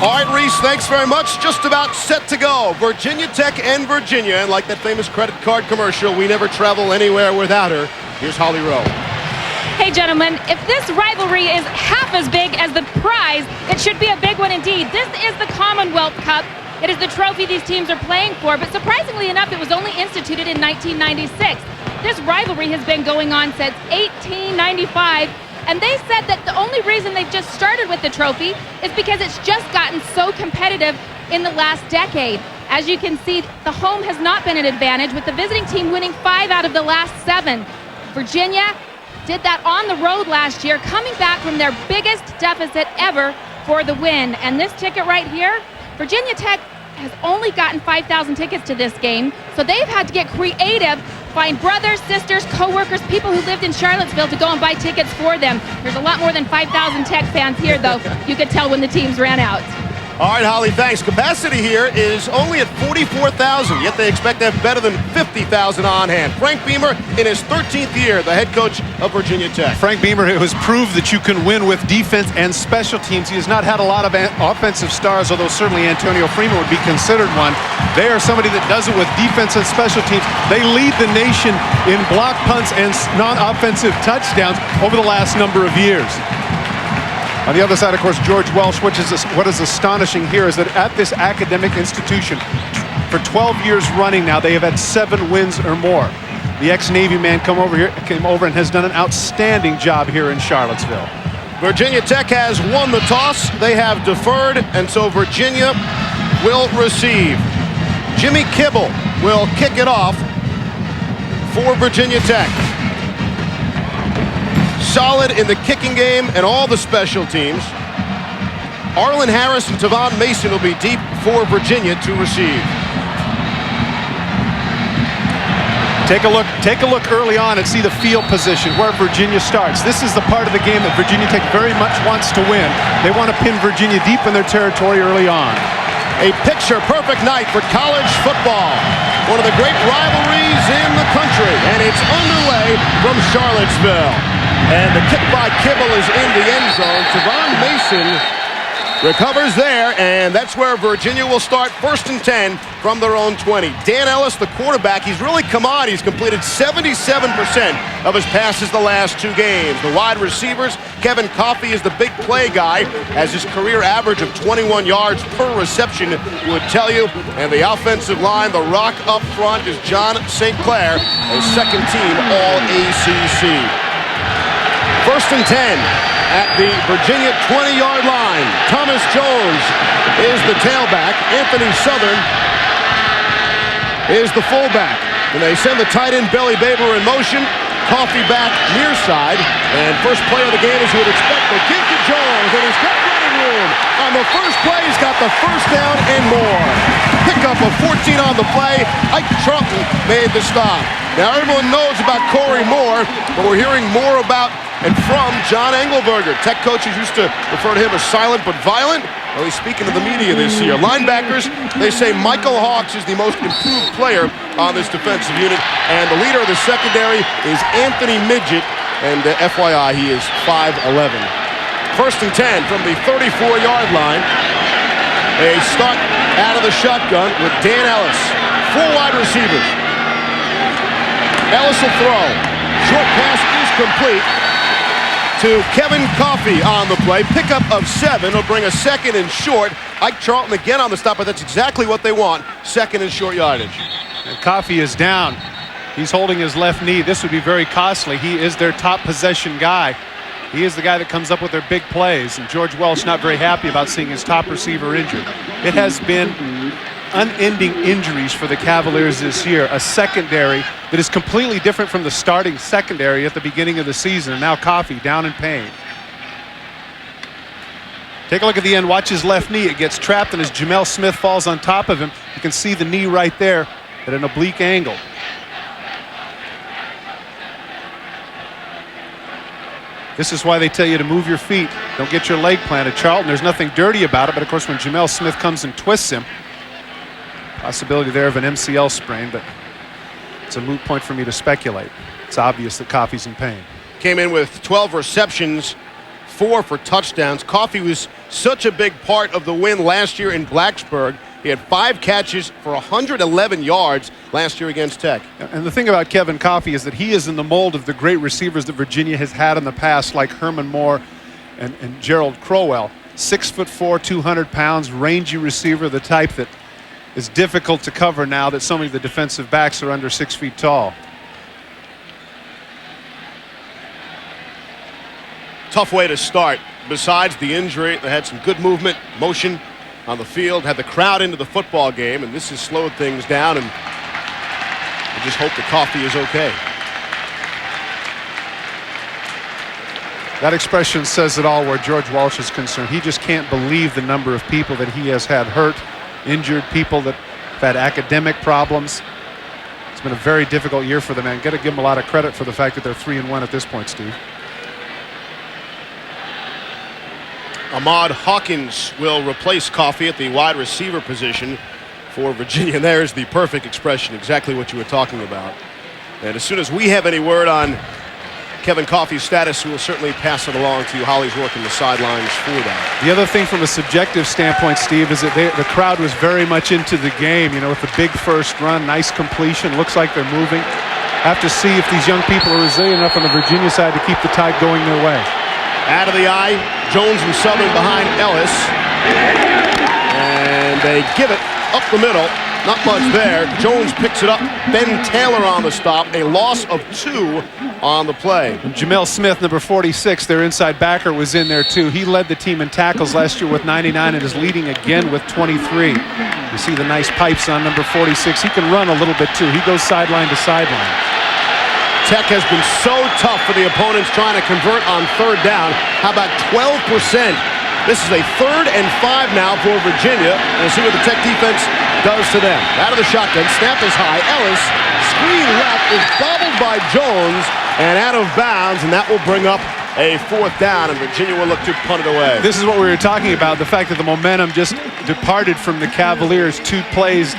All right, Reese, thanks very much. Just about set to go. Virginia Tech and Virginia. And like that famous credit card commercial, we never travel anywhere without her. Here's Holly Rowe. Hey, gentlemen, if this rivalry is half as big as the prize, it should be a big one indeed. This is the Commonwealth Cup. It is the trophy these teams are playing for, but surprisingly enough, it was only instituted in 1996. This rivalry has been going on since 1895. And they said that the only reason they've just started with the trophy is because it's just gotten so competitive in the last decade. As you can see, the home has not been an advantage, with the visiting team winning 5 out of the last 7. Virginia did that on the road last year, coming back from their biggest deficit ever for the win. And this ticket right here, Virginia Tech has only gotten 5,000 tickets to this game, so they've had to get creative, find brothers, sisters, co-workers, people who lived in Charlottesville to go and buy tickets for them. There's a lot more than 5,000 Tech fans here, though. You could tell when the teams ran out. All right, Holly, thanks. Capacity here is only at 44,000, yet they expect to have better than 50,000 on hand. Frank Beamer in his 13th year, the head coach of Virginia Tech. Frank Beamer has proved that you can win with defense and special teams. He has not had a lot of offensive stars, although certainly Antonio Freeman would be considered one. They are somebody that does it with defense and special teams. They lead the nation in block punts and non-offensive touchdowns over the last number of years. On the other side, of course, George Welsh. What is astonishing here is that at this academic institution, for 12 years running now, they have had 7 wins or more. The ex-Navy man came over and has done an outstanding job here in Charlottesville. Virginia Tech has won the toss. They have deferred, and so Virginia will receive. Jimmy Kibble will kick it off for Virginia Tech. Solid in the kicking game and all the special teams. Arlen Harris and Tavon Mason will be deep for Virginia to receive. Take a look early on and see the field position where Virginia starts. This is the part of the game that Virginia Tech very much wants to win. They want to pin Virginia deep in their territory early on. A picture-perfect night for college football. One of the great rivalries in the country, and it's underway from Charlottesville. And the kick by Kibble is in the end zone. Tavon Mason recovers there, and that's where Virginia will start 1st and 10 from their own 20. Dan Ellis, the quarterback, he's really come on. He's completed 77% of his passes the last 2 games. The wide receivers, Kevin Coffey is the big play guy, as his career average of 21 yards per reception would tell you. And the offensive line, the rock up front, is John St. Clair, a second-team All-ACC. 1st and 10 at the Virginia 20-yard line. Thomas Jones is the tailback. Anthony Southern is the fullback. And they send the tight end Billy Baber in motion. Coffey back near side. And first play of the game, as you would expect, the kick to Jones. And he's got running room. On the first play, he's got the first down and more. Pickup of 14 on the play. Ike Charlton made the stop. Now everyone knows about Corey Moore, but we're hearing more about and from John Engelberger. Tech coaches used to refer to him as silent but violent. Well, he's speaking to the media this year. Linebackers, they say Michael Hawks is the most improved player on this defensive unit, and the leader of the secondary is Anthony Midget, and FYI, he is 5'11". 1st and 10 from the 34-yard line. A start out of the shotgun with Dan Ellis. 4 wide receivers. Ellis will throw. Short pass is complete to Kevin Coffey on the play. Pickup of 7 will bring a 2nd and short. Ike Charlton again on the stop, but that's exactly what they want. 2nd and short yardage. And Coffey is down. He's holding his left knee. This would be very costly. He is their top possession guy. He is the guy that comes up with their big plays, and George Welsh not very happy about seeing his top receiver injured. It has been unending injuries for the Cavaliers this year, a secondary that is completely different from the starting secondary at the beginning of the season, and now Coffey down in pain. Take a look at the end. Watch his left knee. It gets trapped, and as Jamel Smith falls on top of him, you can see the knee right there at an oblique angle. This is why they tell you to move your feet. Don't get your leg planted. Charlton, there's nothing dirty about it, but of course when Jamel Smith comes and twists him, possibility there of an MCL sprain, but it's a moot point for me to speculate. It's obvious that Coffey's in pain. Came in with 12 receptions, 4 for touchdowns. Coffey was such a big part of the win last year in Blacksburg. He had 5 catches for 111 yards last year against Tech. And the thing about Kevin Coffey is that he is in the mold of the great receivers that Virginia has had in the past, like Herman Moore and Gerald Crowell. 6'4", 200 pounds, rangy receiver, the type that is difficult to cover now that so many of the defensive backs are under 6 feet tall. Tough way to start. Besides the injury, they had some good movement, motion on the field, had the crowd into the football game, and this has slowed things down, and we just hope that Coffey is okay. That expression says it all where George Welsh is concerned. He just can't believe the number of people that he has had hurt, injured, people that have had academic problems. It's been a very difficult year for the man. Got to give him a lot of credit for the fact that they're 3-1 at this point, Steve. Ahmad Hawkins will replace Coffey at the wide receiver position for Virginia. And there's the perfect expression, exactly what you were talking about. And as soon as we have any word on Kevin Coffey's status, we will certainly pass it along to you. Holly's working the sidelines for that. The other thing from a subjective standpoint, Steve, is that the crowd was very much into the game, you know, with the big first run, nice completion, looks like they're moving. Have to see if these young people are resilient enough on the Virginia side to keep the tide going their way. Out of the eye, Jones and Southern behind Ellis. And they give it up the middle. Not much there. Jones picks it up. Ben Taylor on the stop. A loss of 2 on the play. And Jamel Smith, number 46, their inside backer, was in there too. He led the team in tackles last year with 99 and is leading again with 23. You see the nice pipes on number 46. He can run a little bit too. He goes sideline to sideline. Tech has been so tough for the opponents trying to convert on 3rd down. How about 12%? This is a 3rd and 5 now for Virginia. We'll see what the Tech defense does to them. Out of the shotgun, snap is high. Ellis, screen left, is bobbled by Jones and out of bounds, and that will bring up a 4th down, and Virginia will look to punt it away. This is what we were talking about, the fact that the momentum just departed from the Cavaliers. 2 plays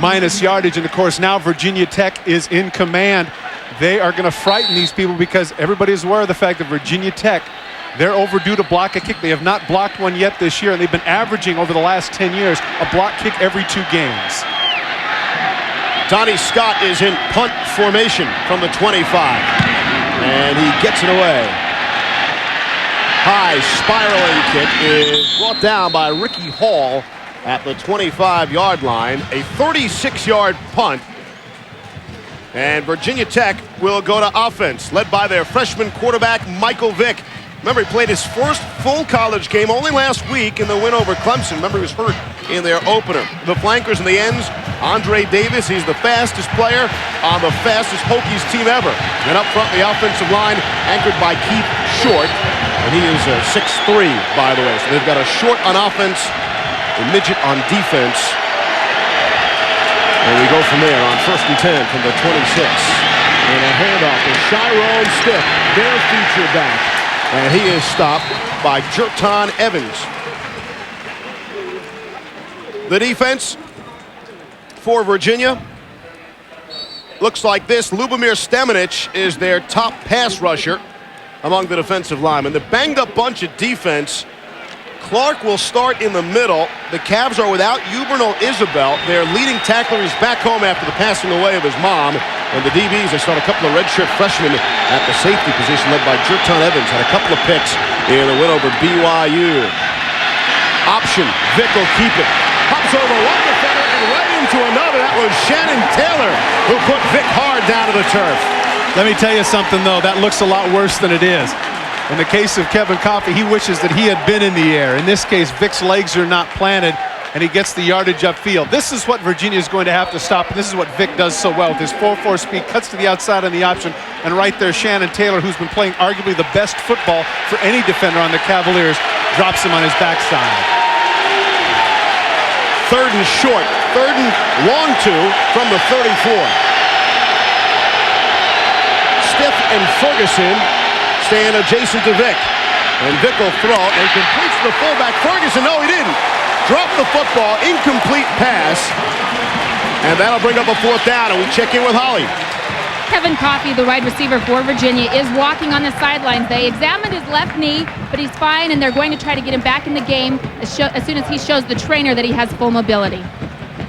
minus yardage, and of course now Virginia Tech is in command. They are going to frighten these people because everybody is aware of the fact that Virginia Tech, they're overdue to block a kick. They have not blocked one yet this year, and they've been averaging over the last 10 years a block kick every 2 games. Donnie Scott is in punt formation from the 25, and he gets it away. High spiraling kick is brought down by Ricky Hall at the 25-yard line. A 36-yard punt. And Virginia Tech will go to offense, led by their freshman quarterback, Michael Vick. Remember, he played his first full college game only last week in the win over Clemson. Remember, he was hurt in their opener. The flankers and the ends, Andre Davis, he's the fastest player on the fastest Hokies team ever. And up front, the offensive line, anchored by Keith Short. And he is 6'3", by the way. So they've got a Short on offense, a midget on defense. And we go from there on 1st and 10 from the 26. And a handoff to Chiron Stiff, their feature back. And he is stopped by Jerton Evans. The defense for Virginia looks like this. Lubomir Stemenich is their top pass rusher among the defensive linemen. The banged-up bunch of defense. Clark will start in the middle. The Cavs are without Uberno Isabel. Their leading tackler is back home after the passing away of his mom. And the DBs, they start a couple of redshirt freshmen at the safety position, led by Jerton Evans. Had a couple of picks in the win over BYU. Option, Vick will keep it. Hops over one defender and right into another. That was Shannon Taylor who put Vick hard down to the turf. Let me tell you something, though. That looks a lot worse than it is. In the case of Kevin Coffey, he wishes that he had been in the air. In this case, Vick's legs are not planted, and he gets the yardage upfield. This is what Virginia is going to have to stop, and this is what Vick does so well. With his 4-4 speed, cuts to the outside on the option, and right there, Shannon Taylor, who's been playing arguably the best football for any defender on the Cavaliers, drops him on his backside. 3rd and short, 3rd and long 2 from the 34. Stiff and Ferguson staying adjacent to Vick. And Vick will throw and completes the fullback. Ferguson, no, he didn't. Dropped the football, incomplete pass. And that'll bring up a 4th down, and we check in with Holly. Kevin Coffey, the wide receiver for Virginia, is walking on the sidelines. They examined his left knee, but he's fine, and they're going to try to get him back in the game as soon as he shows the trainer that he has full mobility.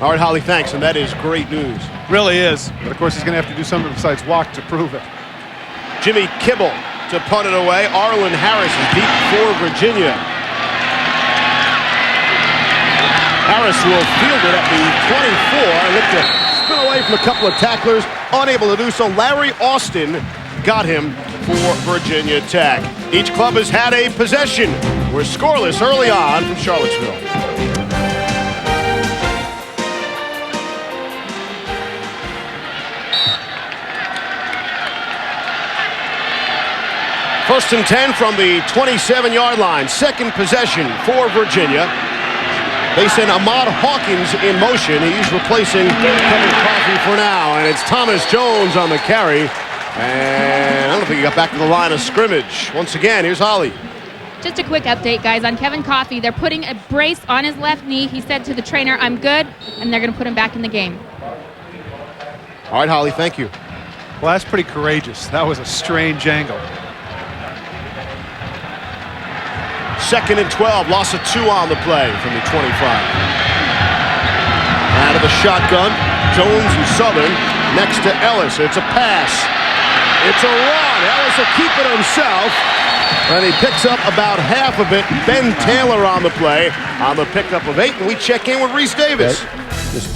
All right, Holly, thanks, and that is great news. Really is. But, of course, he's going to have to do something besides walk to prove it. Jimmy Kibble to punt it away. Arlen Harris is deep for Virginia. Harris will field it at the 24. Look to spin away from a couple of tacklers. Unable to do so. Larry Austin got him for Virginia Tech. Each club has had a possession. We're scoreless early on from Charlottesville. First and 10 from the 27-yard line. Second possession for Virginia. They send Ahmad Hawkins in motion. He's replacing Kevin Coffey for now. And it's Thomas Jones on the carry. And I don't think he got back to the line of scrimmage. Once again, here's Holly. Just a quick update, guys, on Kevin Coffey. They're putting a brace on his left knee. He said to the trainer, "I'm good," and they're going to put him back in the game. All right, Holly, thank you. Well, that's pretty courageous. That was a strange angle. Second and 12, loss of 2 on the play from the 25. Out of the shotgun, Jones and Southern next to Ellis. It's a pass. It's a run. Ellis will keep it himself. And he picks up about half of it. Ben Taylor on the play on the pickup of 8. And we check in with Reese Davis.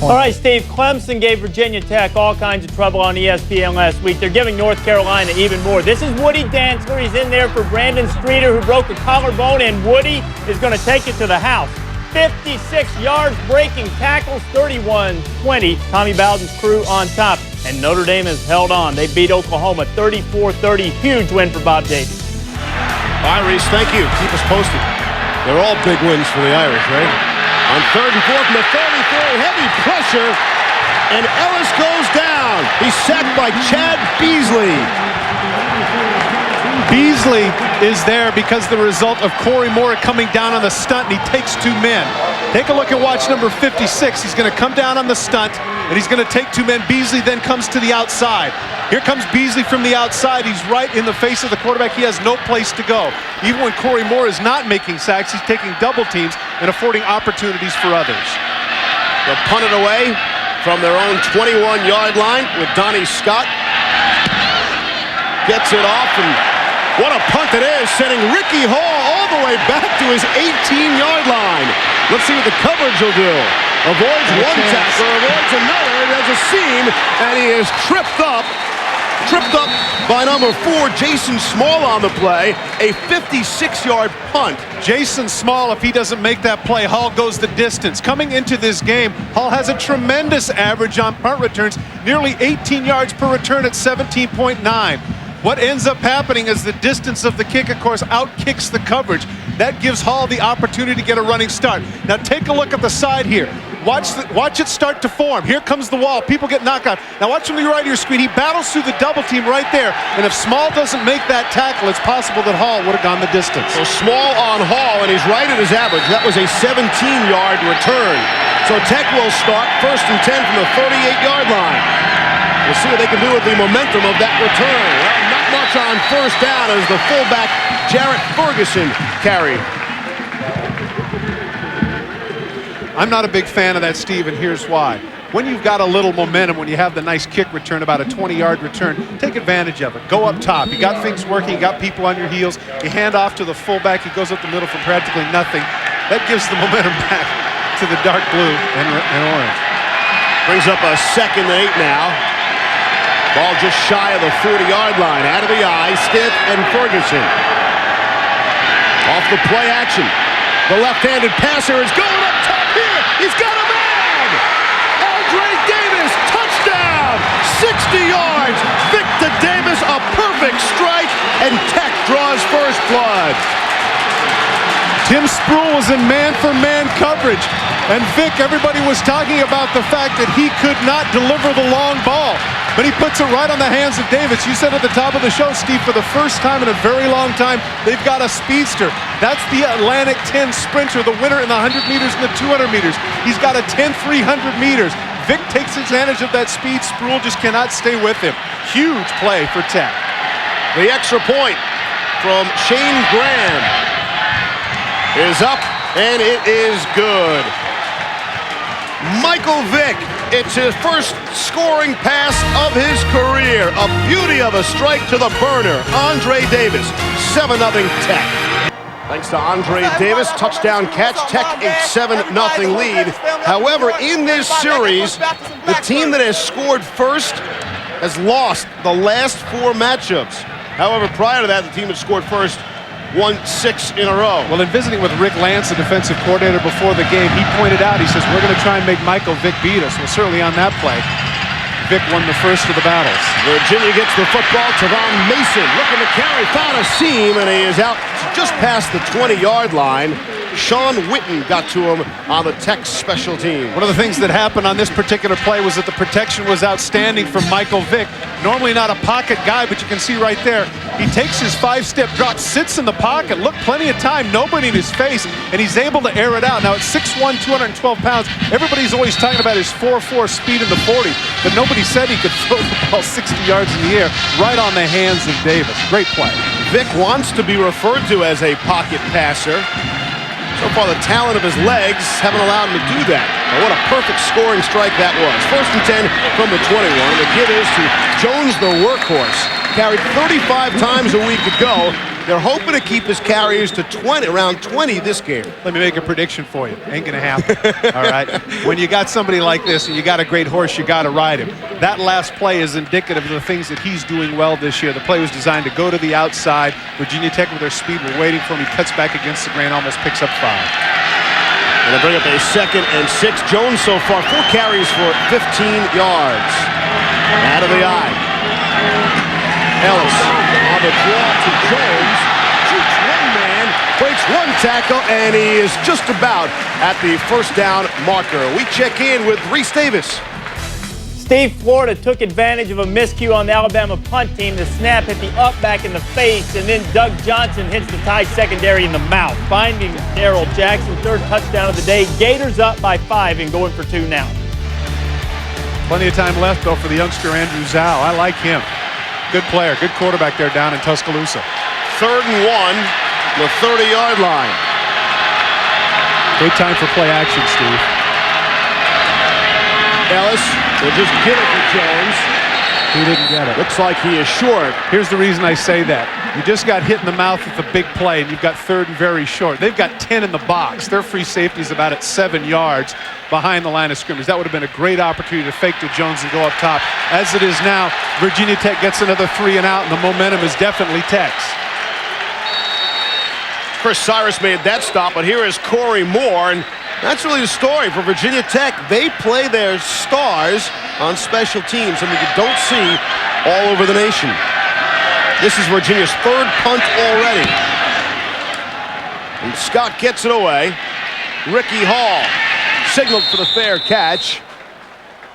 All right, Steve, Clemson gave Virginia Tech all kinds of trouble on ESPN last week. They're giving North Carolina even more. This is Woody Dantzler. He's in there for Brandon Streeter, who broke a collarbone, and Woody is going to take it to the house. 56 yards, breaking tackles, 31-20. Tommy Bowden's crew on top, and Notre Dame has held on. They beat Oklahoma 34-30. Huge win for Bob Davies. All right, Reese, thank you. Keep us posted. They're all big wins for the Irish, right? On 3rd and 4 from the 33, heavy pressure, and Ellis goes down. He's sacked by Chad Beasley. Beasley is there because the result of Corey Moore coming down on the stunt, and he takes 2 men. Take a look at watch number 56. He's going to come down on the stunt, and he's going to take 2 men. Beasley then comes to the outside. Here comes Beasley from the outside. He's right in the face of the quarterback. He has no place to go. Even when Corey Moore is not making sacks, he's taking double teams and affording opportunities for others. They'll punt it away from their own 21-yard line with Donnie Scott. Gets it off, and what a punt it is, sending Ricky Hall all the way back to his 18-yard line. Let's see what the coverage will do. Avoids one tackle, avoids another. There's a seam, and he is tripped up by number 4, Jason Small on the play. A 56-yard punt. Jason Small, if he doesn't make that play, Hall goes the distance. Coming into this game, Hall has a tremendous average on punt returns, nearly 18 yards per return at 17.9. What ends up happening is the distance of the kick, of course, outkicks the coverage. That gives Hall the opportunity to get a running start. Now take a look at the side here. Watch it start to form. Here comes the wall. People get knocked out. Now watch from the right of your screen. He battles through the double team right there. And if Small doesn't make that tackle, it's possible that Hall would have gone the distance. So Small on Hall, and he's right at his average. That was a 17-yard return. So Tech will start 1st and 10 from the 38-yard line. We'll see what they can do with the momentum of that return. Well, not much on 1st down as the fullback Jarrett Ferguson carried. I'm not a big fan of that, Steve, and here's why. When you've got a little momentum, when you have the nice kick return, about a 20-yard return, take advantage of it. Go up top. You got things working. You got people on your heels. You hand off to the fullback. He goes up the middle for practically nothing. That gives the momentum back to the dark blue and orange. Brings up a 2nd and 8 now. Ball just shy of the 40-yard line. Out of the eye, Stiff and Ferguson. Off the play action. The left-handed passer is going up top here. He's got a man. Andre Davis, touchdown. 60 yards. Vick to Davis, a perfect strike, and Tech draws first blood. Tim Spruill was in man-for-man coverage, and Vick, everybody was talking about the fact that he could not deliver the long ball, but he puts it right on the hands of Davis. You said at the top of the show, Steve, for the first time in a very long time, they've got a speedster. That's the Atlantic 10 sprinter, the winner in the 100 meters and the 200 meters. He's got a 10 300 meters. Vick takes advantage of that speed. Sproul just cannot stay with him. Huge play for Tech. The extra point from Shane Graham is up, and it is good. Michael Vick, it's his first scoring pass of his career. A beauty of a strike to the burner. Andre Davis, 7-0 Tech. Thanks to Andre Davis, touchdown catch, Tech a 7-0 lead. However, in this series, the team that has scored first has lost the last 4 matchups. However, prior to that, the team that scored first won 6 in a row. Well, in visiting with Rick Lance, the defensive coordinator, before the game, he pointed out, he says, we're going to try and make Michael Vick beat us. Well, certainly on that play, Vick won the first of the battles. Virginia gets the football. Tavon Mason looking to carry, found a seam, and he is out just past the 20-yard line. Sean Witten got to him on the Tech special team. One of the things that happened on this particular play was that the protection was outstanding from Michael Vick. Normally not a pocket guy, but you can see right there, he takes his 5-step drop, sits in the pocket, look, plenty of time, nobody in his face, and he's able to air it out. Now, at 6'1", 212 pounds, everybody's always talking about his 4.4 speed in the 40, but nobody said he could throw the ball 60 yards in the air right on the hands of Davis. Great play. Vick wants to be referred to as a pocket passer. So far, the talent of his legs haven't allowed him to do that. But what a perfect scoring strike that was. 1st and 10 from the 21. The give is to Jones, the workhorse. Carried 35 times a week ago. They're hoping to keep his carries to 20, around 20 this game. Let me make a prediction for you. Ain't gonna happen. All right. When you got somebody like this and you got a great horse, you got to ride him. That last play is indicative of the things that he's doing well this year. The play was designed to go to the outside. Virginia Tech with their speed were waiting for him. He cuts back against the grain, almost picks up 5. And they bring up a 2nd and 6. Jones so far 4 carries for 15 yards. Out of the eye. Ellis on the draw to Jones. Shoots 1 man, breaks 1 tackle, and he is just about at the 1st down marker. We check in with Reese Davis. Steve, Florida took advantage of a miscue on the Alabama punt team. The snap hit the up back in the face, and then Doug Johnson hits the Tide secondary in the mouth, finding Darrell Jackson, 3rd touchdown of the day. Gators up by 5 and going for 2 now. Plenty of time left, though, for the youngster Andrew Zhao. I like him. Good player, good quarterback there down in Tuscaloosa. 3rd and 1, the 30-yard line. Great time for play action, Steve. Ellis will just get it to Jones. He didn't get it. Looks like he is short. Here's the reason I say that. You just got hit in the mouth with a big play, and you've got 3rd and very short. They've got 10 in the box. Their free safety is about at 7 yards behind the line of scrimmage. That would have been a great opportunity to fake to Jones and go up top. As it is now, Virginia Tech gets another 3 and out, and the momentum is definitely Tech's. Chris Cyrus made that stop, but here is Corey Moore, and that's really the story for Virginia Tech. They play their stars on special teams, something you don't see all over the nation. This is Virginia's 3rd punt already. And Scott gets it away. Ricky Hall signaled for the fair catch.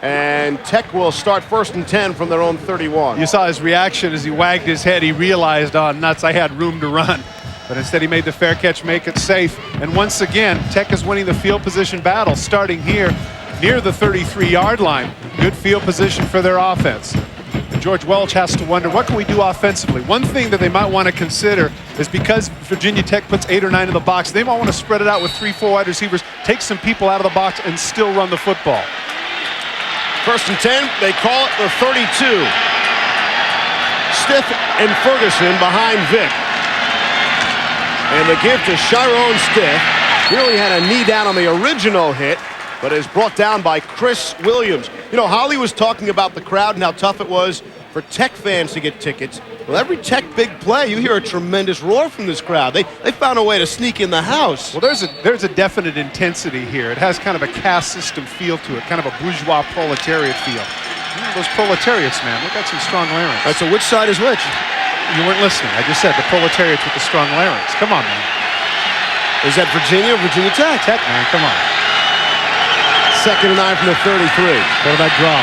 And Tech will start 1st and 10 from their own 31. You saw his reaction as he wagged his head. He realized, oh, nuts, I had room to run. But instead he made the fair catch, make it safe. And once again, Tech is winning the field position battle, starting here near the 33-yard line. Good field position for their offense. And George Welch has to wonder, what can we do offensively? One thing that they might want to consider is, because Virginia Tech puts 8 or 9 in the box, they might want to spread it out with 3-4 wide receivers, take some people out of the box, and still run the football. 1st and 10, they call it the 32. Stiff and Ferguson behind Vick. And the give to Chiron Stiff. Really had a knee down on the original hit, but is brought down by Chris Williams. You know, Holly was talking about the crowd and how tough it was for Tech fans to get tickets. Well, every Tech big play, you hear a tremendous roar from this crowd. They found a way to sneak in the house. Well, there's a definite intensity here. It has kind of a caste system feel to it, kind of a bourgeois proletariat feel. Those proletariats, man, they got some strong larynx. Right, so which side is which? You weren't listening. I just said the proletariats with the strong larynx. Come on, man. Is that Virginia or Virginia Tech? Tech, man, come on. 2nd and 9 from the 33. Quarterback draw.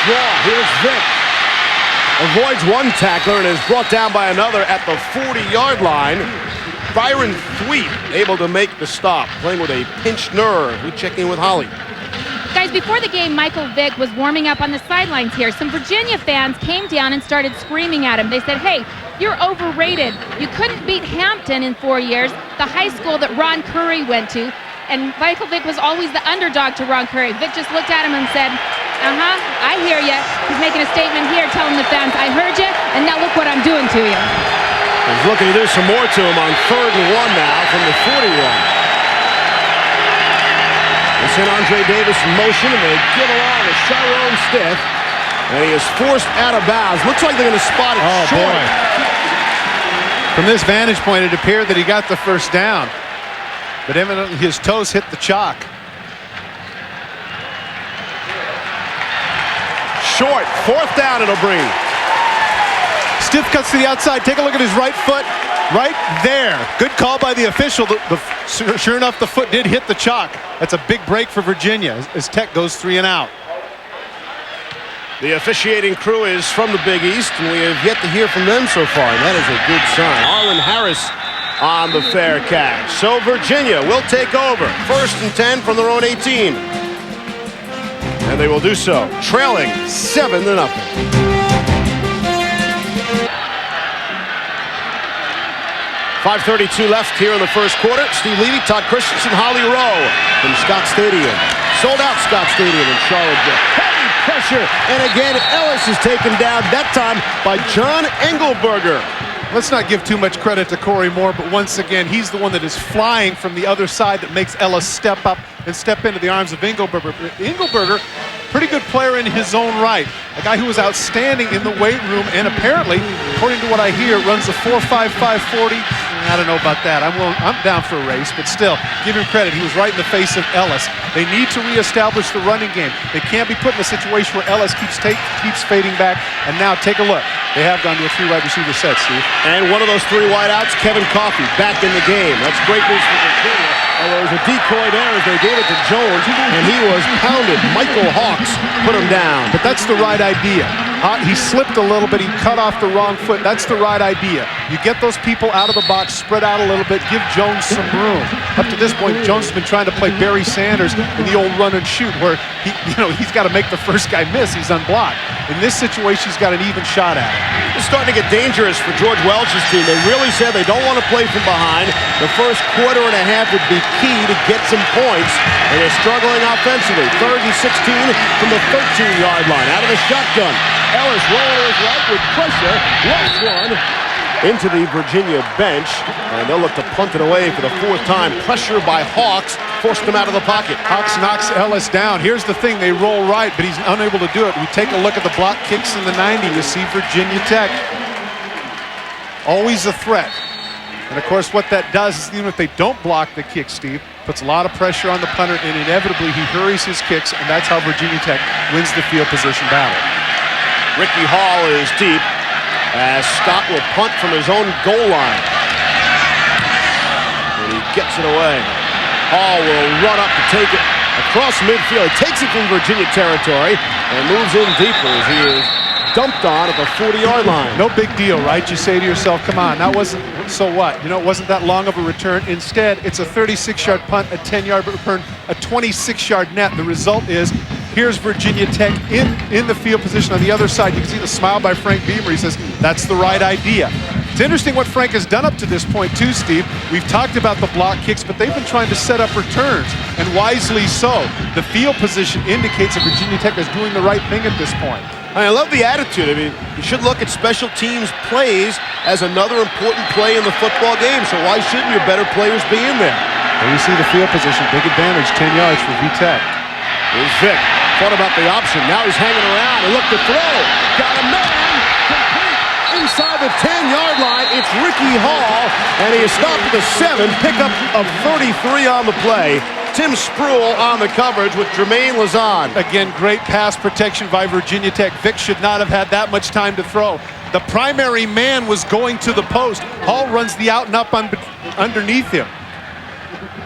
Draw, here's Vick. Avoids 1 tackler and is brought down by another at the 40-yard line. Byron Thweet able to make the stop, playing with a pinched nerve. We check in with Holly. Guys, before the game, Michael Vick was warming up on the sidelines here. Some Virginia fans came down and started screaming at him. They said, hey, you're overrated. You couldn't beat Hampton in 4 years, the high school that Ron Curry went to. And Michael Vick was always the underdog to Ron Curry. Vick just looked at him and said, I hear you. He's making a statement here telling the fans, I heard you, and now look what I'm doing to you. He's looking to do some more to him on 3rd and 1 now from the 41. They send Andre Davis in motion, and they give along to Chiron Stiff. And he is forced out of bounds. Looks like they're going to spot it short. Boy. From this vantage point, it appeared that he got the first down. But evidently his toes hit the chalk. Short. 4th down it'll bring. Stiff cuts to the outside. Take a look at his right foot. Right there. Good call by the official. Sure enough, the foot did hit the chalk. That's a big break for Virginia as Tech goes 3 and out. The officiating crew is from the Big East, and we have yet to hear from them so far, and that is a good sign. Arlen Harris on the fair catch. So Virginia will take over. 1st and 10 from their own 18. And they will do so, trailing 7-0. 5:32 left here in the first quarter. Steve Levy, Todd Christensen, Holly Rowe from Scott Stadium. Sold out Scott Stadium in Charlottesville. Heavy pressure, and again Ellis is taken down, that time by John Engelberger. Let's not give too much credit to Corey Moore, but once again, he's the one that is flying from the other side that makes Ellis step up and step into the arms of Engelberger. Engelberger, pretty good player in his own right. A guy who was outstanding in the weight room, and apparently, according to what I hear, runs a 4.55 40. I don't know about that. I'm down for a race, but still, give him credit. He was right in the face of Ellis. They need to reestablish the running game. They can't be put in a situation where Ellis keeps fading back. And now take a look. They have gone to a 3 wide receiver set, Steve. And one of those 3 wideouts, Kevin Coffey, back in the game. That's great news for Virginia. There was a decoy there as they gave it to Jones, and he was pounded. Michael Hawks put him down. But that's the right idea. He slipped a little bit. He cut off the wrong foot. That's the right idea. You get those people out of the box, spread out a little bit, give Jones some room. Up to this point, Jones has been trying to play Barry Sanders in the old run and shoot, where he's got to make the first guy miss. He's unblocked. In this situation, he's got an even shot at it. It's starting to get dangerous for George Welch's team. They really said they don't want to play from behind. The first quarter and a half would be key to get some points, and they're struggling offensively. 3rd and 16 from the 13-yard line. Out of the shotgun. Ellis rolling to his right with pressure. Left one into the Virginia bench, and they'll look to punt it away for the 4th time. Pressure by Hawks forced them out of the pocket. Hawks knocks Ellis down. Here's the thing, they roll right, but he's unable to do it. We take a look at the block kicks in the 90. You see Virginia Tech always a threat. And of course what that does is, even if they don't block the kick, Steve, puts a lot of pressure on the punter, and inevitably he hurries his kicks, and that's how Virginia Tech wins the field position battle. Ricky Hall is deep as Scott will punt from his own goal line. And he gets it away. Hall will run up to take it across midfield. He takes it from Virginia territory and moves in deeper as he is dumped on at the 40-yard line. No big deal, right? You say to yourself, come on, that wasn't, so what? It wasn't that long of a return. Instead, it's a 36-yard punt, a 10-yard return, a 26-yard net. The result is, here's Virginia Tech in the field position on the other side. You can see the smile by Frank Beamer. He says, that's the right idea. It's interesting what Frank has done up to this point too, Steve. We've talked about the block kicks, but they've been trying to set up returns, and wisely so. The field position indicates that Virginia Tech is doing the right thing at this point. I love the attitude. I mean, you should look at special teams plays as another important play in the football game, so why shouldn't your better players be in there? There you see the field position, big advantage, 10 yards for V-Tech. Here's Vick. Thought about the option. Now he's hanging around and look to throw. Got a man. Complete. Inside the 10-yard line, it's Ricky Hall, and he is stopped at the 7. Pickup of 33 on the play. Tim Spruill on the coverage with Jermaine Lazan. Again, great pass protection by Virginia Tech. Vick should not have had that much time to throw. The primary man was going to the post. Hall runs the out and up underneath him.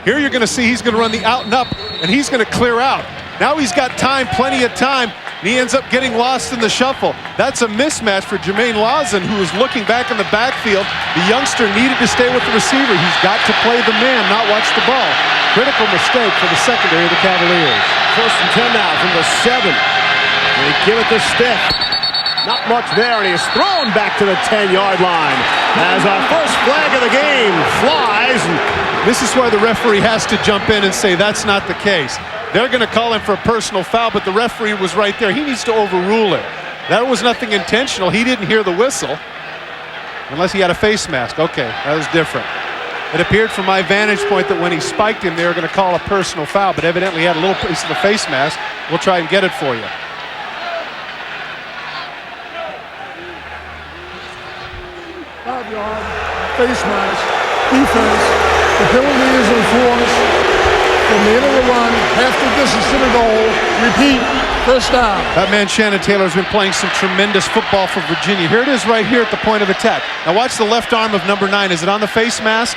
Here you're going to see he's going to run the out and up, and he's going to clear out. Now he's got time, plenty of time, and he ends up getting lost in the shuffle. That's a mismatch for Jermaine Lazan, who is looking back in the backfield. The youngster needed to stay with the receiver. He's got to play the man, not watch the ball. Critical mistake for the secondary of the Cavaliers. First and 10 now from the 7. They give it to Stiff. Not much there, and he's thrown back to the 10-yard line as our first flag of the game flies. This is where the referee has to jump in and say that's not the case. They're going to call him for a personal foul, but the referee was right there. He needs to overrule it. That was nothing intentional. He didn't hear the whistle unless he had a face mask. Okay, that was different. It appeared from my vantage point that when he spiked him, they were going to call a personal foul, but evidently he had a little piece of the face mask. We'll try and get it for you. 5-yard face mask defense. The penalty is enforced from the end of the run, half the distance to the goal. Repeat, first down. That man Shannon Taylor has been playing some tremendous football for Virginia. Here it is right here at the point of attack. Now watch the left arm of number 9. Is it on the face mask?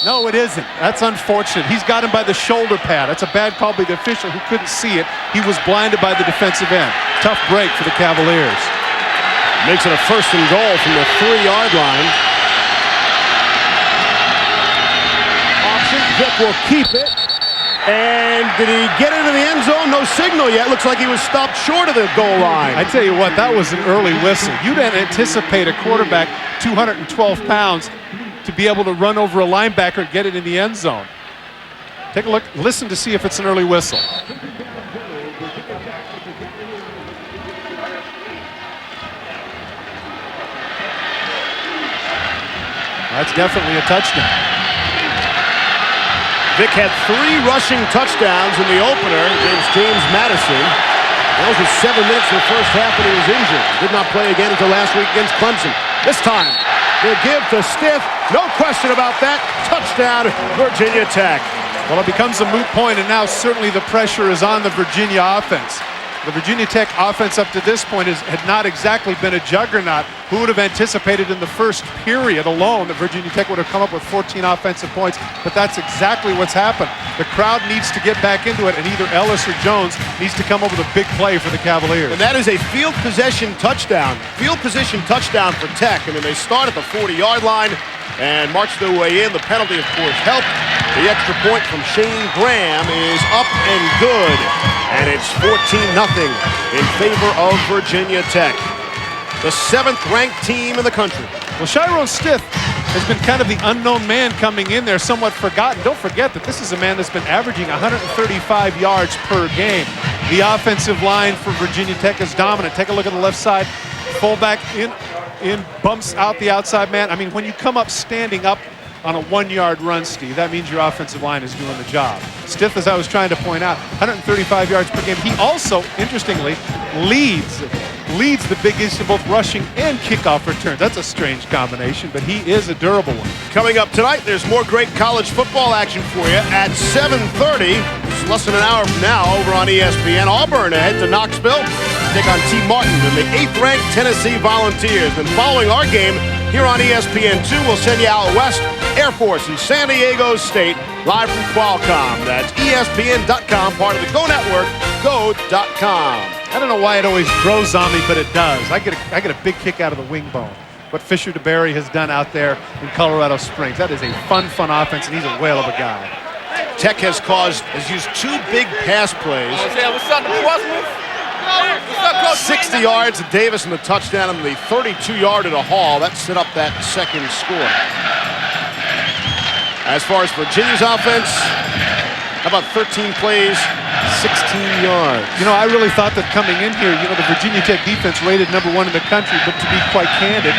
No, it isn't. That's unfortunate. He's got him by the shoulder pad. That's a bad call by the official who couldn't see it. He was blinded by the defensive end. Tough break for the Cavaliers. Makes it a first and goal from the 3-yard line. Option, Vick will keep it. And did he get into the end zone? No signal yet. Looks like he was stopped short of the goal line. I tell you what, that was an early whistle. You didn't anticipate a quarterback 212 pounds to be able to run over a linebacker and get it in the end zone. Take a look, listen to see if it's an early whistle. That's definitely a touchdown. Vick had 3 rushing touchdowns in the opener against James Madison. That was with 7 minutes in the first half when he was injured. Did not play again until last week against Clemson. This time, they give to Stiff. No question about that. Touchdown, Virginia Tech. Well, it becomes a moot point, and now certainly the pressure is on the Virginia offense. The Virginia Tech offense up to this point had not exactly been a juggernaut. Who would have anticipated in the first period alone that Virginia Tech would have come up with 14 offensive points? But that's exactly what's happened. The crowd needs to get back into it, and either Ellis or Jones needs to come up with a big play for the Cavaliers. And that is a field possession touchdown. Field position touchdown for Tech. I mean, they start at the 40-yard line and march their way in. The penalty, of course, helped. The extra point from Shane Graham is up and good. And it's 14-0 in favor of Virginia Tech. The 7th-ranked team in the country. Well, Chiron Stiff has been kind of the unknown man coming in there, somewhat forgotten. Don't forget that this is a man that's been averaging 135 yards per game. The offensive line for Virginia Tech is dominant. Take a look at the left side. Fullback in bumps out the outside man. I mean, when you come up standing up on a 1-yard run, Steve, that means your offensive line is doing the job. Stiff, as I was trying to point out, 135 yards per game. He also, interestingly, leads the Big East in both rushing and kickoff returns. That's a strange combination, but he is a durable one. Coming up tonight, there's more great college football action for you at 7:30. It's less than an hour from now over on ESPN. Auburn ahead to Knoxville. Take on T. Martin and the 8th-ranked Tennessee Volunteers. And following our game here on ESPN2, we'll send you out west. Air Force in San Diego State, live from Qualcomm. That's ESPN.com, part of the Go Network, Go.com. I don't know why it always grows on me, but it does. I get a big kick out of the wing bone. What Fisher DeBerry has done out there in Colorado Springs. That is a fun offense, and he's a whale of a guy. Tech has used 2 big pass plays. 60 yards to Davis and the touchdown, and the 32-yarder to Hall. That set up that second score. As far as Virginia's offense, how about 13 plays, 16 yards? You know, I really thought that coming in here, you know, the Virginia Tech defense rated #1 in the country, but to be quite candid,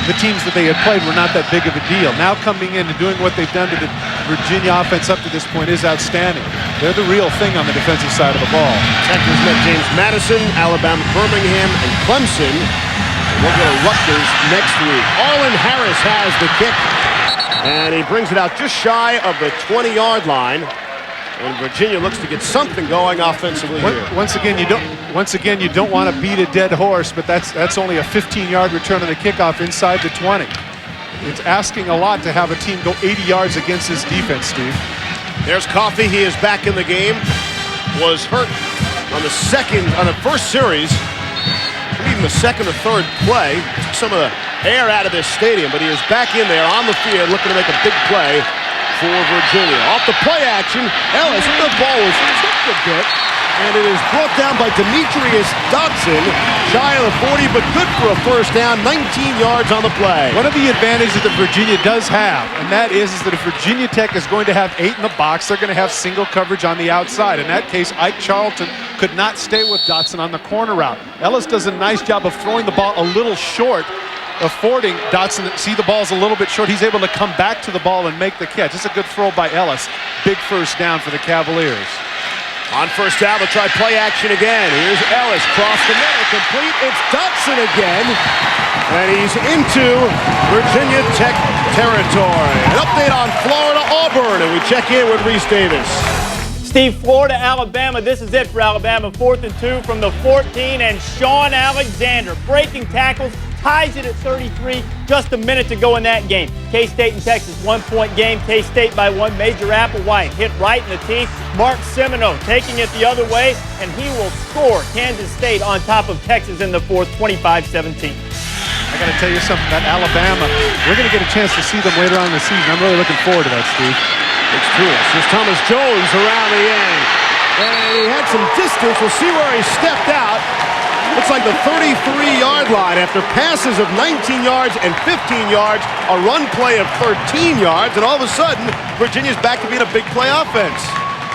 the teams that they had played were not that big of a deal. Now coming in and doing what they've done to the Virginia offense up to this point is outstanding. They're the real thing on the defensive side of the ball. Tech has met James Madison, Alabama, Birmingham, and Clemson. We'll go to Rutgers next week. Arlen Harris has the kick, and he brings it out just shy of the 20-yard line. And Virginia looks to get something going offensively here. Once again, you don't want to beat a dead horse, but that's only a 15-yard return on the kickoff inside the 20. It's asking a lot to have a team go 80 yards against this defense, Steve. There's Coffey. He is back in the game. Was hurt on the first series, even the second or third play. Took some of the air out of this stadium, but he is back in there on the field looking to make a big play for Virginia. Off the play action, Ellis, the ball was tipped a bit. And it is brought down by Demetrius Dotson, shy of the 40, but good for a first down, 19 yards on the play. One of the advantages that Virginia does have, and that is that if Virginia Tech is going to have 8 in the box, they're going to have single coverage on the outside. In that case, Ike Charlton could not stay with Dotson on the corner route. Ellis does a nice job of throwing the ball a little short, affording Dotson to see the ball's a little bit short. He's able to come back to the ball and make the catch. It's a good throw by Ellis. Big first down for the Cavaliers. On first down, they'll try play action again. Here's Ellis, cross the middle, complete. It's Dotson again, and he's into Virginia Tech territory. An update on Florida-Auburn, and we check in with Reese Davis. Steve, Florida-Alabama, this is it for Alabama. 4th and 2 from the 14, and Sean Alexander breaking tackles, ties it at 33, just a minute to go in that game. K-State and Texas, 1-point game. K-State by 1. Major Applewhite hit right in the teeth. Mark Semino taking it the other way, and he will score Kansas State on top of Texas in the 4th, 25-17. I got to tell you something about Alabama. We're going to get a chance to see them later on in the season. I'm really looking forward to that, Steve. It's to us. Here's Thomas Jones around the end. And he had some distance. We'll see where he stepped out. Looks like the 33-yard line after passes of 19 yards and 15 yards, a run play of 13 yards, and all of a sudden, Virginia's back to being a big play offense.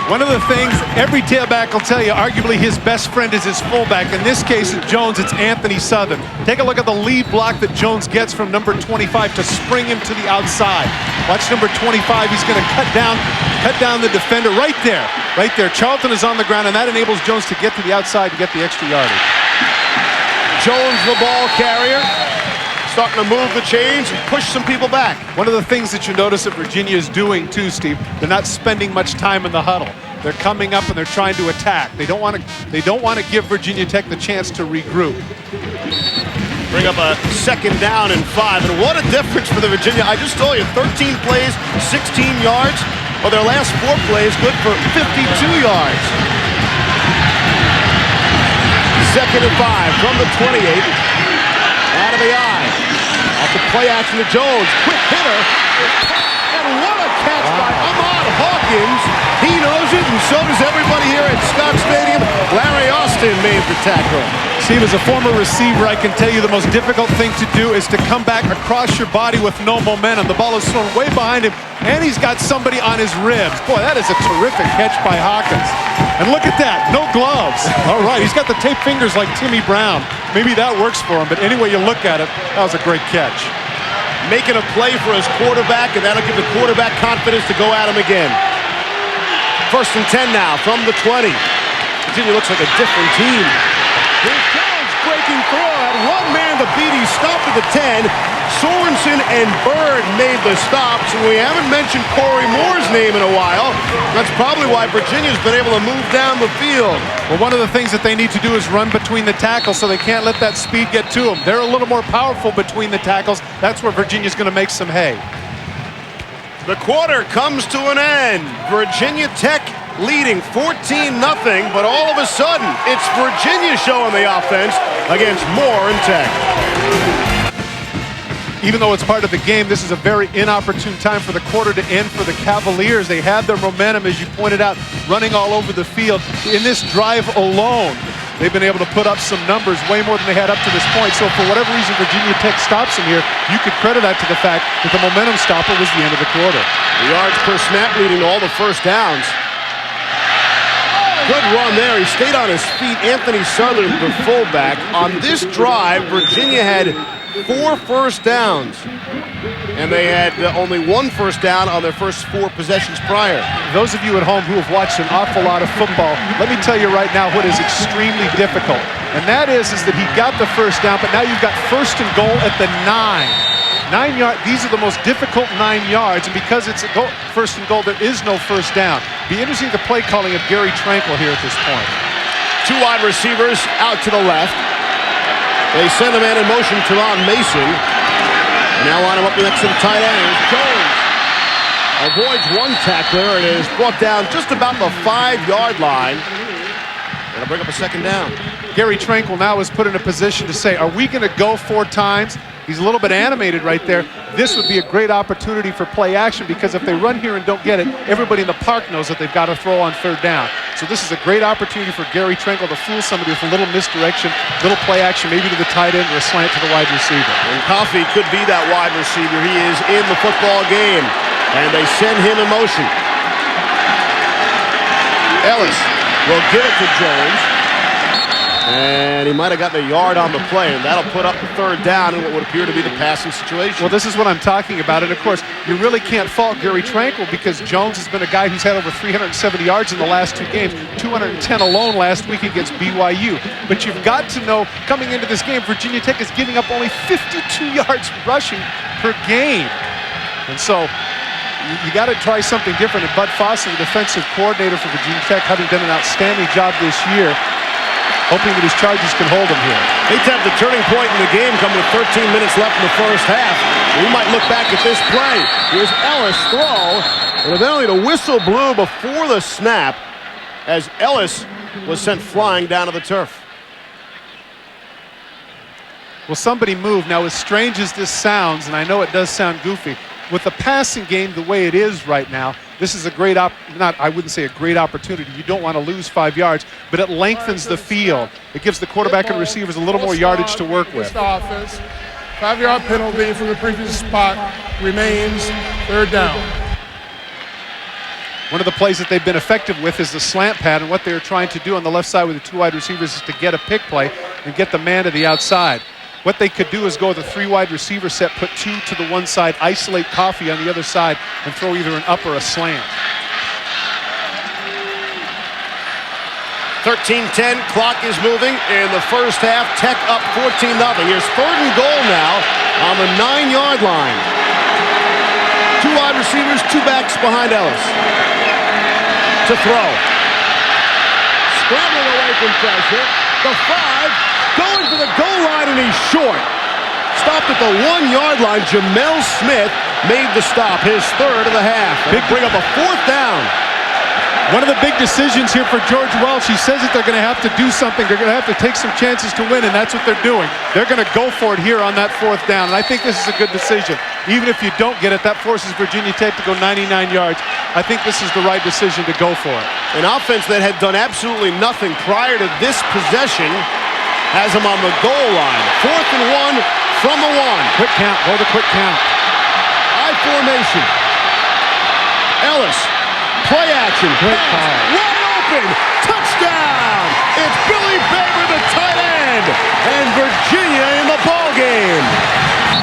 One of the things every tailback will tell you, arguably his best friend is his fullback. In this case, at Jones, it's Anthony Southern. Take a look at the lead block that Jones gets from number 25 to spring him to the outside. Watch number 25. He's going to cut down the defender right there. Right there. Charlton is on the ground, and that enables Jones to get to the outside to get the extra yardage. Jones, the ball carrier, starting to move the chains and push some people back. One of the things that you notice that Virginia is doing too, Steve, they're not spending much time in the huddle. They're coming up and they're trying to attack. They don't want to give Virginia Tech the chance to regroup. Bring up a second down and 5, and what a difference for the Virginia. I just told you, 13 plays, 16 yards. Well, their last 4 plays, good for 52 yards. Second and 5 from the 28. Out of the eye. Off the play action to Jones. Quick hitter. And what a catch by Ahmad Hawkins. He knows it, and so does everybody here at Scott Stadium. Larry Austin made the tackle. Steve, as a former receiver, I can tell you the most difficult thing to do is to come back across your body with no momentum. The ball is thrown way behind him, and he's got somebody on his ribs. Boy, that is a terrific catch by Hawkins. And look at that, no gloves. All right, he's got the tape fingers like Timmy Brown. Maybe that works for him, but any way you look at it, that was a great catch. Making a play for his quarterback, and that'll give the quarterback confidence to go at him again. 1st and 10 now from the 20. Virginia looks like a different team. Here's Jones breaking through. Had one man to beat. He stopped at the 10. Sorensen and Bird made the stops. We haven't mentioned Corey Moore's name in a while. That's probably why Virginia's been able to move down the field. Well, one of the things that they need to do is run between the tackles so they can't let that speed get to them. They're a little more powerful between the tackles. That's where Virginia's going to make some hay. The quarter comes to an end. Virginia Tech leading 14-0, but all of a sudden, it's Virginia showing the offense against Moore and Tech. Even though it's part of the game, this is a very inopportune time for the quarter to end for the Cavaliers. They had their momentum, as you pointed out, running all over the field. In this drive alone, they've been able to put up some numbers, way more than they had up to this point. So for whatever reason Virginia Tech stops them here, you could credit that to the fact that the momentum stopper was the end of the quarter. The yards per snap leading to all the first downs. Good run there. He stayed on his feet. Anthony Southern, the fullback. On this drive, Virginia had 4 first downs. And they had only 1 first down on their first 4 possessions prior. Those of you at home who have watched an awful lot of football, let me tell you right now what is extremely difficult. And that is that he got the first down, but now you've got 1st and goal at the 9. 9 yards, these are the most difficult 9 yards, and because it's a 1st and goal, there is no first down. Be interesting the play calling of Gary Tranquil here at this point. 2 wide receivers out to the left. They send a man in motion to Ron Mason. Now line him up next to the tight end. Jones avoids 1 tackler and is brought down just about the 5-yard line. That'll bring up a second down. Gary Tranquil now is put in a position to say, are we going to go 4 times? He's a little bit animated right there. This would be a great opportunity for play action, because if they run here and don't get it, everybody in the park knows that they've got to throw on third down. So this is a great opportunity for Gary Tranquill to fool somebody with a little misdirection, little play action, maybe to the tight end or a slant to the wide receiver. And Coffey could be that wide receiver. He is in the football game, and they send him in motion. Ellis will give it to Jones, and he might have gotten a yard on the play, and that'll put up the third down in what would appear to be the passing situation. Well, this is what I'm talking about, and of course, you really can't fault Gary Tranquill, because Jones has been a guy who's had over 370 yards in the last 2 games, 210 alone last week against BYU. But you've got to know, coming into this game, Virginia Tech is giving up only 52 yards rushing per game. And so you got to try something different. And Bud Foster, the defensive coordinator for Virginia Tech, having done an outstanding job this year, hoping that his Chargers can hold him here. Hate to have the turning point in the game coming with 13 minutes left in the first half. We might look back at this play. Here's Ellis throw, and eventually the whistle blew before the snap as Ellis was sent flying down to the turf. Will somebody move? Now, as strange as this sounds, and I know it does sound goofy, with the passing game the way it is right now, this is a great I wouldn't say a great opportunity. You don't want to lose 5 yards, but it lengthens the field. It gives the quarterback and receivers a little more yardage to work with. Offense. 5-yard penalty from the previous spot remains third down. One of the plays that they've been effective with is the slant pattern. What they're trying to do on the left side with the 2 wide receivers is to get a pick play and get the man to the outside. What they could do is go with a 3 wide receiver set, put 2 to the one side, isolate Coffey on the other side, and throw either an up or a slant. 13-10, clock is moving in the first half. Tech up 14-0. Here's 3rd and goal now on the 9-yard line. 2 wide receivers, 2 backs behind Ellis. To throw. Scrambling away from pressure. The 5. Going for the goal line, and he's short. Stopped at the 1-yard line. Jamel Smith made the stop, his 3rd of the half. Big bring up a 4th down. One of the big decisions here for George Welsh, he says that they're going to have to do something. They're going to have to take some chances to win, and that's what they're doing. They're going to go for it here on that 4th down, and I think this is a good decision. Even if you don't get it, that forces Virginia Tech to go 99 yards. I think this is the right decision to go for it. An offense that had done absolutely nothing prior to this possession has him on the goal line. 4th and 1 from the 1. Quick count, go the quick count. I formation. Ellis. Play action. Great call. Wide open. Touchdown. It's Billy Baber, the tight end. And Virginia in the ball game.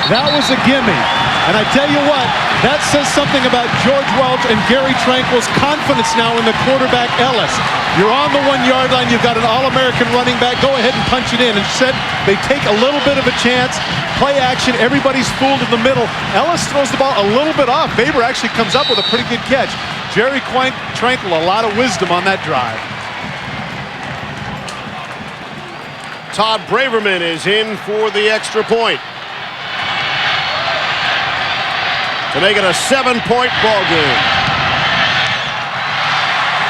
That was a gimme. And I tell you what, that says something about George Welch and Gary Tranquill's confidence now in the quarterback, Ellis. You're on the 1-yard line. You've got an All-American running back. Go ahead and punch it in. Instead, they take a little bit of a chance. Play action. Everybody's fooled in the middle. Ellis throws the ball a little bit off. Baber actually comes up with a pretty good catch. Jerry Tranquill, a lot of wisdom on that drive. Todd Braverman is in for the extra point to make it a 7-point ball game.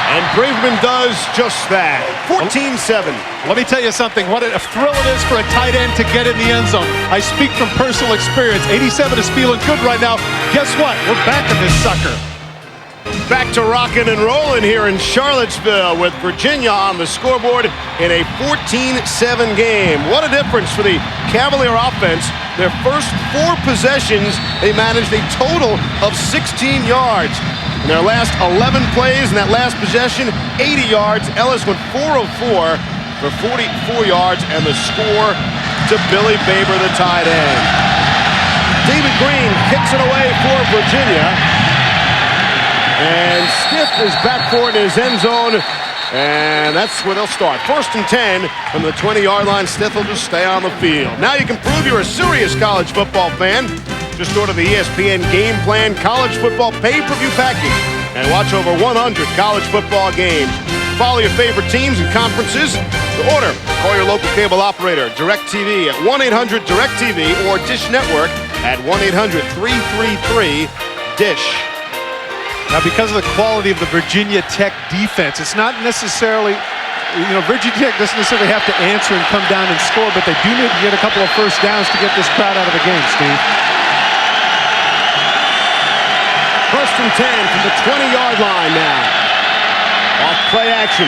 And Braverman does just that. 14-7. Let me tell you something. What a thrill it is for a tight end to get in the end zone. I speak from personal experience. 87 is feeling good right now. Guess what? We're back in this sucker. Back to rocking and rolling here in Charlottesville with Virginia on the scoreboard in a 14-7 game. What a difference for the Cavalier offense. Their first 4 possessions, they managed a total of 16 yards. In their last 11 plays in that last possession, 80 yards. Ellis went 4 of 4 for 44 yards, and the score to Billy Baber, the tight end. David Green kicks it away for Virginia. And Stiff is back for it in his end zone. And that's where they'll start. 1st and 10 from the 20-yard line. Stiff will just stay on the field. Now you can prove you're a serious college football fan. Just order the ESPN Game Plan College Football Pay-Per-View Package and watch over 100 college football games. Follow your favorite teams and conferences. To order, call your local cable operator, DirecTV at 1-800-DirecTV or Dish Network at 1-800-333-DISH. Now, because of the quality of the Virginia Tech defense, it's not necessarily Virginia Tech doesn't necessarily have to answer and come down and score, but they do need to get a couple of first downs to get this crowd out of the game, Steve. First and 10 from the 20-yard line now. Off play action.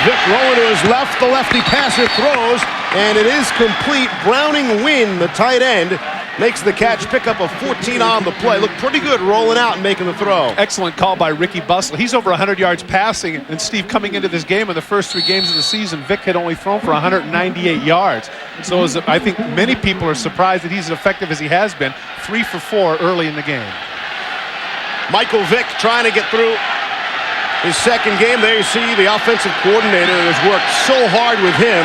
Vick rolling to his left. The lefty passer throws, and it is complete. Browning Wynn, the tight end, makes the catch, pick up a 14 on the play. Looked pretty good rolling out and making the throw. Excellent call by Ricky Bustle. He's over 100 yards passing, and Steve, coming into this game, in the first 3 games of the season, Vick had only thrown for 198 yards. So I think many people are surprised that he's as effective as he has been. 3 for 4 early in the game. Michael Vick trying to get through his second game. There you see the offensive coordinator has worked so hard with him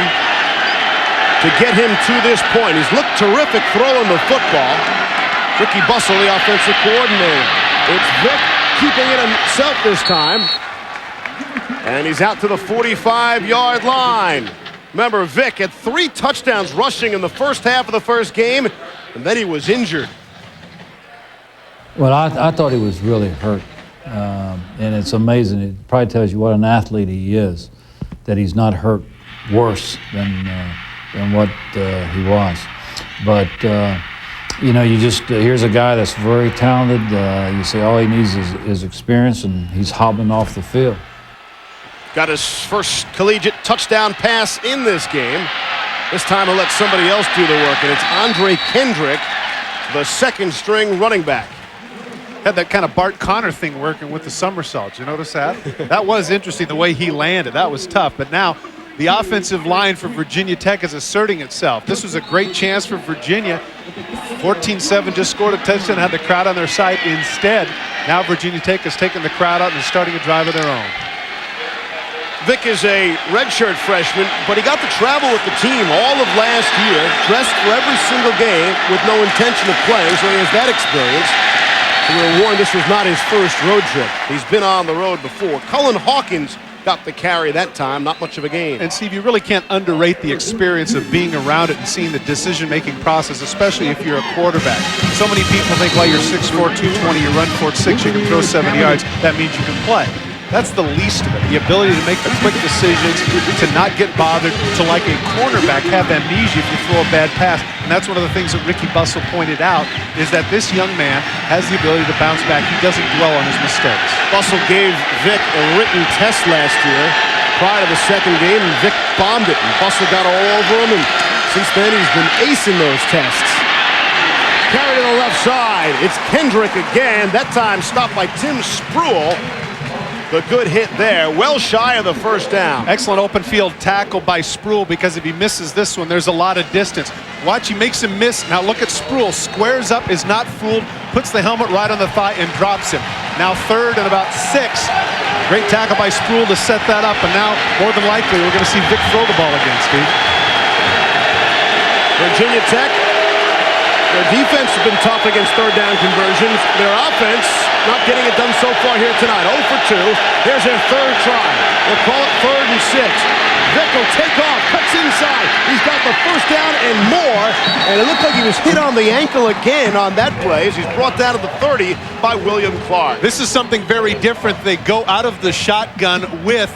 to get him to this point. He's looked terrific throwing the football. Ricky Bustle, the offensive coordinator. It's Vick keeping it himself this time. And he's out to the 45-yard line. Remember, Vick had 3 touchdowns rushing in the first half of the first game, and then he was injured. Well, I thought he was really hurt. And it's amazing. It probably tells you what an athlete he is, that he's not hurt worse than what he was. But, here's a guy that's very talented. You say all he needs is experience, and he's hobbling off the field. Got his first collegiate touchdown pass in this game. This time he'll let somebody else do the work, and it's Andre Kendrick, the second-string running back. Had that kind of Bart Connor thing working with the somersaults. You notice that? That was interesting, the way he landed. That was tough. But now the offensive line for Virginia Tech is asserting itself. This was a great chance for Virginia. 14-7, just scored a touchdown, had the crowd on their side. Instead, now Virginia Tech has taken the crowd out and is starting a drive of their own. Vick is a redshirt freshman, but he got to travel with the team all of last year, dressed for every single game with no intention of playing, so he has that experience. We were warned this was not his first road trip. He's been on the road before. Cullen Hawkins got the carry that time, not much of a gain. And Steve, you really can't underrate the experience of being around it and seeing the decision-making process, especially if you're a quarterback. So many people think, well, you're 6'4", 220, you run 4.6, you can throw 70 yards, that means you can play. That's the least of it. The ability to make the quick decisions, to not get bothered, to, like a cornerback, have amnesia if you throw a bad pass. And that's one of the things that Ricky Bustle pointed out, is that this young man has the ability to bounce back. He doesn't dwell on his mistakes. Bustle gave Vick a written test last year prior to the second game, and Vick bombed it. And Bustle got all over him, and since then he's been acing those tests. Carry to the left side. It's Kendrick again, that time stopped by Tim Spruill. The good hit there, well shy of the first down. Excellent open field tackle by Spruill, because if he misses this one, there's a lot of distance. Watch, he makes him miss. Now look at Spruill, squares up, is not fooled, puts the helmet right on the thigh and drops him. Now 3rd and about 6. Great tackle by Spruill to set that up, and now more than likely we're going to see Vick throw the ball again, Steve. Virginia Tech, their defense has been tough against third down conversions. Their offense not getting it done so far here tonight. 0 for 2. Here's their 3rd try. They'll call it 3rd and 6. Vick will take off, cuts inside. He's got the first down and more. And it looked like he was hit on the ankle again on that play as he's brought down to the 30 by William Clark. This is something very different. They go out of the shotgun with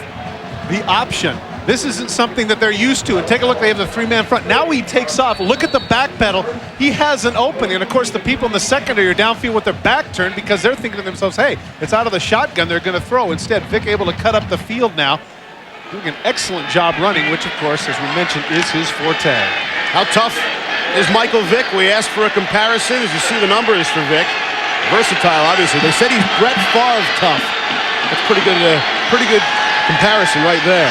the option. This isn't something that they're used to. And take a look, they have the 3-man front. Now he takes off. Look at the back pedal. He has an opening. And of course, the people in the secondary are downfield with their back turned, because they're thinking to themselves, hey, it's out of the shotgun, they're going to throw. Instead, Vick able to cut up the field now, doing an excellent job running, which of course, as we mentioned, is his forte. How tough is Michael Vick? We asked for a comparison. As you see the numbers for Vick, versatile, obviously. They said he's Brett Favre tough. That's pretty good comparison right there.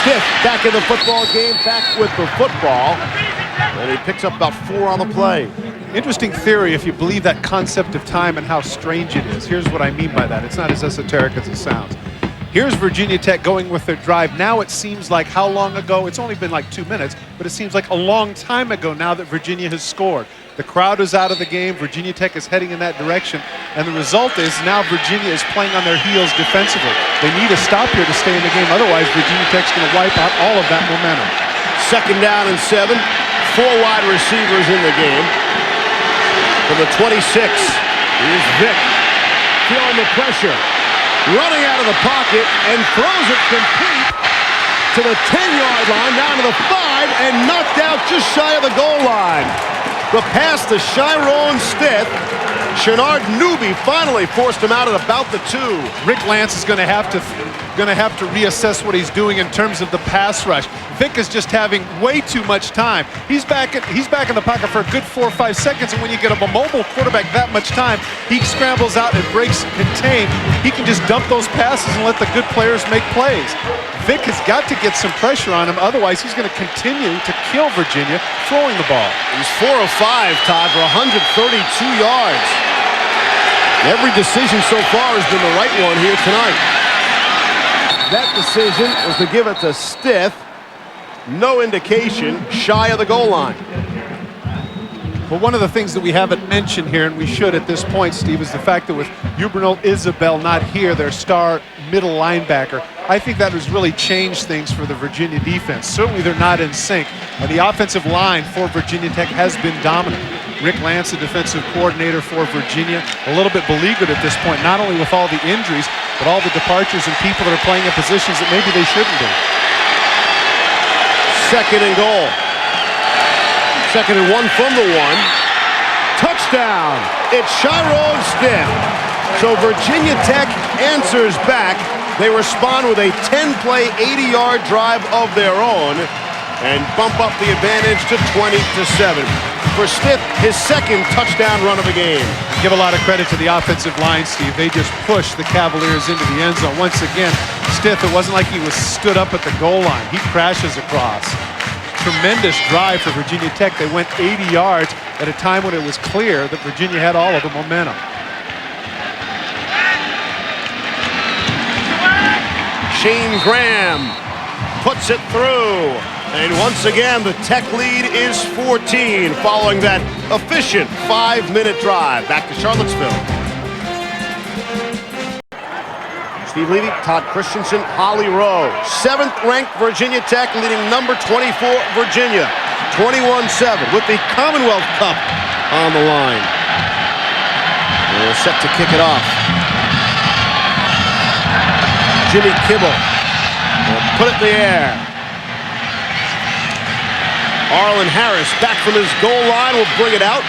Stiff back in the football game, back with the football, and he picks up about 4 on the play. Interesting theory if you believe that concept of time and how strange it is. Here's what I mean by that. It's not as esoteric as it sounds. Here's Virginia Tech going with their drive. Now it seems like how long ago? It's only been like 2 minutes, but it seems like a long time ago now that Virginia has scored. The crowd is out of the game. Virginia Tech is heading in that direction. And the result is now Virginia is playing on their heels defensively. They need a stop here to stay in the game. Otherwise, Virginia Tech's going to wipe out all of that momentum. 2nd down and 7. 4 wide receivers in the game. From the 26, here's Vick. Feeling the pressure. Running out of the pocket and throws it complete to the 10-yard line, down to the 5, and knocked out just shy of the goal line. The pass to Chiron Stith. Shenard Newby finally forced him out at about the 2. Rick Lance is going to have to reassess what he's doing in terms of the pass rush. Vick is just having way too much time. He's back in the pocket for a good 4 or 5 seconds, and when you get a mobile quarterback that much time, he scrambles out and breaks contain. He can just dump those passes and let the good players make plays. Vick has got to get some pressure on him, otherwise he's going to continue to kill Virginia throwing the ball. He's 4 of 5, Todd, for 132 yards. Every decision so far has been the right one here tonight. That decision was to give it to Stith. No indication, shy of the goal line. Well, one of the things that we haven't mentioned here, and we should at this point, Steve, is the fact that with Ubernold Isabel not here, their star middle linebacker, I think that has really changed things for the Virginia defense. Certainly they're not in sync, and the offensive line for Virginia Tech has been dominant. Rick Lance, the defensive coordinator for Virginia, a little bit beleaguered at this point, not only with all the injuries, but all the departures and people that are playing in positions that maybe they shouldn't be. 2nd and goal. 2nd and 1 from the 1. Touchdown! It's Chiron Stith. So Virginia Tech answers back. They respond with a 10-play, 80-yard drive of their own and bump up the advantage to 20-7. For Stith, his 2nd touchdown run of the game. Give a lot of credit to the offensive line, Steve. They just pushed the Cavaliers into the end zone. Once again, Stith, it wasn't like he was stood up at the goal line. He crashes across. Tremendous drive for Virginia Tech. They went 80 yards at a time when it was clear that Virginia had all of the momentum. Shane Graham puts it through. And once again, the Tech lead is 14 following that efficient 5-minute drive back to Charlottesville. Steve Levy, Todd Christensen, Holly Rowe. 7th-ranked Virginia Tech leading number 24 Virginia. 21-7 with the Commonwealth Cup on the line. They're set to kick it off. Jimmy Kibble will put it in the air. Arlen Harris back from his goal line will bring it out.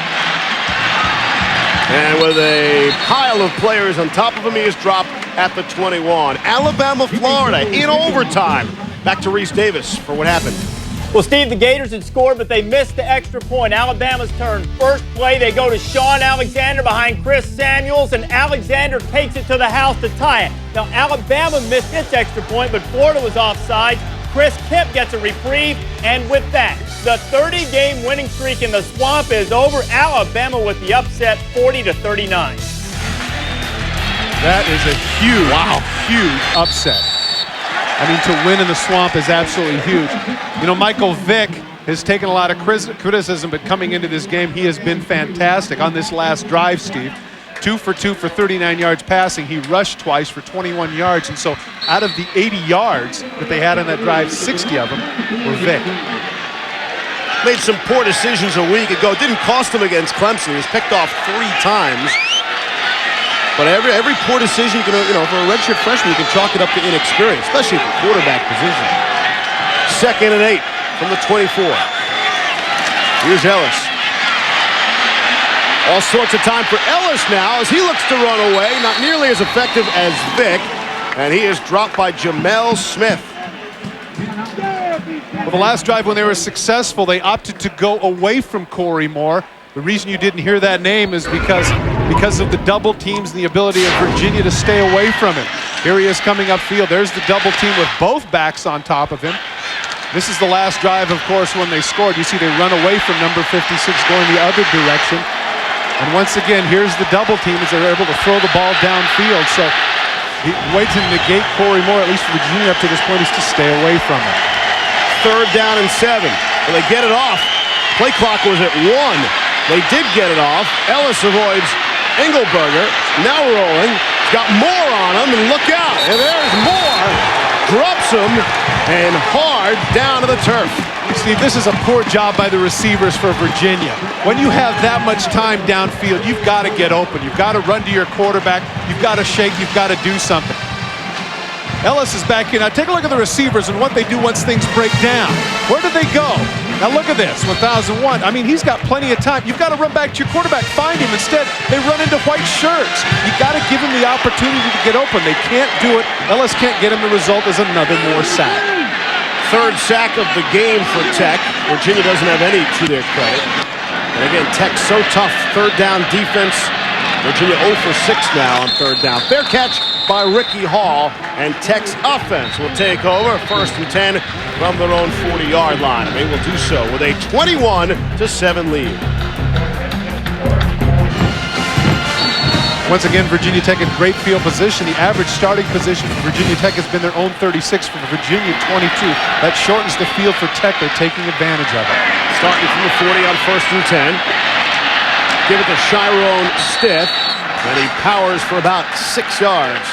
And with a pile of players on top of him, he is dropped at the 21. Alabama, Florida in overtime. Back to Reese Davis for what happened. Well, Steve, the Gators had scored, but they missed the extra point. Alabama's turn. First play, they go to Sean Alexander behind Chris Samuels, and Alexander takes it to the house to tie it. Now, Alabama missed its extra point, but Florida was offside. Chris Kipp gets a reprieve, and with that, the 30-game winning streak in the Swamp is over. Alabama with the upset, 40-39. That is a huge upset. I mean, to win in the Swamp is absolutely huge. You know, Michael Vick has taken a lot of criticism, but coming into this game, he has been fantastic. On this last drive, Steve, 2 for 2 for 39 yards passing. He rushed twice for 21 yards, and so out of the 80 yards that they had on that drive, 60 of them were Vick. Made some poor decisions a week ago. Didn't cost him against Clemson. He was picked off 3 times. But every poor decision, for a redshirt freshman, you can chalk it up to inexperience, especially at the quarterback position. 2nd and 8 from the 24. Here's Ellis. All sorts of time for Ellis now as he looks to run away. Not nearly as effective as Vick. And he is dropped by Jamel Smith. Well, the last drive when they were successful, they opted to go away from Corey Moore. The reason you didn't hear that name is because of the double teams and the ability of Virginia to stay away from him. Here he is coming upfield. There's the double team with both backs on top of him. This is the last drive, of course, when they scored. You see they run away from number 56 going the other direction. And once again, here's the double team as they're able to throw the ball downfield. So the way to negate Corey Moore, at least for Virginia up to this point, is to stay away from him. 3rd down and 7. Well, they get it off. Play clock was at 1. They did get it off. Ellis avoids Engelberger. Now rolling. He's got Moore on him, and look out. And there's Moore. Drops him, and hard down to the turf. Steve, this is a poor job by the receivers for Virginia. When you have that much time downfield, you've got to get open. You've got to run to your quarterback. You've got to shake. You've got to do something. Ellis is back here. Now take a look at the receivers and what they do once things break down. Where do they go? Now look at this, 1001. I mean, he's got plenty of time. You've got to run back to your quarterback, find him. Instead, they run into white shirts. You got to give him the opportunity to get open. They can't do it. Ellis can't get him. The result is another more sack. Third sack of the game for Tech. Virginia doesn't have any to their credit. And again, Tech's so tough. Third down defense. Virginia 0 for 6 now on third down. Fair catch by Ricky Hall, and Tech's offense will take over. 1st and 10 from their own 40-yard line. And they will do so with a 21-7 lead. Once again, Virginia Tech in great field position. The average starting position for Virginia Tech has been their own 36, for Virginia 22. That shortens the field for Tech. They're taking advantage of it. Starting from the 40 on 1st and 10. Give it to Chiron Stiff, and he powers for about 6 yards.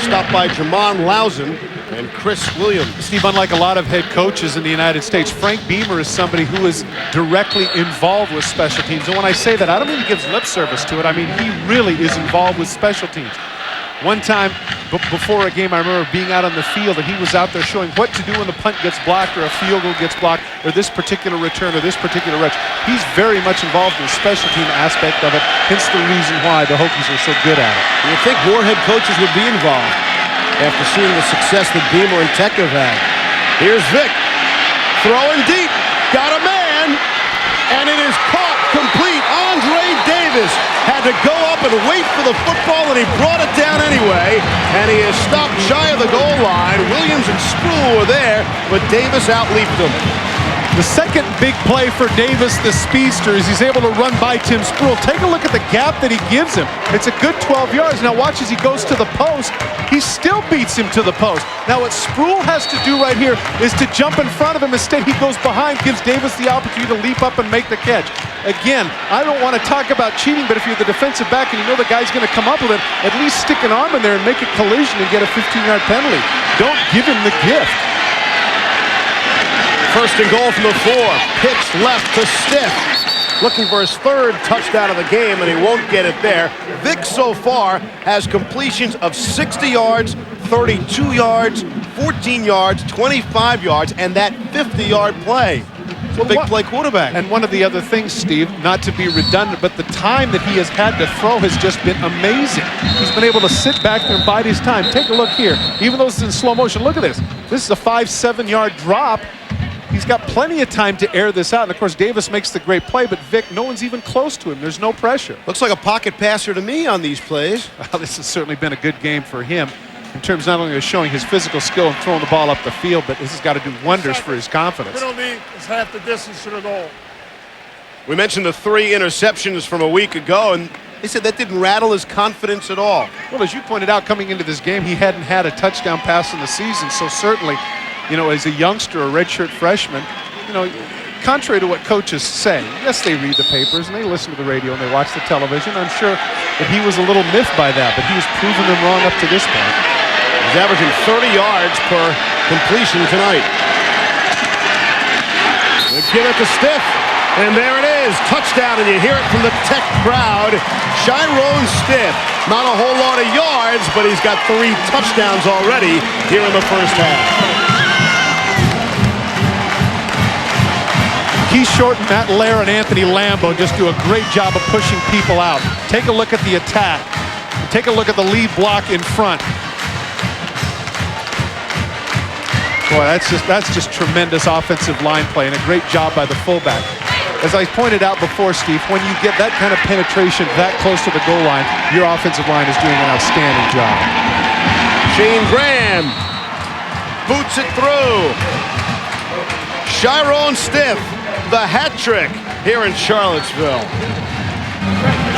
Stopped by Jamon Lausen and Chris Williams. Steve, unlike a lot of head coaches in the United States, Frank Beamer is somebody who is directly involved with special teams. And when I say that, I don't mean he gives lip service to it. I mean, he really is involved with special teams. One time before a game, I remember being out on the field, and he was out there showing what to do when the punt gets blocked or a field goal gets blocked or this particular return or this particular rush. He's very much involved in the special team aspect of it, hence the reason why the Hokies are so good at it. You think more head coaches would be involved after seeing the success that Beamer and Tech have had. Here's Vick, throwing deep, got a man, and it is caught complete. Andre Davis had to go up and wait for the football, and he brought it down anyway, and he is stopped shy of the goal line. Williams and Sproul were there, but Davis outleaped him. The second big play for Davis, the speedster, is he's able to run by Tim Sproul. Take a look at the gap that he gives him. It's a good 12 yards. Now watch as he goes to the post. He still beats him to the post. Now what Sproul has to do right here is to jump in front of him. Instead, he goes behind, gives Davis the opportunity to leap up and make the catch. Again, I don't want to talk about cheating, but if you're the defensive back and you know the guy's going to come up with it, at least stick an arm in there and make a collision and get a 15-yard penalty. Don't give him the gift. 1st and goal from the 4. Pitch left to Stiff. Looking for his 3rd touchdown of the game, and he won't get it there. Vick so far has completions of 60 yards, 32 yards, 14 yards, 25 yards, and that 50-yard play. So big play quarterback. And one of the other things, Steve, not to be redundant, but the time that he has had to throw has just been amazing. He's been able to sit back there and bide his time. Take a look here. Even though it's in slow motion, look at this. This is a 5-7-yard drop. He's got plenty of time to air this out. And, of course, Davis makes the great play, but Vick, no one's even close to him. There's no pressure. Looks like a pocket passer to me on these plays. Well, this has certainly been a good game for him in terms not only of showing his physical skill and throwing the ball up the field, but this has got to do wonders for his confidence. Penalty is half the distance to the goal. We mentioned the 3 interceptions from a week ago, and they said that didn't rattle his confidence at all. Well, as you pointed out, coming into this game, he hadn't had a touchdown pass in the season, so certainly, you know, as a youngster, a redshirt freshman, you know, contrary to what coaches say, yes, they read the papers and they listen to the radio and they watch the television. I'm sure that he was a little miffed by that, but he was proving them wrong up to this point. He's averaging 30 yards per completion tonight. They give it to Stiff, and there it is, touchdown, and you hear it from the Tech crowd. Chiron Stiff, not a whole lot of yards, but he's got 3 touchdowns already here in the first half. Keith Shorten, Matt Lair, and Anthony Lambo just do a great job of pushing people out. Take a look at the attack. Take a look at the lead block in front. Boy, that's just tremendous offensive line play, and a great job by the fullback. As I pointed out before, Steve, when you get that kind of penetration that close to the goal line, your offensive line is doing an outstanding job. Shane Graham boots it through. Chiron Stiff, the hat trick here in Charlottesville.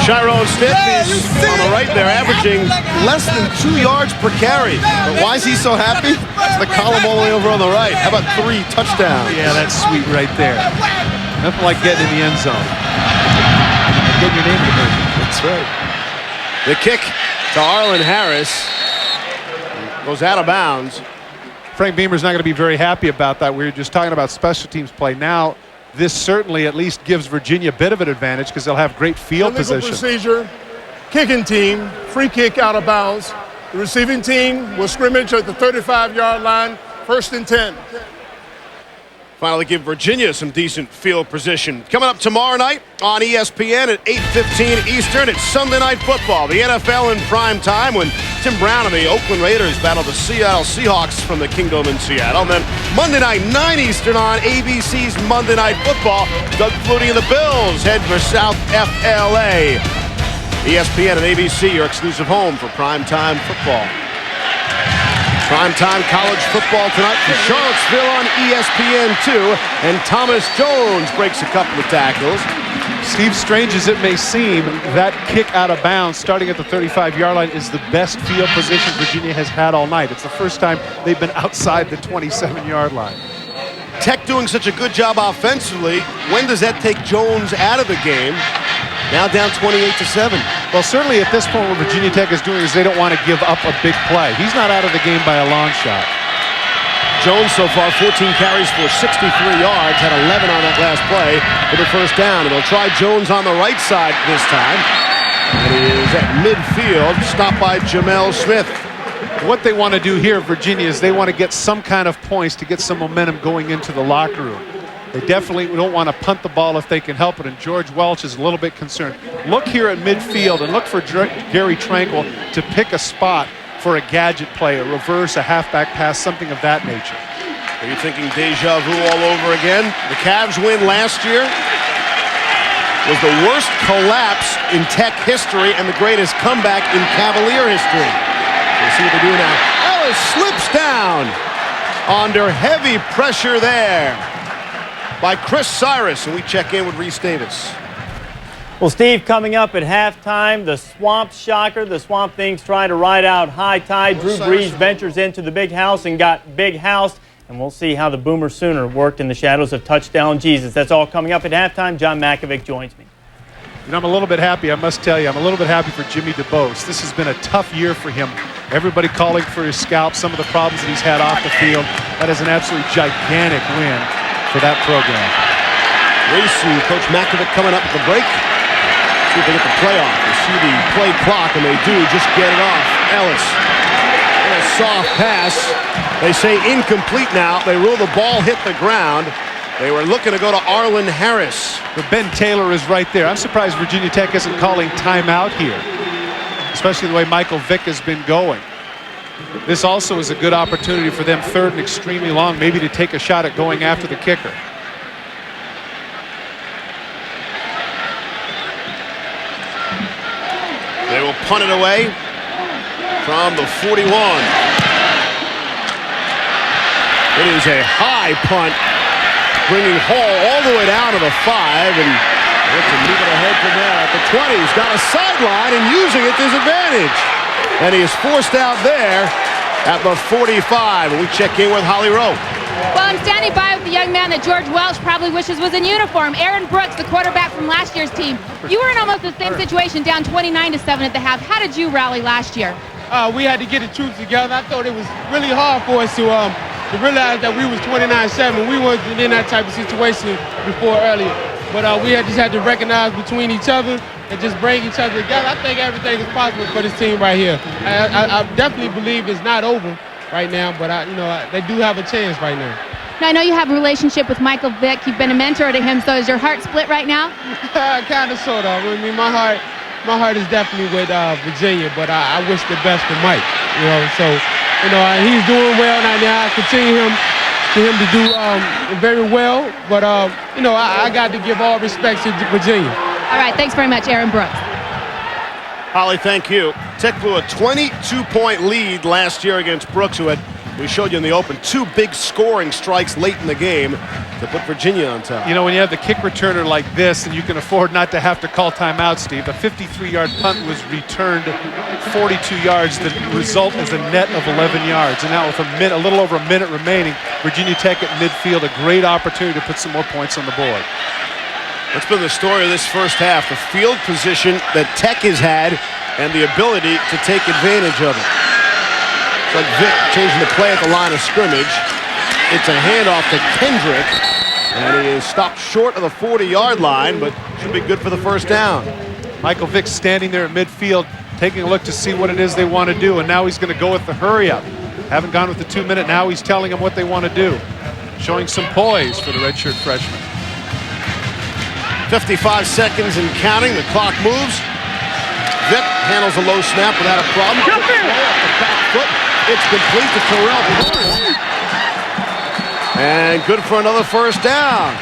Chiron Stiff is on the right there, averaging less than 2 yards per carry. But why is he so happy? It's the column all the way over on the right. How about 3 touchdowns? Yeah, that's sweet right there. Nothing like getting in the end zone. Getting your name in the movie. That's right. The kick to Arlen Harris goes out of bounds. Frank Beamer's not going to be very happy about that. We were just talking about special teams play. Now, this certainly at least gives Virginia a bit of an advantage because they'll have great field Illegal position. Procedure, kicking team, free kick out of bounds. The receiving team will scrimmage at the 35-yard line, 1st and 10. Finally give Virginia some decent field position. Coming up tomorrow night on ESPN at 8:15 Eastern, it's Sunday Night Football. The NFL in prime time when Tim Brown and the Oakland Raiders battle the Seattle Seahawks from the Kingdom in Seattle. And then Monday night, 9 Eastern on ABC's Monday Night Football. Doug Flutie and the Bills head for South FLA. ESPN and ABC, your exclusive home for primetime football. Primetime college football tonight from Charlottesville on ESPN2. And Thomas Jones breaks a couple of tackles. Steve, strange as it may seem, that kick out of bounds starting at the 35-yard line is the best field position Virginia has had all night. It's the first time they've been outside the 27-yard line. Tech doing such a good job offensively. When does that take Jones out of the game? Now down 28-7. Well, certainly at this point what Virginia Tech is doing is they don't want to give up a big play. He's not out of the game by a long shot. Jones so far 14 carries for 63 yards, had 11 on that last play for the first down. And they'll try Jones on the right side this time. And he is at midfield, stopped by Jamel Smith. What they want to do here, Virginia, is they want to get some kind of points to get some momentum going into the locker room. They definitely don't want to punt the ball if they can help it, and George Welch is a little bit concerned. Look here at midfield and look for Gary Tranquil to pick a spot for a gadget play, a reverse, a halfback pass, something of that nature. Are you thinking deja vu all over again? The Cavs win last year was the worst collapse in Tech history and the greatest comeback in Cavalier history. We'll see what they do now. Ellis slips down under heavy pressure there by Chris Cyrus, and we check in with Reese Davis. Well, Steve, coming up at halftime, the Swamp Shocker. The Swamp Things trying to ride out high tide. Drew Brees ventures into the big house and got big housed. And we'll see how the Boomer Sooner worked in the shadows of Touchdown Jesus. That's all coming up at halftime. John Makovic joins me. You know, I'm a little bit happy, I must tell you. I'm a little bit happy for Jimmy DeBose. This has been a tough year for him. Everybody calling for his scalp, some of the problems that he's had off the field. That is an absolutely gigantic win for that program. Reese and Coach Makovic coming up at the break. See if they get the play off. They see the play clock, and they do just get it off. Ellis. And a soft pass. They say incomplete now. They rule the ball hit the ground. They were looking to go to Arlen Harris. But Ben Taylor is right there. I'm surprised Virginia Tech isn't calling timeout here, especially the way Michael Vick has been going. This also is a good opportunity for them, third and extremely long, maybe to take a shot at going after the kicker. They will punt it away from the 41. It is a high punt, bringing Hall all the way down to the 5, and they can move it ahead from there at the 20. He's got a sideline and using it to his advantage. And he is forced out there at the 45. And we check in with Holly Rowe. Well, I'm standing by with the young man that George Welsh probably wishes was in uniform. Aaron Brooks, the quarterback from last year's team. You were in almost the same situation, down 29-7 at the half. How did you rally last year? We had to get the troops together. I thought it was really hard for us to realize that we was 29-7. We weren't in that type of situation before earlier. But we just had to recognize between each other and just bring each other together. I think everything is possible for this team right here. I definitely believe it's not over right now, but they do have a chance right now. Now, I know you have a relationship with Michael Vick. You've been a mentor to him, so is your heart split right now? Kind of, sort of. I mean, my heart is definitely with Virginia, but I wish the best for Mike. He's doing well right now. I continue for him to do very well, but I got to give all respect to Virginia. All right, thanks very much, Aaron Brooks. Holly, thank you. Tech blew a 22-point lead last year against Brooks, who had, we showed you in the open, 2 big scoring strikes late in the game to put Virginia on top. You know, when you have the kick returner like this, and you can afford not to have to call timeout, Steve, a 53-yard punt was returned 42 yards. The result is a net of 11 yards. And now with a little over a minute remaining, Virginia Tech at midfield, a great opportunity to put some more points on the board. That's been the story of this first half, the field position that Tech has had and the ability to take advantage of it. It's like Vick changing the play at the line of scrimmage. It's a handoff to Kendrick, and he is stopped short of the 40-yard line, but should be good for the first down. Michael Vick standing there at midfield, taking a look to see what it is they want to do, and now he's going to go with the hurry up. Haven't gone with the 2-minute. Now he's telling them what they want to do. Showing some poise for the redshirt freshman. 55 seconds and counting. The clock moves. Vick handles a low snap without a problem. Off the back foot. It's complete to Terrell. And good for another first down.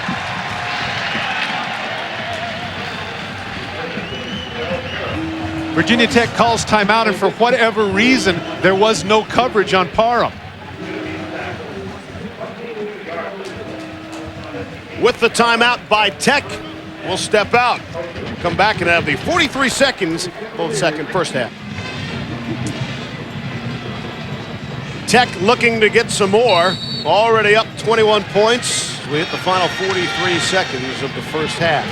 Virginia Tech calls timeout, and for whatever reason, there was no coverage on Parham. With the timeout by Tech, we'll step out. Come back and have the 43 seconds, first half. Tech looking to get some more. Already up 21 points. We hit the final 43 seconds of the first half.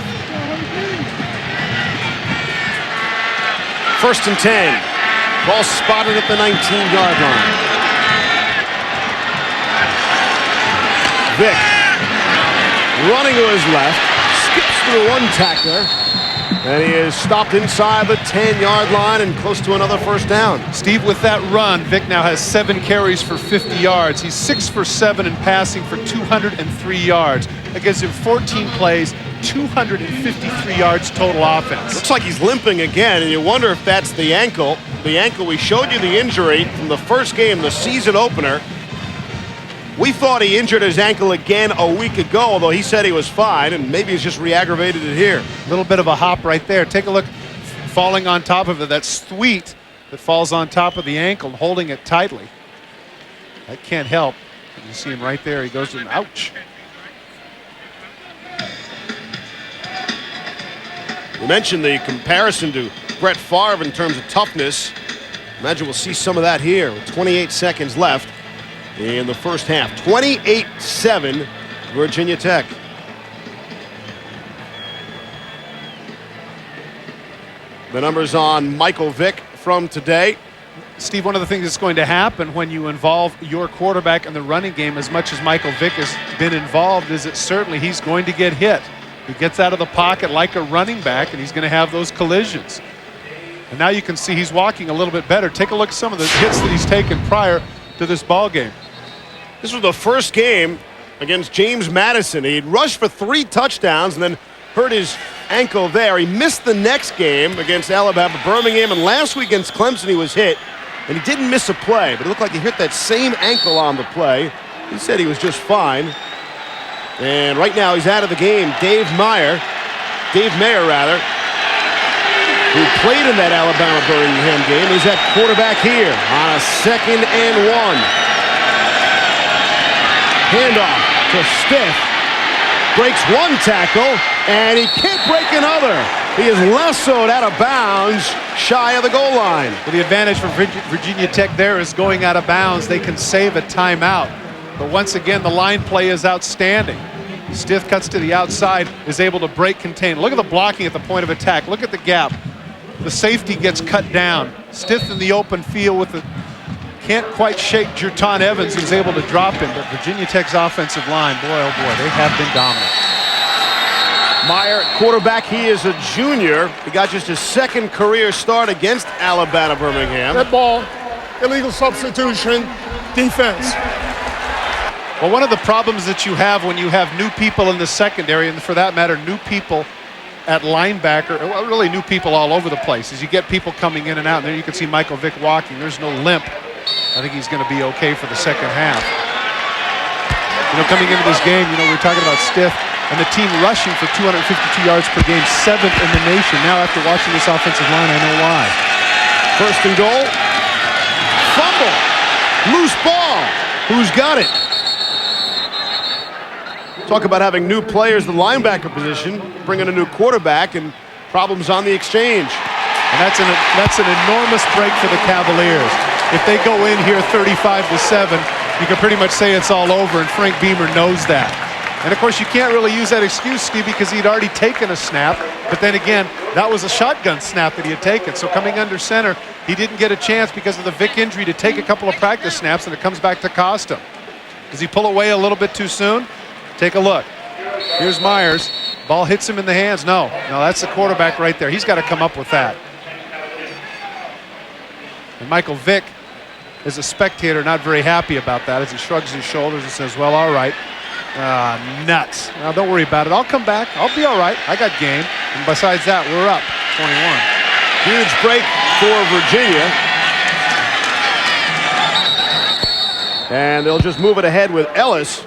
1st and 10. Ball spotted at the 19-yard line. Vick running to his left, skips through one tackler, and he is stopped inside the 10-yard line and close to another first down. Steve, with that run, Vick now has 7 carries for 50 yards. He's 6 for 7 in passing for 203 yards. That gives him 14 plays, 253 yards total offense. Looks like he's limping again, and you wonder if that's the ankle. The ankle, we showed you the injury from the first game, the season opener. We thought he injured his ankle again a week ago, although he said he was fine, and maybe he's just re-aggravated it here. A little bit of a hop right there. Take a look, falling on top of it. That sweet that falls on top of the ankle, holding it tightly. That can't help. You see him right there. He goes to an ouch. You mentioned the comparison to Brett Favre in terms of toughness. Imagine we'll see some of that here with 28 seconds left in the first half. 28-7, Virginia Tech. The numbers on Michael Vick from today. Steve, one of the things that's going to happen when you involve your quarterback in the running game as much as Michael Vick has been involved is that certainly he's going to get hit. He gets out of the pocket like a running back, and he's going to have those collisions. And now you can see he's walking a little bit better. Take a look at some of the hits that he's taken prior to this ball game. This was the first game against James Madison. He'd rushed for 3 touchdowns and then hurt his ankle there. He missed the next game against Alabama Birmingham, and last week against Clemson he was hit, and he didn't miss a play, but it looked like he hit that same ankle on the play. He said he was just fine. And right now he's out of the game. Dave Mayer, who played in that Alabama Birmingham game, is at quarterback here on a 2nd and 1. Handoff to Stiff. Breaks one tackle, and he can't break another. He is lassoed out of bounds, shy of the goal line. Well, the advantage for Virginia Tech there is going out of bounds. They can save a timeout. But once again, the line play is outstanding. Stiff cuts to the outside, is able to break contain. Look at the blocking at the point of attack. Look at the gap. The safety gets cut down. Stiff in the open field with the can't quite shake Jerton Evans, who's able to drop him. But Virginia Tech's offensive line, boy, oh boy, they have been dominant. Meyer, quarterback, he is a junior. He got just his 2nd career start against Alabama Birmingham. That ball, illegal substitution, defense. Well, one of the problems that you have when you have new people in the secondary, and for that matter, new people at linebacker, well, really new people all over the place, is you get people coming in and out, and there you can see Michael Vick walking. There's no limp. I think he's going to be okay for the second half. You know, coming into this game, you know, we're talking about Stiff and the team rushing for 252 yards per game, 7th in the nation. Now, after watching this offensive line, I know why. 1st and goal. Fumble. Loose ball. Who's got it? Talk about having new players in the linebacker position, bringing a new quarterback, and problems on the exchange. And that's an enormous break for the Cavaliers. If they go in here 35-7, you can pretty much say it's all over, and Frank Beamer knows that. And of course, you can't really use that excuse, Steve, because he'd already taken a snap. But then again, that was a shotgun snap that he had taken. So coming under center, he didn't get a chance because of the Vick injury to take a couple of practice snaps, and it comes back to cost him. Does he pull away a little bit too soon? Take a look. Here's Myers. Ball hits him in the hands. No, that's the quarterback right there. He's got to come up with that. And Michael Vick, as a spectator, not very happy about that as he shrugs his shoulders and says, well, all right. Nuts. Now, don't worry about it. I'll come back. I'll be all right. I got game. And besides that, we're up 21. Huge break for Virginia. And they'll just move it ahead with Ellis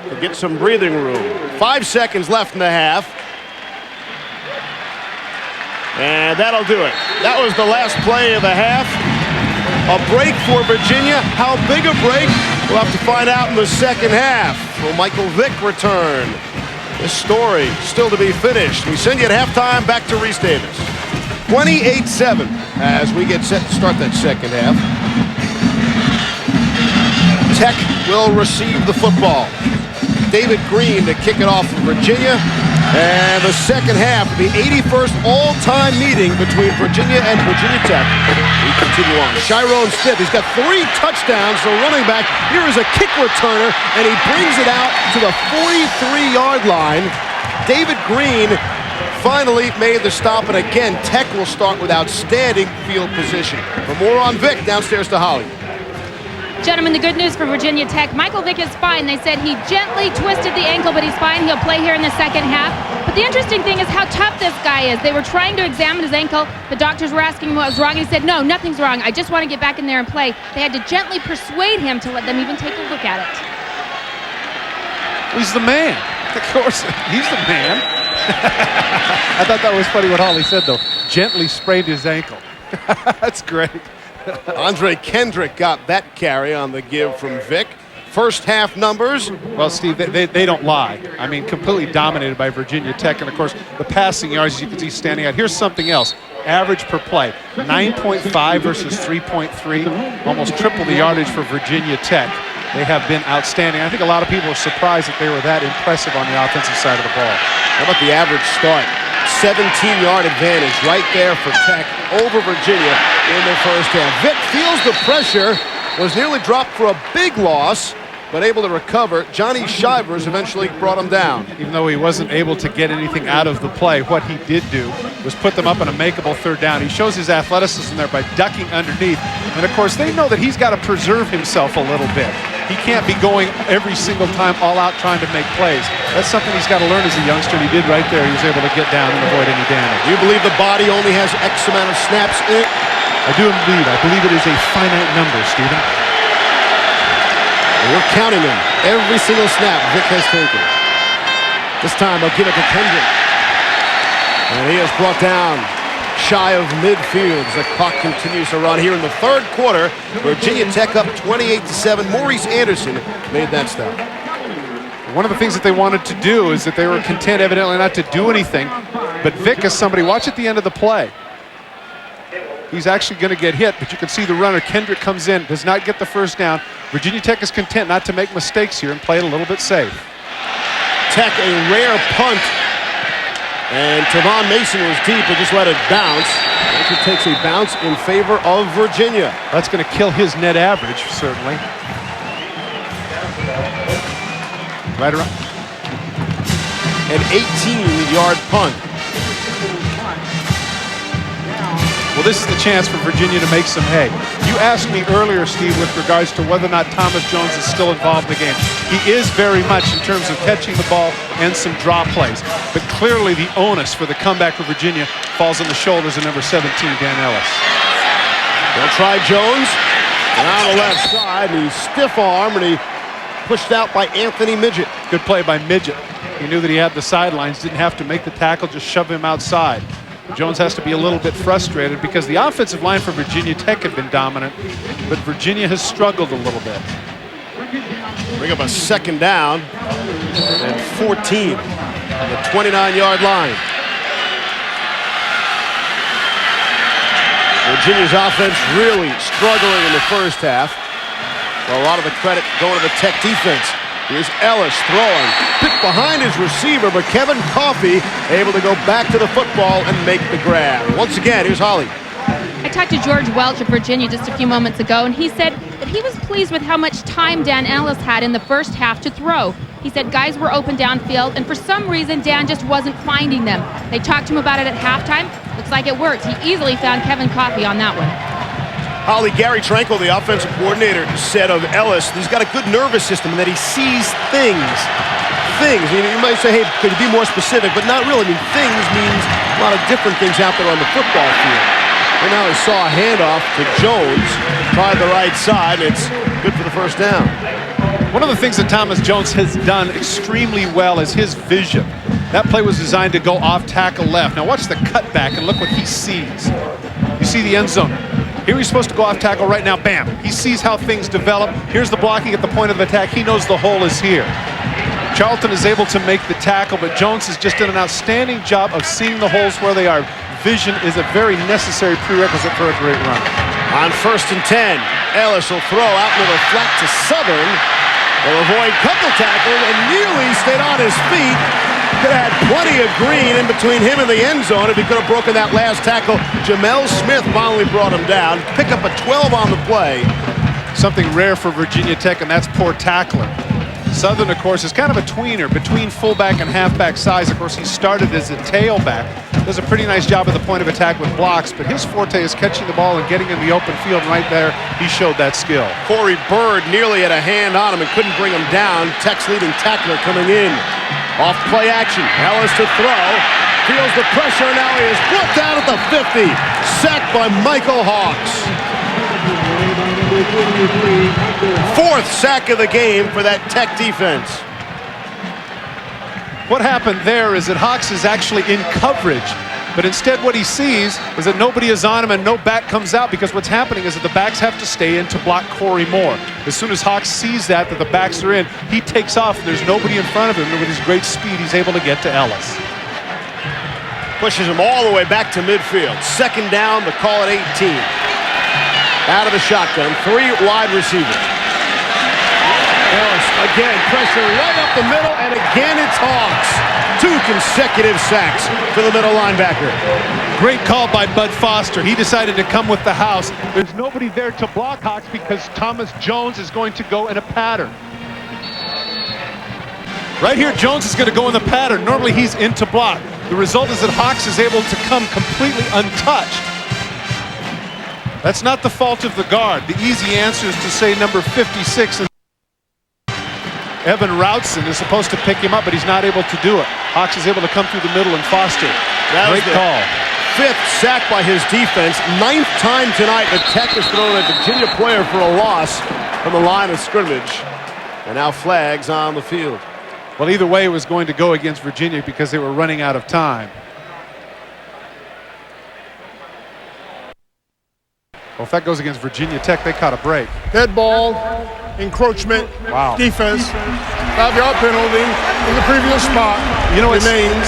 to get some breathing room. 5 seconds left in the half. And that'll do it. That was the last play of the half. A break for Virginia. How big a break? We'll have to find out in the second half. Will Michael Vick return? This story still to be finished. We send you at halftime back to Reese Davis. 28-7 as we get set to start that second half. Tech will receive the football. David Green to kick it off for Virginia. And the second half, the 81st all-time meeting between Virginia and Virginia Tech. We continue on. Chiron Smith, he's got 3 touchdowns, so running back. Here is a kick returner, and he brings it out to the 43-yard line. David Green finally made the stop, and again, Tech will start with outstanding field position. For more on Vick, downstairs to Holly. Gentlemen, the good news for Virginia Tech, Michael Vick is fine. They said he gently twisted the ankle, but he's fine. He'll play here in the second half. But the interesting thing is how tough this guy is. They were trying to examine his ankle. The doctors were asking him what was wrong. He said, no, nothing's wrong. I just want to get back in there and play. They had to gently persuade him to let them even take a look at it. He's the man. Of course, he's the man. I thought that was funny what Holly said, though. Gently sprained his ankle. That's great. Andre Kendrick got that carry on the give from Vick. First half numbers. Well, Steve, they don't lie. I mean, completely dominated by Virginia Tech. And, of course, the passing yards, as you can see standing out. Here's something else. Average per play, 9.5 versus 3.3. Almost triple the yardage for Virginia Tech. They have been outstanding. I think a lot of people are surprised that they were that impressive on the offensive side of the ball. How about the average start? 17-yard advantage right there for Tech over Virginia in the first half. Vick feels the pressure, was nearly dropped for a big loss, but able to recover. Johnny Shivers eventually brought him down. Even though he wasn't able to get anything out of the play, what he did do was put them up on a makeable third down. He shows his athleticism there by ducking underneath. And, of course, they know that he's got to preserve himself a little bit. He can't be going every single time all out trying to make plays. That's something he's got to learn as a youngster, and he did right there. He was able to get down and avoid any damage. You believe the body only has X amount of snaps in it? I do indeed. I believe it is a finite number, Stephen. We're counting them. Every single snap Vick has taken. This time I'll give it to Kendrick. And he is brought down shy of midfield as the clock continues to run here in the third quarter. Virginia Tech up 28-7. Maurice Anderson made that stop. One of the things that they wanted to do is that they were content evidently not to do anything. But Vick is somebody, watch at the end of the play. He's actually going to get hit, but you can see the runner, Kendrick, comes in, does not get the first down. Virginia Tech is content not to make mistakes here and play it a little bit safe. Tech, a rare punt. And Tavon Mason was deep, but just let it bounce. It takes a bounce in favor of Virginia. That's going to kill his net average, certainly. Right around. An 18-yard punt. Well, this is the chance for Virginia to make some hay. You asked me earlier, Steve, with regards to whether or not Thomas Jones is still involved in the game. He is very much in terms of catching the ball and some draw plays. But clearly the onus for the comeback for Virginia falls on the shoulders of number 17, Dan Ellis. They'll try Jones. And on the left side, he's stiff-armed, and he pushed out by Anthony Midget. Good play by Midget. He knew that he had the sidelines, didn't have to make the tackle, just shove him outside. Jones has to be a little bit frustrated because the offensive line for Virginia Tech had been dominant, but Virginia has struggled a little bit. Bring up a second down and 14 on the 29-yard line. Virginia's offense really struggling in the first half. Well, a lot of the credit going to the Tech defense. Here's Ellis throwing. Picked behind his receiver, but Kevin Coffey able to go back to the football and make the grab. Once again, here's Holly. I talked to George Welch of Virginia just a few moments ago, and he said that he was pleased with how much time Dan Ellis had in the first half to throw. He said guys were open downfield, and for some reason, Dan just wasn't finding them. They talked to him about it at halftime. Looks like it worked. He easily found Kevin Coffey on that one. Holly, Gary Trankel, the offensive coordinator, said of Ellis, he's got a good nervous system and that he sees things. You might say, hey, could you be more specific? But not really. I mean, things means a lot of different things out there on the football field. And now he saw a handoff to Jones, tried the right side, and it's good for the first down. One of the things that Thomas Jones has done extremely well is his vision. That play was designed to go off tackle left. Now watch the cutback and look what he sees. You see the end zone. Here he's supposed to go off tackle right now. Bam. He sees how things develop. Here's the blocking at the point of attack. He knows the hole is here. Charlton is able to make the tackle, but Jones has just done an outstanding job of seeing the holes where they are. Vision is a very necessary prerequisite for a great run. On 1st and 10, Ellis will throw out into the flat to Southern. They'll avoid couple tackles and nearly stayed on his feet. Could have had plenty of green in between him and the end zone if he could have broken that last tackle. Jamel Smith finally brought him down. Pick up a 12 on the play. Something rare for Virginia Tech, and that's poor tackling. Southern, of course, is kind of a tweener between fullback and halfback size. Of course, he started as a tailback. Does a pretty nice job at the point of attack with blocks, but his forte is catching the ball and getting in the open field. Right there, he showed that skill. Corey Bird nearly had a hand on him and couldn't bring him down. Tech's leading tackler coming in. Off play action. Ellis to throw. Feels the pressure. Now he is brought down at the 50. Sacked by Michael Hawks. 4th sack of the game for that Tech defense. What happened there is that Hawks is actually in coverage, but instead what he sees is that nobody is on him and no back comes out, because what's happening is that the backs have to stay in to block Corey Moore. As soon as Hawks sees that the backs are in, he takes off and there's nobody in front of him, and with his great speed he's able to get to Ellis. Pushes him all the way back to midfield. 2nd down, the call at 18. Out of the shotgun, 3 wide receivers. Ellis again, pressure right up the middle, and again it's Hawks. 2 consecutive sacks for the middle linebacker. Great call by Bud Foster. He decided to come with the house. There's nobody there to block Hawks because Thomas Jones is going to go in a pattern. Right here, Jones is going to go in the pattern. Normally he's in to block. The result is that Hawks is able to come completely untouched. That's not the fault of the guard. The easy answer is to say number 56. Evan Routson is supposed to pick him up, but he's not able to do it. Hawks is able to come through the middle and Foster. Great call. 5th sack by his defense. 9th time tonight that Tech has thrown a Virginia player for a loss from the line of scrimmage. And now flags on the field. Well, either way, it was going to go against Virginia because they were running out of time. Well, if that goes against Virginia Tech, they caught a break. Dead ball, encroachment, defense, 5-yard penalty in the previous spot. You know, remains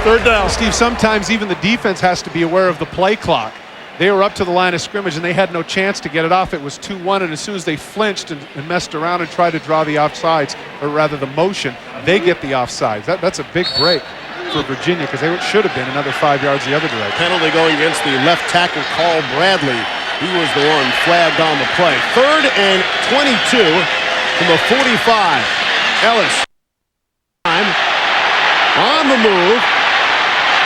3rd down. Steve, sometimes even the defense has to be aware of the play clock. They were up to the line of scrimmage and they had no chance to get it off. It was 2-1, and as soon as they flinched and messed around and tried to draw the offsides, or rather the motion, they get the offsides. That's a big break for Virginia, because they should have been another 5 yards the other direction. Penalty going against the left tackle, Carl Bradley. He was the one flagged on the play. 3rd and 22 from the 45. Ellis on the move.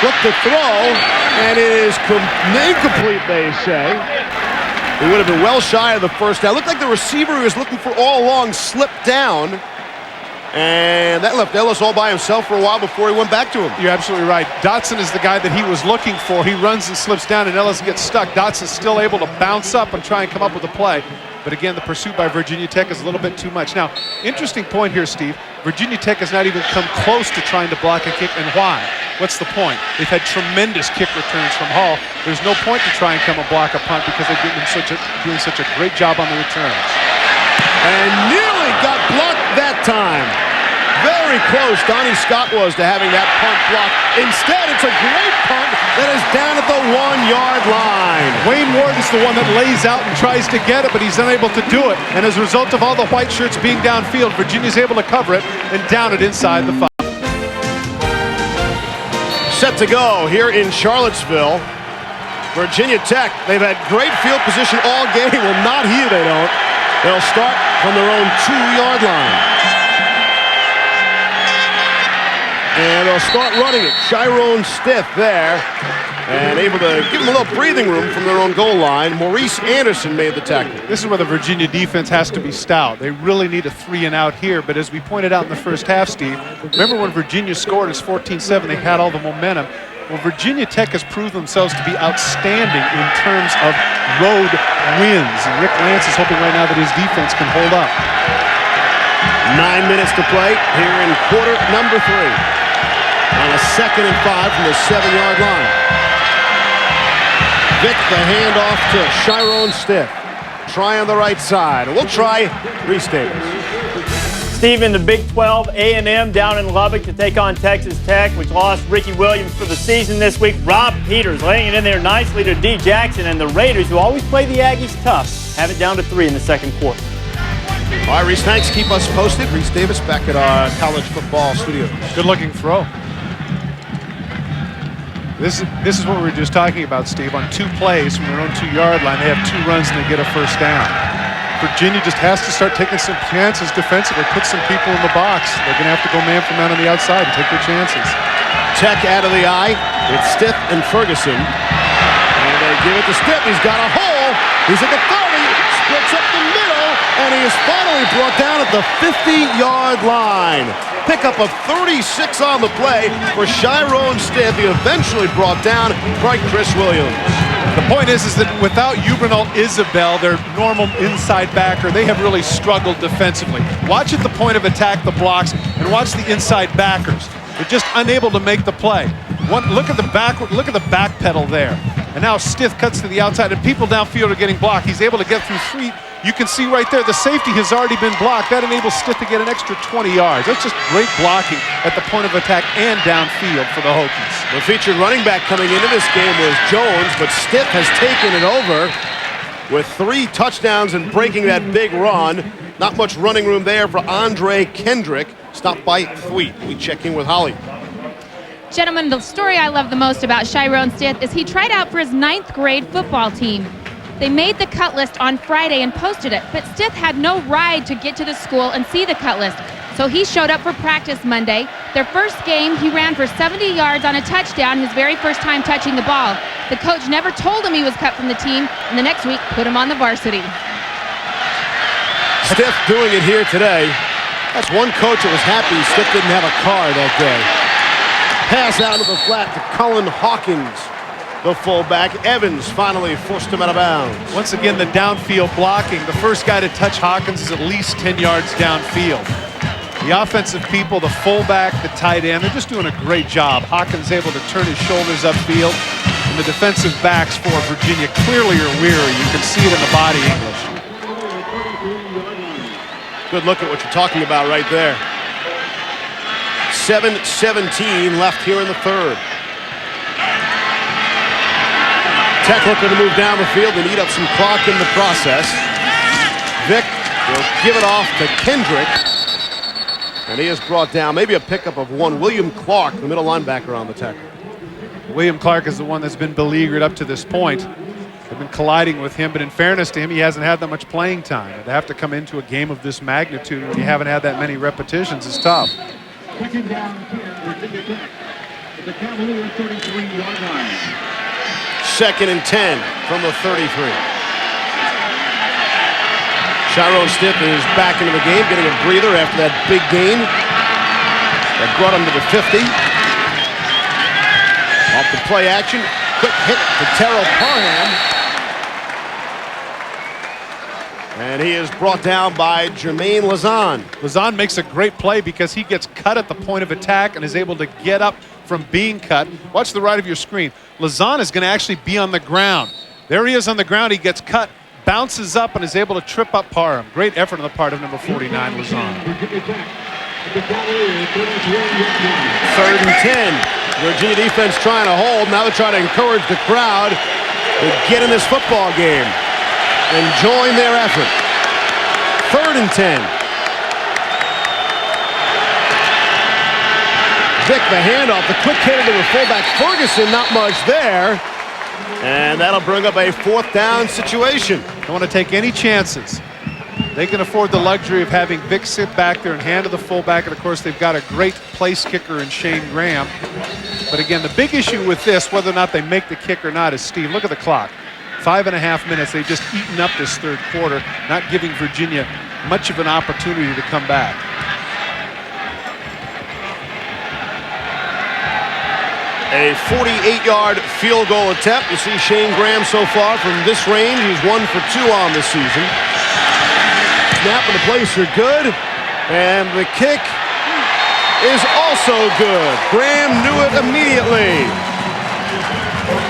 Look to throw, and it is incomplete, they say. He would have been well shy of the first down. Looked like the receiver he was looking for all along slipped down. And that left Ellis all by himself for a while before he went back to him. You're absolutely right. Dotson is the guy that he was looking for. He runs and slips down, and Ellis gets stuck. Dotson's still able to bounce up and try and come up with a play. But again, the pursuit by Virginia Tech is a little bit too much. Now, interesting point here, Steve. Virginia Tech has not even come close to trying to block a kick, and why? What's the point? They've had tremendous kick returns from Hall. There's no point to try and come and block a punt because they've been doing such a great job on the returns. And nearly got blocked that time. Very close, Donnie Scott was to having that punt blocked. Instead, it's a great punt that is down at the 1-yard line. Wayne Ward is the one that lays out and tries to get it, but he's unable to do it. And as a result of all the white shirts being downfield, Virginia's able to cover it and down it inside the 5. Set to go here in Charlottesville. Virginia Tech, they've had great field position all game. Well, not here, they don't. They'll start from their own 2-yard line. And they'll start running it. Chiron Stith there. And able to give them a little breathing room from their own goal line. Maurice Anderson made the tackle. This is where the Virginia defense has to be stout. They really need a 3-and-out here, but as we pointed out in the first half, Steve, remember when Virginia scored as 14-7, they had all the momentum. Well, Virginia Tech has proved themselves to be outstanding in terms of road wins. And Rick Lance is hoping right now that his defense can hold up. 9 minutes to play here in quarter number 3. On a 2nd and 5 from the 7-yard line. Vick the handoff to Chiron Stiff. Try on the right side. We'll try Reese Davis. Steve, in the Big 12, A&M down in Lubbock to take on Texas Tech, which lost Ricky Williams for the season this week. Rob Peters laying it in there nicely to D. Jackson, and the Raiders, who always play the Aggies tough, have it down to 3 in the second quarter. All right, Reese, thanks. Keep us posted. Reese Davis back at our college football studio. Good-looking throw. This is what we were just talking about, Steve. On 2 plays from their own 2-yard line, they have 2 runs and they get a first down. Virginia just has to start taking some chances defensively, put some people in the box. They're going to have to go man-for-man on the outside and take their chances. Tech out of the eye. It's Stiff and Ferguson. And they give it to Stiff. He's got a hole. He's at the 30. Splits up the middle. And he is finally brought down at the 50-yard line. Pickup of 36 on the play for Chiron Stiff. He eventually brought down by Chris Williams. The point is that without Ubernal Isabel, their normal inside backer, they have really struggled defensively. Watch at the point of attack the blocks and watch the inside backers. They're just unable to make the play. Look at the back pedal there. And now Stiff cuts to the outside, and people downfield are getting blocked. He's able to get through 3. You can see right there, the safety has already been blocked. That enables Stiff to get an extra 20 yards. That's just great blocking at the point of attack and downfield for the Hokies. The featured running back coming into this game was Jones, but Stiff has taken it over with 3 touchdowns and breaking that big run. Not much running room there for Andre Kendrick. Stopped by Thweet. We check in with Holly. Gentlemen, the story I love the most about Chiron Stiff is he tried out for his 9th grade football team. They made the cut list on Friday and posted it, but Stiff had no ride to get to the school and see the cut list. So he showed up for practice Monday. Their first game, he ran for 70 yards on a touchdown, his very first time touching the ball. The coach never told him he was cut from the team, and the next week put him on the varsity. Stiff doing it here today. That's one coach that was happy Stiff didn't have a car that day. Pass out of the flat to Cullen Hawkins, the fullback. Evans finally forced him out of bounds. Once again, the downfield blocking. The first guy to touch Hawkins is at least 10 yards downfield. The offensive people, the fullback, the tight end, they're just doing a great job. Hawkins able to turn his shoulders upfield, and the defensive backs for Virginia clearly are weary. You can see it in the body English. Good look at what you're talking about right there. 7:17 left here in the 3rd. Tech looking to move down the field and eat up some clock in the process. Vick will give it off to Kendrick. And he is brought down. Maybe a pickup of one. William Clark, the middle linebacker on the tackle. William Clark is the one that's been beleaguered up to this point. They've been colliding with him, but in fairness to him, he hasn't had that much playing time. To have to come into a game of this magnitude when you haven't had that many repetitions is tough. Second down, Virginia Tech at the Cavaliers 33-yard line. 2nd and 10 from the 33. Chiron Stiff is back into the game, getting a breather after that big gain that brought him to the 50. Off the play action, quick hit to Terrell Parham. And he is brought down by Jermaine Lazan. Lazan makes a great play because he gets cut at the point of attack and is able to get up from being cut. Watch the right of your screen. Lazan is going to actually be on the ground. There he is on the ground. He gets cut, bounces up, and is able to trip up Parham. Great effort on the part of number 49, Lazan. 3rd and 10. Virginia defense trying to hold. Now they're trying to encourage the crowd to get in this football game and join their effort. 3rd and 10. Vick the handoff, the quick hit into the fullback. Ferguson, not much there. And that'll bring up a 4th down situation. Don't want to take any chances. They can afford the luxury of having Vick sit back there and hand to the fullback. And, of course, they've got a great place kicker in Shane Graham. But again, the big issue with this, whether or not they make the kick or not, is, Steve, look at the clock. 5.5 minutes. They've just eaten up this third quarter, not giving Virginia much of an opportunity to come back. A 48-yard field goal attempt. You see Shane Graham so far from this range. He's 1 for 2 on the season. Snap and the place are good. And the kick is also good. Graham knew it immediately.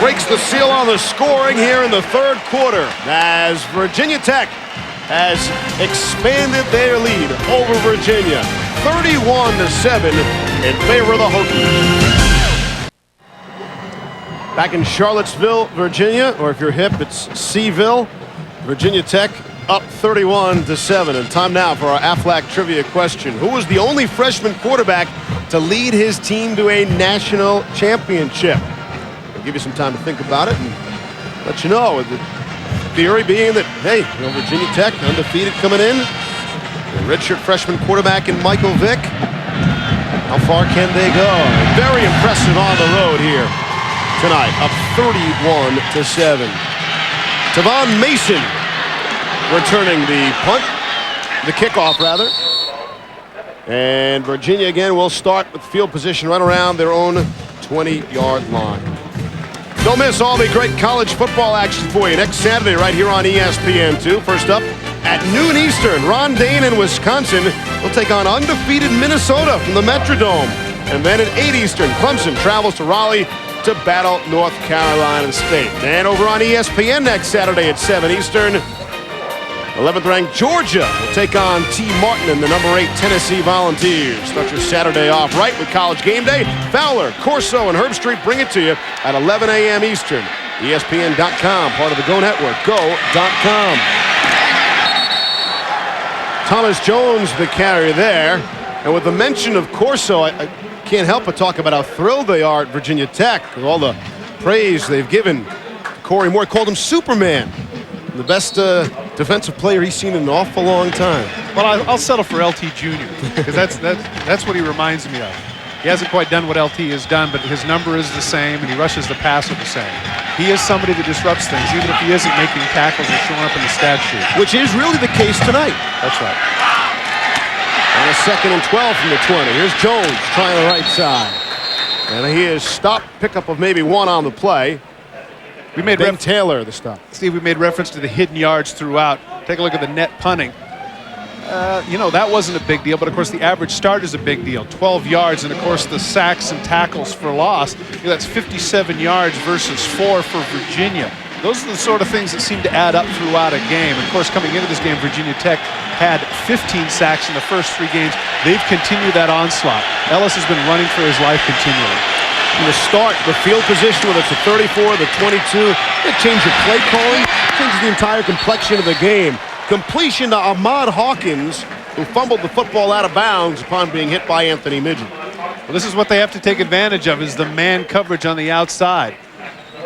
Breaks the seal on the scoring here in the third quarter as Virginia Tech has expanded their lead over Virginia. 31-7 in favor of the Hokies. Back in Charlottesville, Virginia, or if you're hip, it's Seaville. Virginia Tech up 31-7. And time now for our Aflac trivia question. Who was the only freshman quarterback to lead his team to a national championship? I'll give you some time to think about it and let you know. The theory being that, hey, Virginia Tech undefeated coming in. The redshirt freshman quarterback in Michael Vick. How far can they go? Very impressive on the road here tonight, up 31-7. Tavon Mason returning the punt, the kickoff rather. And Virginia again will start with field position right around their own 20-yard line. Don't miss all the great college football action for you next Saturday right here on ESPN2. First up at noon Eastern, Ron Dane in Wisconsin will take on undefeated Minnesota from the Metrodome. And then at 8 Eastern, Clemson travels to Raleigh to battle North Carolina State. And over on ESPN next Saturday at 7 Eastern, 11th ranked Georgia will take on T. Martin and the number 8 Tennessee Volunteers. Start your Saturday off right with College Game Day. Fowler, Corso, and Herb Street bring it to you at 11 a.m. Eastern. ESPN.com, part of the Go Network, go.com. Thomas Jones, the carrier there. And with the mention of Corso, I can't help but talk about how thrilled they are at Virginia Tech with all the praise they've given. Corey Moore called him Superman. The best defensive player he's seen in an awful long time. Well, I'll settle for LT Jr. because that's what he reminds me of. He hasn't quite done what LT has done, but his number is the same, and he rushes the passer the same. He is somebody that disrupts things, even if he isn't making tackles or showing up in the stat sheet. Which is really the case tonight. That's right. On a 2nd and 12 from the 20. Here's Jones trying the right side. And he is stopped, pickup of maybe 1 on the play. We made Ben Taylor the stop. Steve, we made reference to the hidden yards throughout. Take a look at the net punting. That wasn't a big deal, but of course the average start is a big deal. 12 yards, and of course the sacks and tackles for loss. That's 57 yards versus 4 for Virginia. Those are the sort of things that seem to add up throughout a game. Of course, coming into this game, Virginia Tech had 15 sacks in the first 3 games. They've continued that onslaught. Ellis has been running for his life continually. From the start, the field position, whether it's the 34, the 22, it changes your play calling, changes the entire complexion of the game. Completion to Ahmad Hawkins, who fumbled the football out of bounds upon being hit by Anthony Midget. Well, this is what they have to take advantage of, is the man coverage on the outside.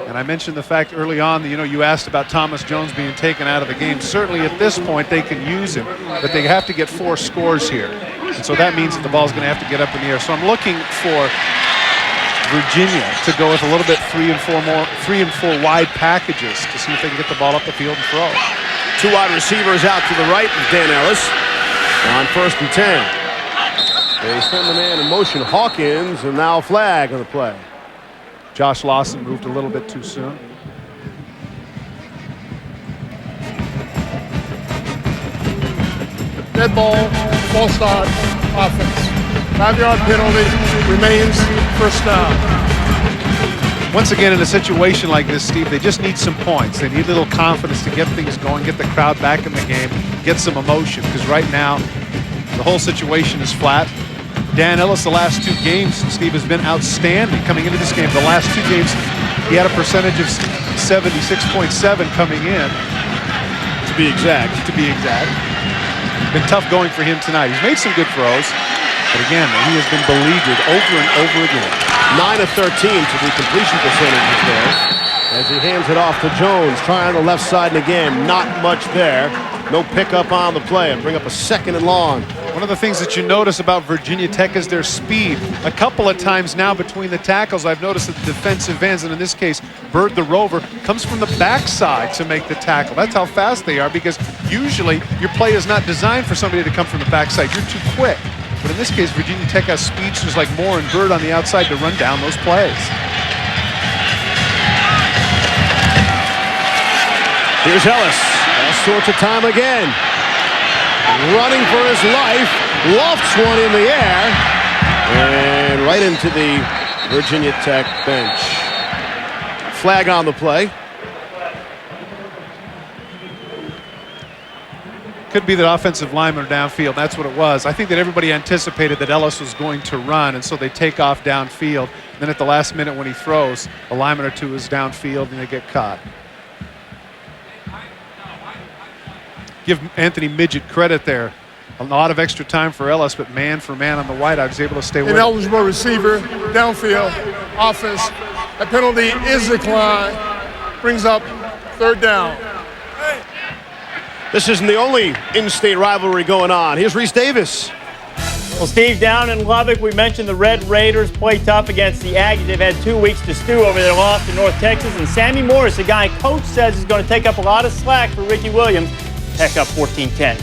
And I mentioned the fact early on that, you asked about Thomas Jones being taken out of the game. Certainly at this point they can use him, but they have to get 4 scores here. And so that means that the ball's going to have to get up in the air. So I'm looking for Virginia to go with a little bit 3 and 4 wide packages to see if they can get the ball up the field and throw. 2 wide receivers out to the right of Dan Ellis on 1st and 10. They send the man in motion, Hawkins, and now a flag on the play. Josh Lawson moved a little bit too soon. Dead ball, false start, offense. 5-yard penalty, remains first down. Once again, in a situation like this, Steve, they just need some points. They need a little confidence to get things going, get the crowd back in the game, get some emotion, because right now the whole situation is flat. Dan Ellis, the last 2 games, Steve, has been outstanding coming into this game. The last 2 games, he had a percentage of 76.7 coming in. To be exact. Been tough going for him tonight. He's made some good throws, but again, he has been beleaguered over and over again. 9 of 13 to the completion percentages there. As he hands it off to Jones, trying on the left side, and again, not much there. No pickup on the play, and bring up a 2nd and long One of the things that you notice about Virginia Tech is their speed. A couple of times now between the tackles, I've noticed that the defensive ends, and in this case, Bird the Rover, comes from the backside to make the tackle. That's how fast they are, because usually your play is not designed for somebody to come from the backside. You're too quick. But in this case, Virginia Tech has speedsters like Moore and Bird on the outside to run down those plays. Here's Ellis. All sorts of time again. Running for his life. Lofts one in the air. And right into the Virginia Tech bench. Flag on the play. Could be the offensive lineman downfield. That's what it was. I think that everybody anticipated that Ellis was going to run, and so they take off downfield. Then at the last minute when he throws, a lineman or two is downfield and they get caught. Give Anthony Midget credit there. A lot of extra time for Ellis, but man for man on the wide, I was able to stay with him. Ineligible receiver, downfield, offense. A penalty is declined. Brings up third down. This isn't the only in-state rivalry going on. Here's Reese Davis. Well, Steve, down in Lubbock, we mentioned the Red Raiders play tough against the Aggies. They've had 2 weeks to stew over their loss to North Texas. And Sammy Morris, a guy coach says is going to take up a lot of slack for Ricky Williams. Tech up 14-10.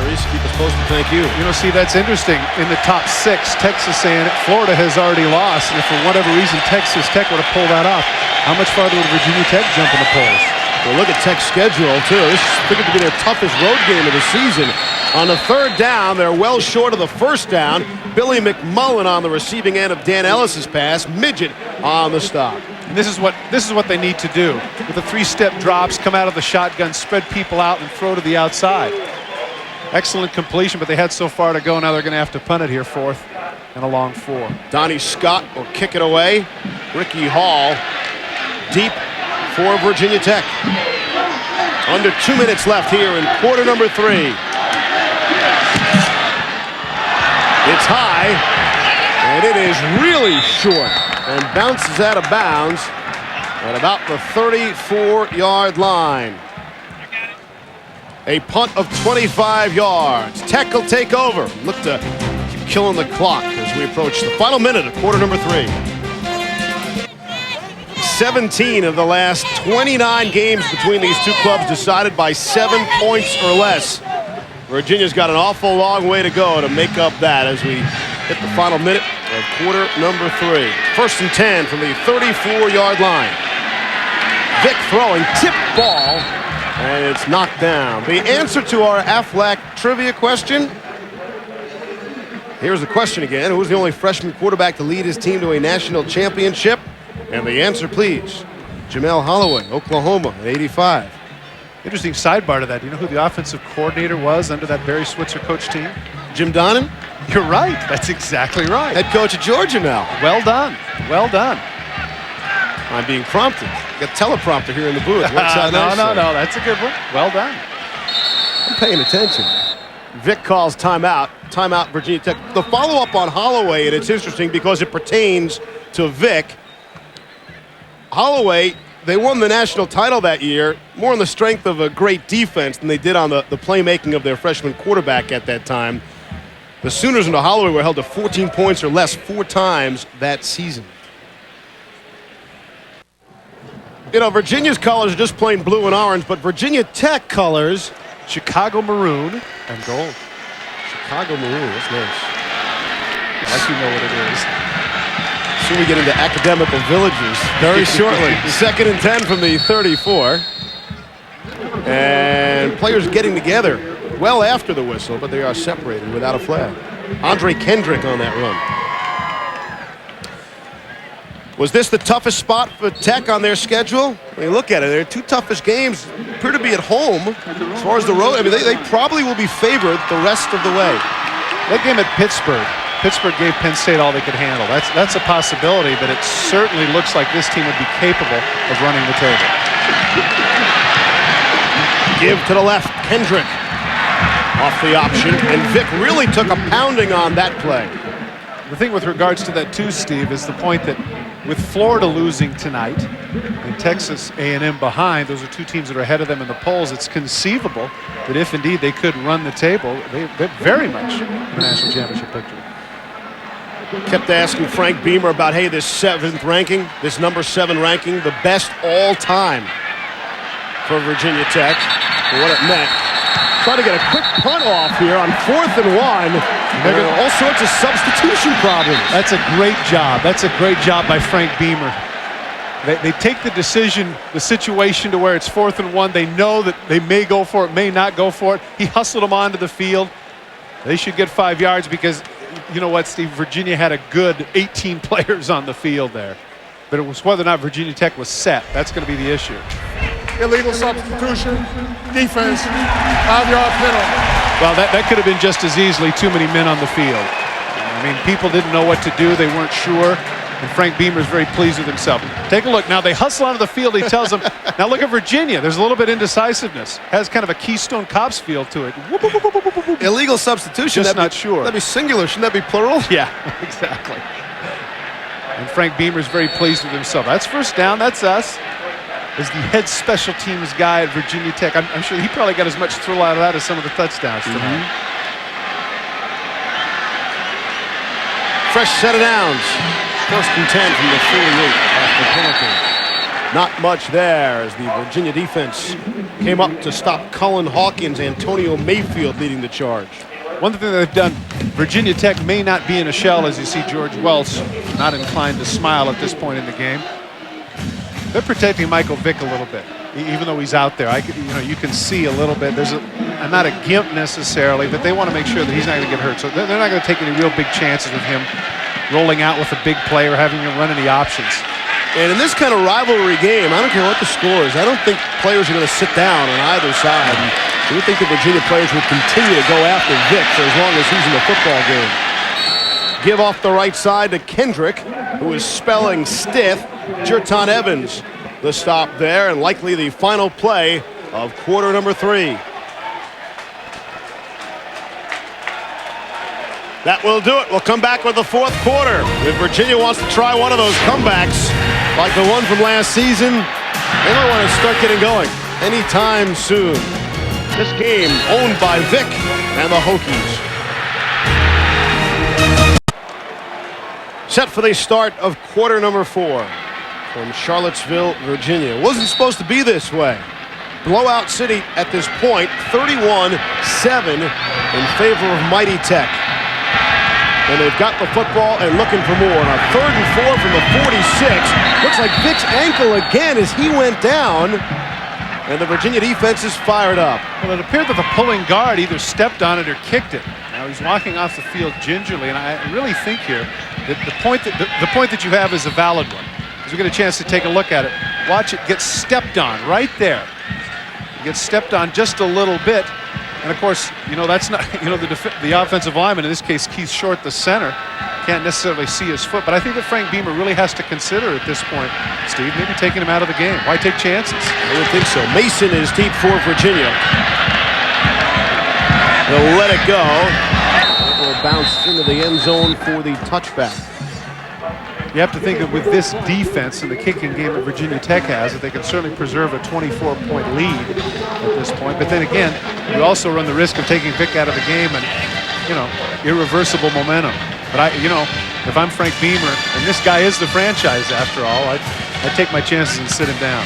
Reese, keep us posted. Thank you. You know, see, that's interesting. In the top 6, Texas saying Florida has already lost. And if for whatever reason Texas Tech would have pulled that off, how much farther would Virginia Tech jump in the polls? Well, look at Tech's schedule, too. This is figured to be their toughest road game of the season. On the third down, they're well short of the first down. Billy McMullen on the receiving end of Dan Ellis's pass. Midget on the stop. And this is what they need to do. With the 3-step drops, come out of the shotgun, spread people out, and throw to the outside. Excellent completion, but they had so far to go. Now they're going to have to punt it here, 4th and a long 4. Donnie Scott will kick it away. Ricky Hall deep for Virginia Tech. Under 2 minutes left here in quarter number 3. It's high, and it is really short, and bounces out of bounds at about the 34-yard line. A punt of 25 yards. Tech will take over. Look to keep killing the clock as we approach the final minute of quarter number 3. 17 of the last 29 games between these two clubs decided by 7 points or less. Virginia's got an awful long way to go to make up that as we hit the final minute of quarter number 3. 1st and 10 from the 34-yard line. Vick throwing, tip ball, and it's knocked down. The answer to our Aflac trivia question. Here's the question again. Who's the only freshman quarterback to lead his team to a national championship? And the answer, please. Jamel Holloway, Oklahoma, at 85. Interesting sidebar to that. Do you know who the offensive coordinator was under that Barry Switzer coach team? Jim Donnan? You're right. That's exactly right. Head coach of Georgia now. Well done. Well done. I'm being prompted. Got teleprompter here in the booth. No, that's a good one. Well done. I'm paying attention. Vick calls timeout. Timeout, Virginia Tech. The follow-up on Holloway, and it's interesting because it pertains to Vick. Holloway, they won the national title that year more on the strength of a great defense than they did on the playmaking of their freshman quarterback at that time. The Sooners under Holloway were held to 14 points or less 4 times that season. You know, Virginia's colors are just plain blue and orange, but Virginia Tech colors, Chicago maroon and gold. Chicago maroon, that's nice. Like you know what it is. Soon we get into academical villages very shortly. 2nd and 10 from the 34. And players getting together well after the whistle, but they are separated without a flag. Andre Kendrick on that run. Was this the toughest spot for Tech on their schedule? I mean, look at it. Their 2 toughest games appear to be at home as far as the road. I mean, they probably will be favored the rest of the way. That game at Pittsburgh gave Penn State all they could handle. That's a possibility, but it certainly looks like this team would be capable of running the table. Give to the left, Kendrick off the option, and Vick really took a pounding on that play. The thing with regards to that too, Steve, is the point that with Florida losing tonight and Texas A&M behind, those are two teams that are ahead of them in the polls. It's conceivable that if indeed they could run the table, they're very much in the national championship picture. Kept asking Frank Beamer about, hey, this 7th ranking, this number 7 ranking, the best all time for Virginia Tech, and what it meant. Trying to get a quick punt off here on 4th and 1. There are all sorts of substitution problems. That's a great job. That's a great job by Frank Beamer. They take the decision, the situation to where it's 4th and 1. They know that they may go for it, may not go for it. He hustled them onto the field. They should get 5 yards because, you know what, Steve, Virginia had a good 18 players on the field there. But it was whether or not Virginia Tech was set. That's going to be the issue. Illegal substitution, defense, 5-yard penalty. Well, that could have been just as easily too many men on the field. I mean, people didn't know what to do. They weren't sure. And Frank Beamer's very pleased with himself. Take a look. Now they hustle onto the field. He tells them, now look at Virginia. There's a little bit of indecisiveness. Has kind of a Keystone Cops feel to it. Whoop, whoop, whoop, whoop, whoop, whoop. Illegal substitution. Just not sure. That'd be singular. Shouldn't that be plural? Yeah, exactly. And Frank Beamer's very pleased with himself. That's first down. That's us. As the head special teams guy at Virginia Tech, I'm sure he probably got as much thrill out of that as some of the touchdowns tonight. Fresh set of downs. 1st and 10 from the 48 after penalty. Not much there as the Virginia defense came up to stop Cullen Hawkins. Antonio Mayfield leading the charge. One thing they've done, Virginia Tech may not be in a shell, as you see George Welsh not inclined to smile at this point in the game. They're protecting Michael Vick a little bit, even though he's out there. You can see a little bit. There's not a gimp necessarily, but they want to make sure that he's not going to get hurt. So they're not going to take any real big chances with him rolling out with a big play or having him run any options. And in this kind of rivalry game, I don't care what the score is, I don't think players are going to sit down on either side. I would think the Virginia players would continue to go after Vick for as long as he's in the football game. Give off the right side to Kendrick, who is spelling stiff. Jerton Evans, the stop there, and likely the final play of quarter number 3. That will do it. We'll come back with the 4th quarter. If Virginia wants to try one of those comebacks, like the one from last season, they might want to start getting going anytime soon. This game owned by Vick and the Hokies. Set for the start of quarter number 4 from Charlottesville, Virginia. Wasn't supposed to be this way. Blowout city at this point, 31-7 in favor of Mighty Tech. And they've got the football and looking for more. On a 3rd and 4 from the 46. Looks like Vick's ankle again as he went down. And the Virginia defense is fired up. Well, it appeared that the pulling guard either stepped on it or kicked it. Now he's walking off the field gingerly, and I really think here that the point that you have is a valid one. As we get a chance to take a look at it, watch it get stepped on right there. It gets stepped on just a little bit. And of course, that's not, the offensive lineman, in this case Keith Short, the center, can't necessarily see his foot. But I think that Frank Beamer really has to consider at this point, Steve, maybe taking him out of the game. Why take chances? I don't think so. Mason is deep for Virginia. They'll let it go. It will bounce into the end zone for the touchback. You have to think that with this defense and the kicking game that Virginia Tech has, that they can certainly preserve a 24-point lead at this point. But then again, you also run the risk of taking Vick out of the game and, irreversible momentum. But if I'm Frank Beamer, and this guy is the franchise after all, I'd take my chances and sit him down.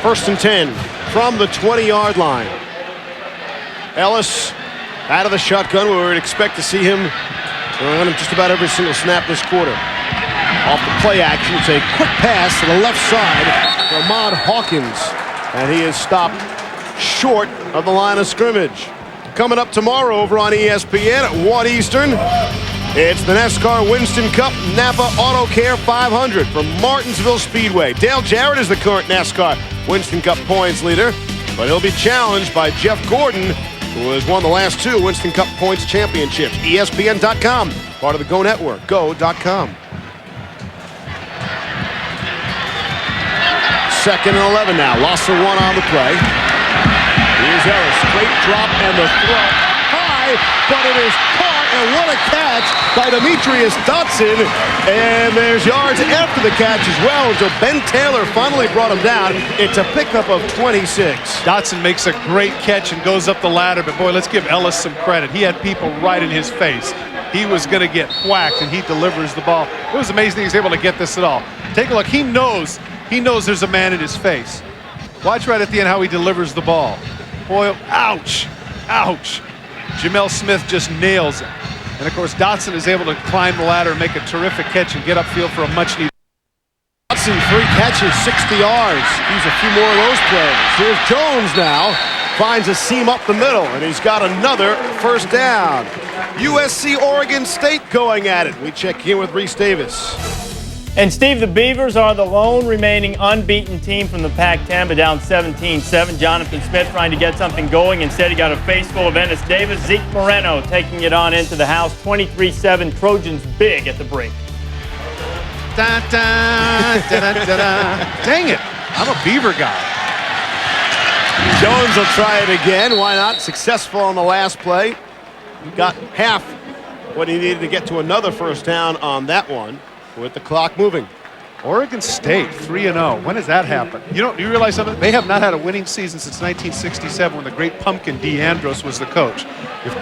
First and 10 from the 20-yard line. Ellis out of the shotgun. We would expect to see him on just about every single snap this quarter. Off the play action, it's a quick pass to the left side for Ahmad Hawkins. And he is stopped short of the line of scrimmage. Coming up tomorrow over on ESPN at 1 Eastern, it's the NASCAR Winston Cup Napa Auto Care 500 from Martinsville Speedway. Dale Jarrett is the current NASCAR Winston Cup points leader, but he'll be challenged by Jeff Gordon, who has won the last 2 Winston Cup points championships. ESPN.com, part of the Go Network, go.com. 2nd and 11 now. Loss of 1 on the play. Here's Ellis. Great drop and the throw. High, but it is caught, and what a catch by Demetrius Dotson. And there's yards after the catch as well. So Ben Taylor finally brought him down. It's a pickup of 26. Dotson makes a great catch and goes up the ladder, but boy, let's give Ellis some credit. He had people right in his face. He was going to get whacked, and he delivers the ball. It was amazing he was able to get this at all. Take a look. He knows there's a man in his face. Watch right at the end how he delivers the ball. Boy, ouch, ouch. Jamel Smith just nails it. And, of course, Dotson is able to climb the ladder and make a terrific catch and get upfield for a much-needed. Dotson, 3 catches, 60 yards. Use a few more of those plays. Here's Jones now. Finds a seam up the middle, and he's got another first down. USC Oregon State going at it. We check in with Reese Davis. And Steve, the Beavers are the lone remaining unbeaten team from the Pac-10, but down 17-7. Jonathan Smith trying to get something going. Instead, he got a face full of Ennis Davis. Zeke Moreno taking it on into the house. 23-7. Trojans big at the break. Da, da, da, da, da, da. Dang it. I'm a Beaver guy. Jones will try it again. Why not? Successful on the last play. He got half what he needed to get to another first down on that one with the clock moving. Oregon State 3-0. When does that happen? You realize something? They have not had a winning season since 1967 when the great pumpkin DeAndros was the coach.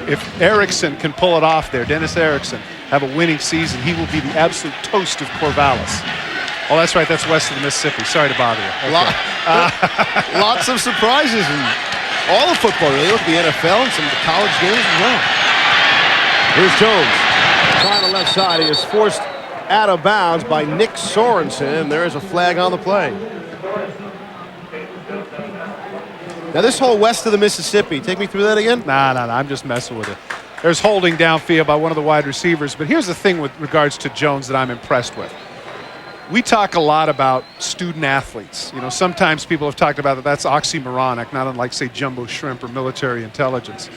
If Erickson can pull it off there, Dennis Erickson, have a winning season, he will be the absolute toast of Corvallis. Oh, that's right. That's west of the Mississippi. Sorry to bother you. Okay. Lots of surprises in all of football, really. Look at the NFL and some of the college games as well. Here's Jones. Trying the left side. He is forced out of bounds by Nick Sorensen. There is a flag on the play. Now, this whole west of the Mississippi, take me through that again? Nah, I'm just messing with it. There's holding downfield by one of the wide receivers. But here's the thing with regards to Jones that I'm impressed with. We talk a lot about student athletes. Sometimes people have talked about that's oxymoronic, not unlike, say, jumbo shrimp or military intelligence.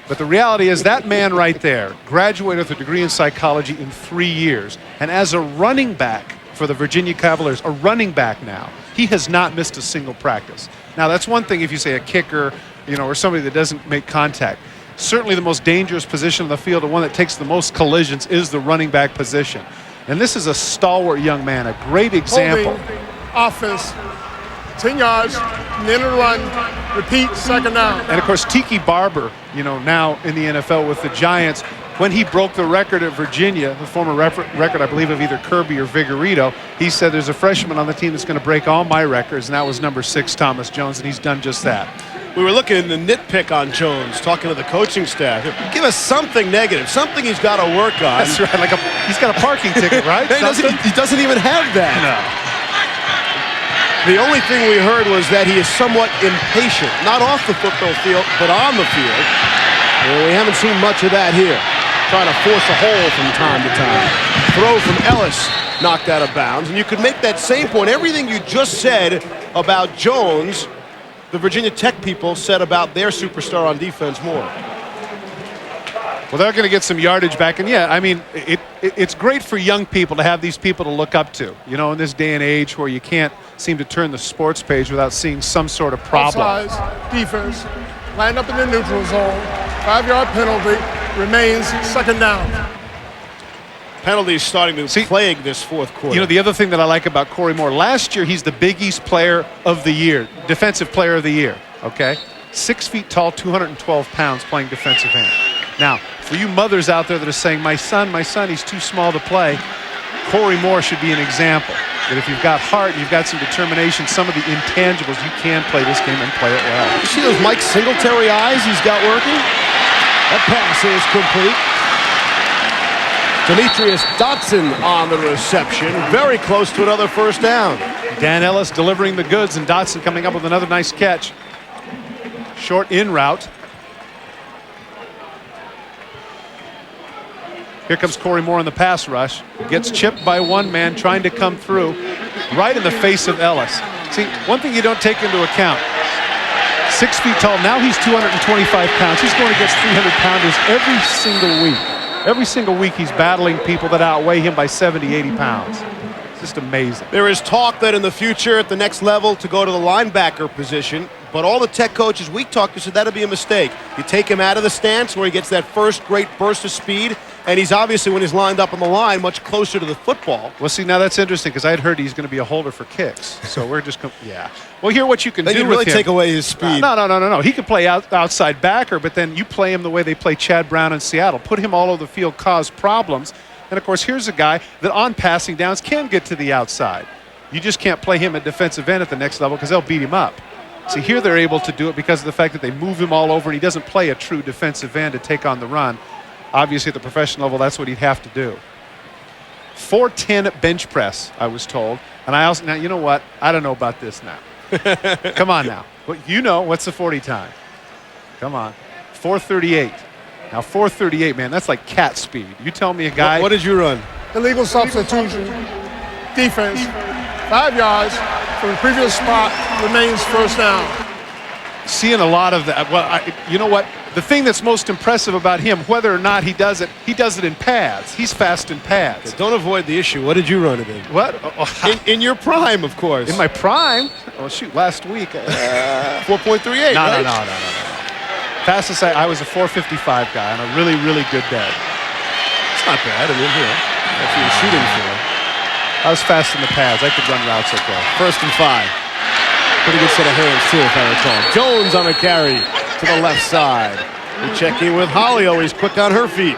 But the reality is that man right there graduated with a degree in psychology in 3 years. And as a running back for the Virginia Cavaliers, a running back now, he has not missed a single practice. Now, that's one thing if you say a kicker, or somebody that doesn't make contact. Certainly the most dangerous position on the field, the one that takes the most collisions, is the running back position. And this is a stalwart young man, a great example. Holding, offense, 10 yards, then a run, repeat, second down. And, of course, Tiki Barber, now in the NFL with the Giants, when he broke the record at Virginia, the former record, I believe, of either Kirby or Vigorito, he said there's a freshman on the team that's going to break all my records, and that was number 6, Thomas Jones, and he's done just that. We were looking at the nitpick on Jones, talking to the coaching staff. Give us something negative, something he's got to work on. That's right. He's got a parking ticket, right? He doesn't even have that. No. The only thing we heard was that he is somewhat impatient, not off the football field, but on the field. And we haven't seen much of that here. Trying to force a hole from time to time. Throw from Ellis, knocked out of bounds. And you could make that same point. Everything you just said about Jones, the Virginia Tech people said about their superstar on defense more. Well, they're going to get some yardage back. And, yeah, I mean, it's great for young people to have these people to look up to, in this day and age where you can't seem to turn the sports page without seeing some sort of problem. Offsides, defense, line up in the neutral zone, 5-yard penalty, remains second down. Penalties starting to plague this fourth quarter. The other thing that I like about Corey Moore, last year he's the Big East Player of the Year, Defensive Player of the Year, okay? 6 feet tall, 212 pounds playing defensive end. Now, for you mothers out there that are saying, my son, he's too small to play, Corey Moore should be an example. That if you've got heart, you've got some determination, some of the intangibles, you can play this game and play it well. You see those Mike Singletary eyes he's got working? That pass is complete. Demetrius Dotson on the reception. Very close to another first down. Dan Ellis delivering the goods, and Dotson coming up with another nice catch. Short in route. Here comes Corey Moore in the pass rush. Gets chipped by one man trying to come through right in the face of Ellis. See, one thing you don't take into account, 6 feet tall, now he's 225 pounds. He's going against 300-pounders every single week. Every single week he's battling people that outweigh him by 70, 80 pounds. Just amazing. There is talk that in the future at the next level to go to the linebacker position, but all the Tech coaches we talked to said that'd be a mistake. You take him out of the stance where he gets that first great burst of speed, and he's obviously, when he's lined up on the line, much closer to the football. Well, see, now that's interesting because I had heard he's going to be a holder for kicks. So we're just, yeah. Well, here what you can they do can with really him. take away his speed. No. He can play outside backer, but then you play him the way they play Chad Brown in Seattle. Put him all over the field, cause problems. And, of course, here's a guy that on passing downs can get to the outside. You just can't play him at defensive end at the next level because they'll beat him up. See, here they're able to do it because of the fact that they move him all over and he doesn't play a true defensive end to take on the run. Obviously, at the professional level, that's what he'd have to do. 410 bench press, I was told. And I also, now, you know what? I don't know about this now. Come on now. Well, you know, what's the 40 time? Come on. 438. Now, 438, man, that's like cat speed. You tell me a guy. What did you run? Illegal substitution. Defense. 5 yards from the previous spot remains first down. Seeing a lot of that. Well, you know what? The thing that's most impressive about him, whether or not he does it in pads. He's fast in pads. Don't avoid the issue. What did you run it in? What? In your prime, of course. In my prime? Oh, shoot, last week. 4.38, right? No. Fastest I was a 4:55 guy on a really, really good day. It's not bad. I mean, that's what you're shooting for. I was fast in the pads. I could run routes okay. 1st and 5. Pretty good set of hands, too, if I recall. Jones on a carry to the left side. We check in with Holly, always quick on her feet.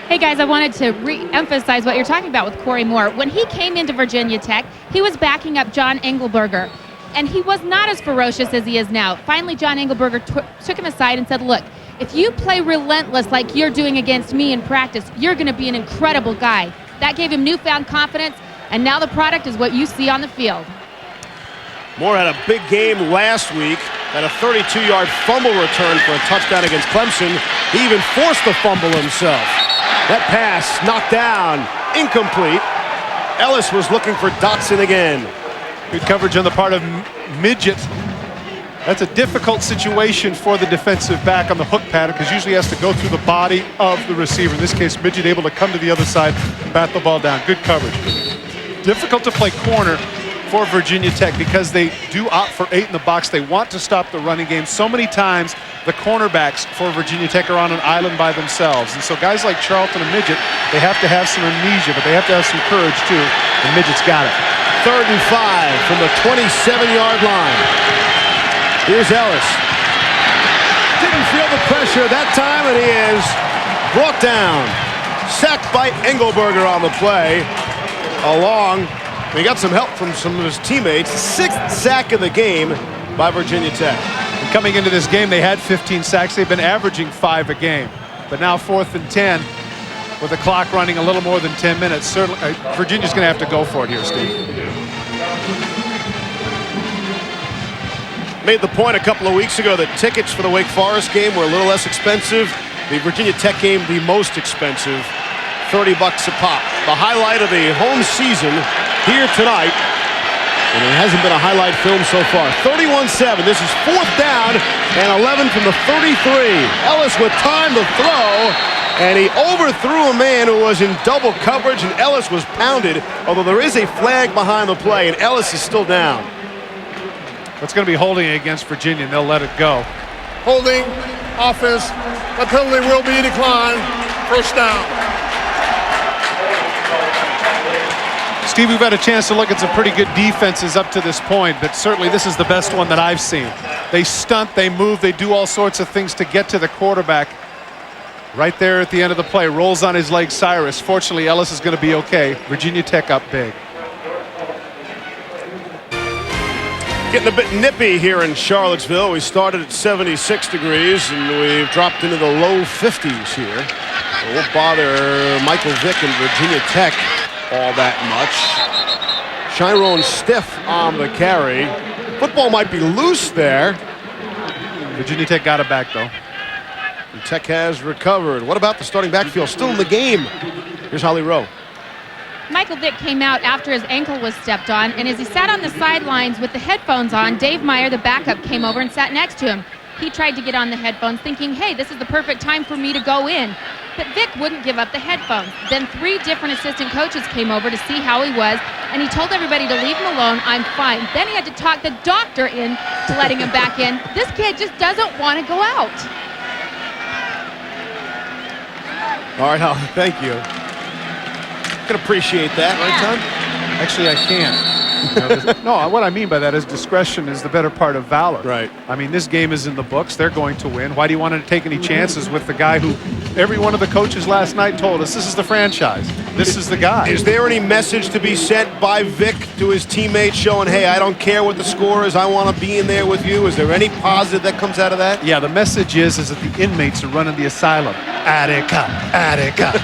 Hey guys, I wanted to re-emphasize what you're talking about with Corey Moore. When he came into Virginia Tech, he was backing up John Engelberger, and he was not as ferocious as he is now. Finally, John Engelberger took him aside and said, look, if you play relentless like you're doing against me in practice, you're going to be an incredible guy. That gave him newfound confidence, and now the product is what you see on the field. Moore had a big game last week, had a 32-yard fumble return for a touchdown against Clemson. He even forced the fumble himself. That pass knocked down, incomplete. Ellis was looking for Dotson again. Good coverage on the part of Midget. That's a difficult situation for the defensive back on the hook pattern because usually he has to go through the body of the receiver. In this case, Midget able to come to the other side, bat the ball down. Good coverage. Difficult to play corner for Virginia Tech because they do opt for 8 in the box. They want to stop the running game. So many times the cornerbacks for Virginia Tech are on an island by themselves. And so guys like Charlton and Midget, they have to have some amnesia, but they have to have some courage too. And Midget's got it. 3rd and 5 from the 27-yard line. Here's Ellis. Didn't feel the pressure that time, and he is brought down. Sacked by Engelberger on the play. He got some help from some of his teammates. 6th sack of the game by Virginia Tech. And coming into this game, they had 15 sacks. They've been averaging 5 a game. But now 4th and 10 with the clock running a little more than 10 minutes. Certainly, Virginia's going to have to go for it here, Steve. Made the point a couple of weeks ago that tickets for the Wake Forest game were a little less expensive. The Virginia Tech game, the most expensive. $30 a pop. The highlight of the home season here tonight. And it hasn't been a highlight film so far. 31-7. This is 4th down and 11 from the 33. Ellis with time to throw. And he overthrew a man who was in double coverage, and Ellis was pounded, although there is a flag behind the play, and Ellis is still down. It's going to be holding against Virginia, and they'll let it go. Holding, offense, the penalty will be declined. First down. Steve, we've had a chance to look at some pretty good defenses up to this point, but certainly this is the best one that I've seen. They stunt, they move, they do all sorts of things to get to the quarterback. Right there at the end of the play, rolls on his leg, Cyrus. Fortunately, Ellis is going to be okay. Virginia Tech up big. Getting a bit nippy here in Charlottesville. We started at 76 degrees, and we've dropped into the low 50s here. So we'll bother Michael Vick and Virginia Tech all that much. Chiron stiff on the carry. Football might be loose there. Virginia Tech got it back, though. And Tech has recovered. What about the starting backfield? Still in the game. Here's Holly Rowe. Michael Vick came out after his ankle was stepped on, and as he sat on the sidelines with the headphones on, Dave Meyer, the backup, came over and sat next to him. he tried to get on the headphones thinking, hey, this is the perfect time for me to go in. But Vick wouldn't give up the headphones. Then 3 different assistant coaches came over to see how he was, and he told everybody to leave him alone, I'm fine. Then he had to talk the doctor in to letting him back in. This kid just doesn't want to go out. All right, Holly, thank you. Can appreciate that, right, Tom? Actually, I can't. No, what I mean by that is discretion is the better part of valor. Right. I mean, this game is in the books. They're going to win. Why do you want to take any chances with the guy who every one of the coaches last night told us this is the franchise? This is the guy. Is there any message to be sent by Vick to his teammates showing, hey, I don't care what the score is, I want to be in there with you? Is there any positive that comes out of that? Yeah, the message is that the inmates are running the asylum. Attica, Attica.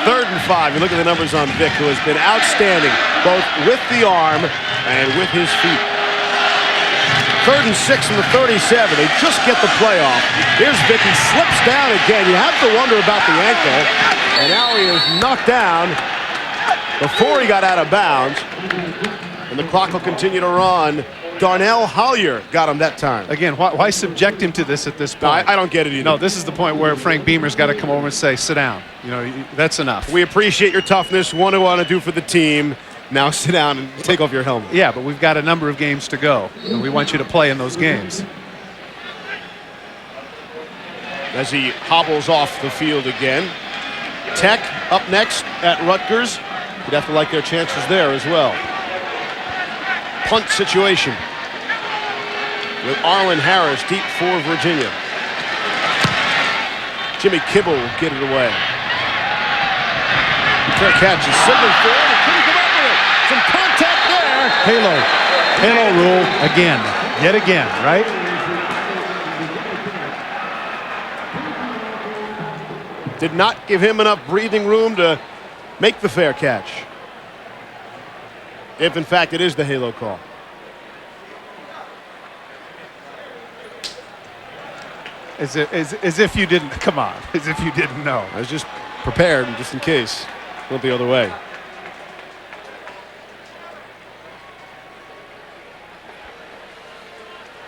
3rd and 5. You look at the numbers on Vick, who has been outstanding, both with the arm and with his feet. 3rd and 6 from the 37. They just get the play off. Here's Vick. He slips down again. You have to wonder about the ankle. And now he is knocked down before he got out of bounds. And the clock will continue to run. Darnell Hollier got him that time. Again, why subject him to this at this point? No, I don't get it either. No, this is the point where Frank Beamer's got to come over and say, sit down. You know, that's enough. We appreciate your toughness. What do you want to do for the team? Now sit down and take off your helmet. Yeah, but we've got a number of games to go, and we want you to play in those games. As he hobbles off the field again. Tech up next at Rutgers. You'd have to like their chances there as well. Punt situation with Arlen Harris deep for Virginia. Jimmy Kibble will get it away. Fair catch is signaled for it. He couldn't come up with it. Some contact there. Halo rule again, yet again, right? Did not give him enough breathing room to make the fair catch. If, in fact, it is the halo call. As if you didn't, come on, as if you didn't know. I was just prepared just in case. Went the other way.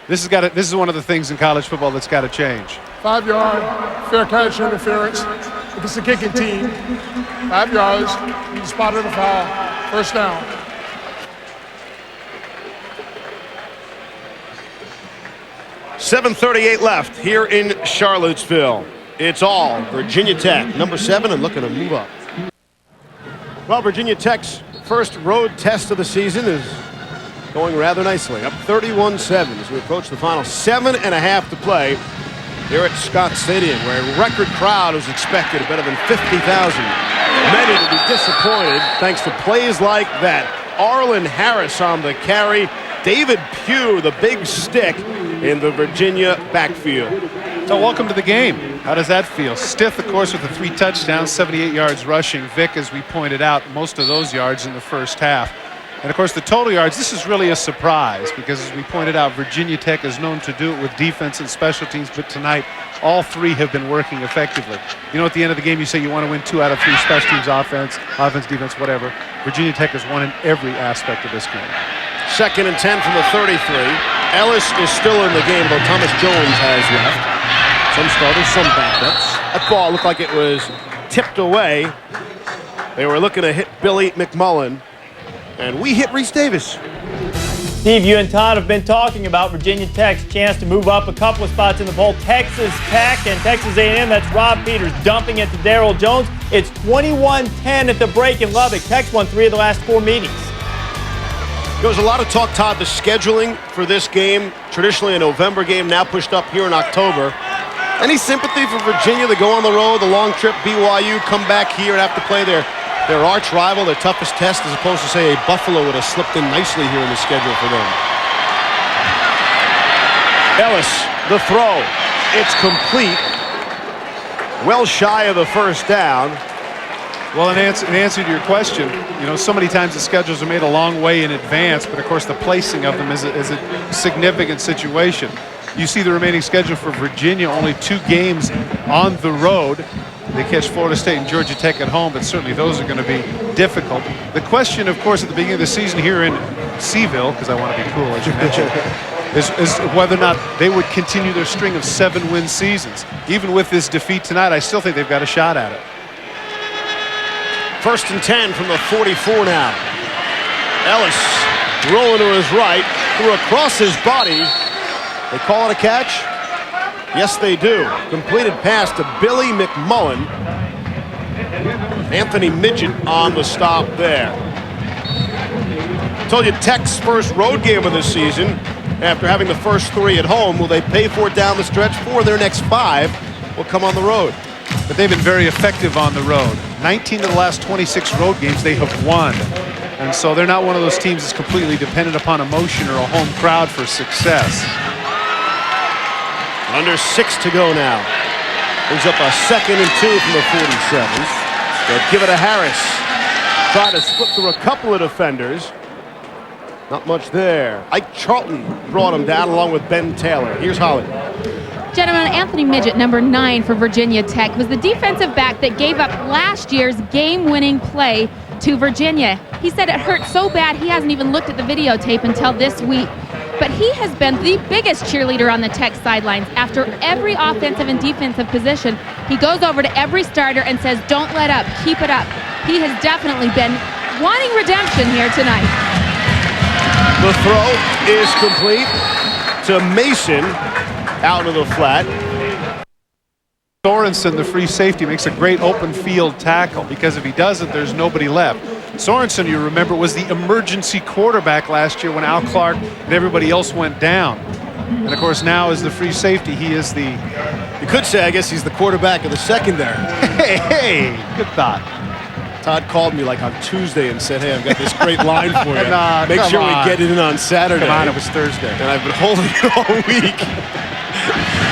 This is one of the things in college football that's got to change. 5-yard, fair catch interference. If it's a kicking team, 5 yards, you spotted a foul, first down. .738 left here in Charlottesville. It's all Virginia Tech, number 7, and looking to move up. Well, Virginia Tech's first road test of the season is going rather nicely. Up 31-7 as we approach the final 7.5 to play here at Scott Stadium, where a record crowd is expected, better than 50,000. Many to be disappointed thanks to plays like that. Arlen Harris on the carry. David Pugh, the big stick in the Virginia backfield. So welcome to the game. How does that feel? Stith, of course, with the 3 touchdowns, 78 yards rushing. Vick, as we pointed out, most of those yards in the first half. And, of course, the total yards, this is really a surprise because, as we pointed out, Virginia Tech is known to do it with defense and special teams, but tonight all 3 have been working effectively. You know, at the end of the game, you say you want to win 2 out of 3 special teams, offense, defense, whatever. Virginia Tech has won in every aspect of this game. 2nd and 10 from the 33. Ellis is still in the game, though Thomas Jones has left. Some starters, some backups. That ball looked like it was tipped away. They were looking to hit Billy McMullen. And we hit Reese Davis. Steve, you and Todd have been talking about Virginia Tech's chance to move up a couple of spots in the poll. Texas Tech and Texas A&M, that's Rob Peters dumping it to Darrell Jones. It's 21-10 at the break in Lubbock. Tech's won 3 of the last 4 meetings. There was a lot of talk, Todd, the scheduling for this game, traditionally a November game, now pushed up here in October. Any sympathy for Virginia to go on the road, the long trip, BYU, come back here and have to play their arch rival, their toughest test, as opposed to, say, a Buffalo would have slipped in nicely here in the schedule for them. Ellis, the throw. It's complete. Well shy of the first down. Well, in answer to your question, you know, so many times the schedules are made a long way in advance, but of course the placing of them is a significant situation. You see the remaining schedule for Virginia, only 2 games on the road. They catch Florida State and Georgia Tech at home, but certainly those are going to be difficult. The question, of course, at the beginning of the season here in Seaville, because I want to be cool, as you mentioned, is whether or not they would continue their string of 7-win seasons. Even with this defeat tonight, I still think they've got a shot at it. 1st and 10 from the 44 now. Ellis rolling to his right, threw across his body. They call it a catch? Yes, they do. Completed pass to Billy McMullen. Anthony Midget on the stop there. Told you Tech's first road game of the season. After having the first 3 at home, will they pay for it down the stretch? 4 of their next 5 will come on the road. But they've been very effective on the road. 19 of the last 26 road games they have won. And so they're not one of those teams that's completely dependent upon emotion or a home crowd for success. Under 6 to go now. Brings up a 2nd and 2 from the 47. They'll give it to Harris. Try to split through a couple of defenders. Not much there. Ike Charlton brought him down along with Ben Taylor. Here's Holly. Gentlemen, Anthony Midget, number 9 for Virginia Tech, was the defensive back that gave up last year's game-winning play to Virginia. He said it hurt so bad he hasn't even looked at the videotape until this week. But he has been the biggest cheerleader on the Tech sidelines. After every offensive and defensive position, he goes over to every starter and says, "Don't let up, keep it up." He has definitely been wanting redemption here tonight. The throw is complete to Mason out of the flat. Sorensen, the free safety, makes a great open field tackle because if he doesn't, there's nobody left. Sorensen, you remember, was the emergency quarterback last year when Al Clark and everybody else went down. And, of course, now as the free safety, he is the... You could say, I guess, he's the quarterback of the secondary. Hey, good thought. Todd called me like on Tuesday and said, "Hey, I've got this great line for you. Nah, Make sure we get it in on Saturday." Come on, it was Thursday. And I've been holding it all week.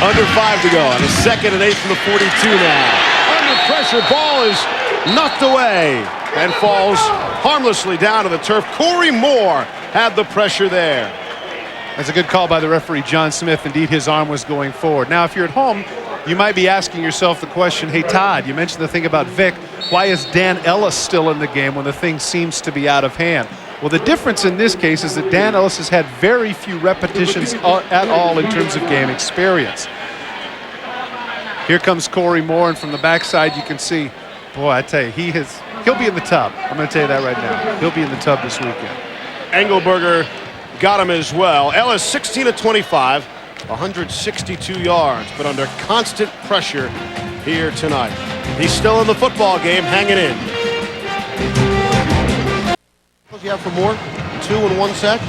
Under 5 to go on a 2nd and 8 from the 42 now. Under pressure, ball is knocked away and falls harmlessly down to the turf. Corey Moore had the pressure there. That's a good call by the referee, John Smith. Indeed, his arm was going forward. Now, if you're at home, you might be asking yourself the question, hey, Todd, you mentioned the thing about Vick. Why is Dan Ellis still in the game when the thing seems to be out of hand? Well, the difference in this case is that Dan Ellis has had very few repetitions at all in terms of game experience. Here comes Corey Moore, and from the backside you can see, boy, I tell you, he'll be in the tub. I'm going to tell you that right now. He'll be in the tub this weekend. Engelberger got him as well. Ellis 16 of 25, 162 yards, but under constant pressure here tonight. He's still in the football game, hanging in. What do you have for Moore? 2 and 1 sack.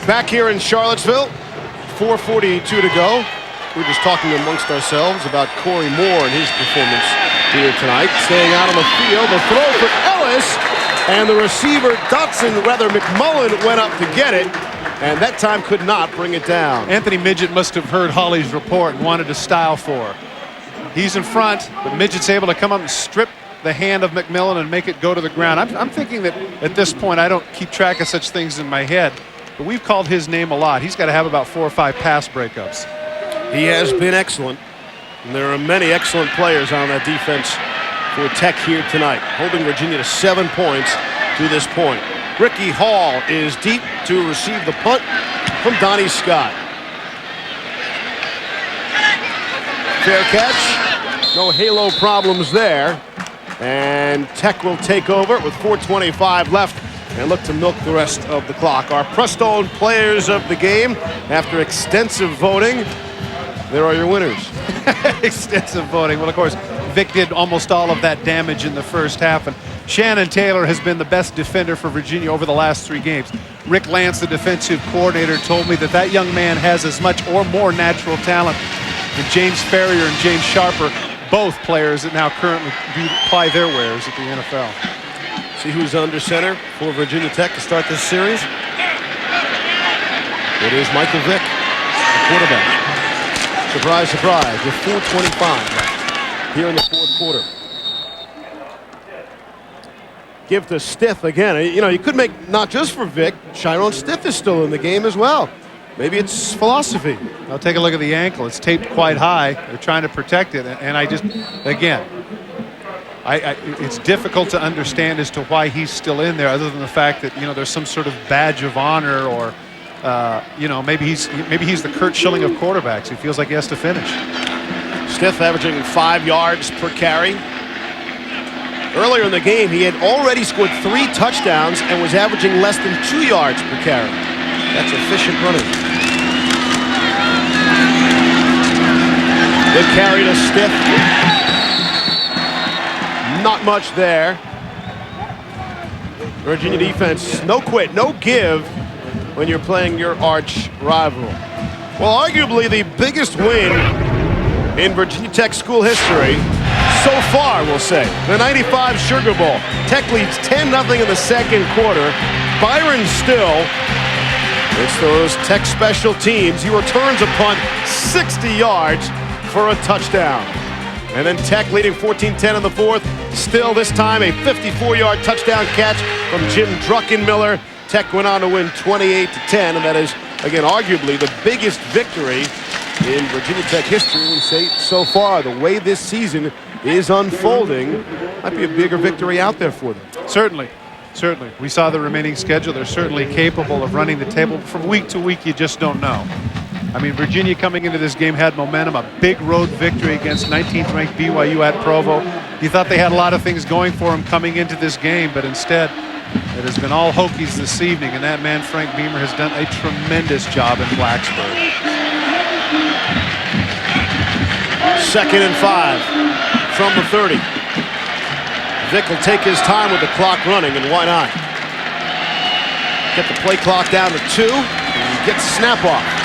Back here in Charlottesville, 4:42 to go. We're just talking amongst ourselves about Corey Moore and his performance here tonight. Staying out on the field, the throw for Ellis, and the receiver, McMullen went up to get it, and that time could not bring it down. Anthony Midget must have heard Holly's report and wanted to style for her. He's in front, but Midget's able to come up and strip the hand of McMillan and make it go to the ground. I'm thinking that at this point, I don't keep track of such things in my head, but we've called his name a lot. He's got to have about 4 or 5 pass breakups. He has been excellent, and there are many excellent players on that defense for Tech here tonight, holding Virginia to 7 points to this point. Ricky Hall is deep to receive the punt from Donnie Scott. Fair catch, no halo problems there, and Tech will take over with 4:25 left and look to milk the rest of the clock. Our Prestone players of the game, after extensive voting, there are your winners. Extensive voting. Well, of course, Vick did almost all of that damage in the first half, and Shannon Taylor has been the best defender for Virginia over the last 3 games. Rick Lance, the defensive coordinator, told me that that young man has as much or more natural talent than James Ferrier and James Sharper, both players that now currently ply their wares at the NFL. See who's under center for Virginia Tech to start this series? It is Michael Vick, the quarterback. Surprise, surprise, with 4:25 left here in the 4th quarter. Give to Stith again. You know, you could make not just for Vick. Chiron Stith is still in the game as well. Maybe it's philosophy. I'll take a look at the ankle. It's taped quite high. They're trying to protect it. And I just, again, it's difficult to understand as to why he's still in there, other than the fact that, you know, there's some sort of badge of honor, or you know, maybe he's the Kurt Schilling of quarterbacks. He feels like he has to finish. Stiff averaging 5 yards per carry. Earlier in the game, he had already scored 3 touchdowns and was averaging less than 2 yards per carry. That's efficient running. Good carry to Stiff. Not much there. Virginia defense, no quit, no give when you're playing your arch rival. Well, arguably the biggest win in Virginia Tech school history so far, we'll say. The 95 Sugar Bowl. Tech leads 10-0 in the second quarter. Byron Still, it's those Tech special teams. He returns a punt 60 yards for a touchdown. And then Tech leading 14-10 in the fourth. Still this time a 54-yard touchdown catch from Jim Druckenmiller. Tech went on to win 28-10, and that is, again, arguably the biggest victory in Virginia Tech history. We say so far, the way this season is unfolding, might be a bigger victory out there for them. Certainly. Certainly. We saw the remaining schedule. They're certainly capable of running the table. From week to week, you just don't know. I mean, Virginia coming into this game had momentum, a big road victory against 19th ranked BYU at Provo. You thought they had a lot of things going for them coming into this game, but instead it has been all Hokies this evening, and that man Frank Beamer has done a tremendous job in Blacksburg. 2nd and 5 from the 30. Vick will take his time with the clock running, and why not? Get the play clock down to 2, and get the snap off.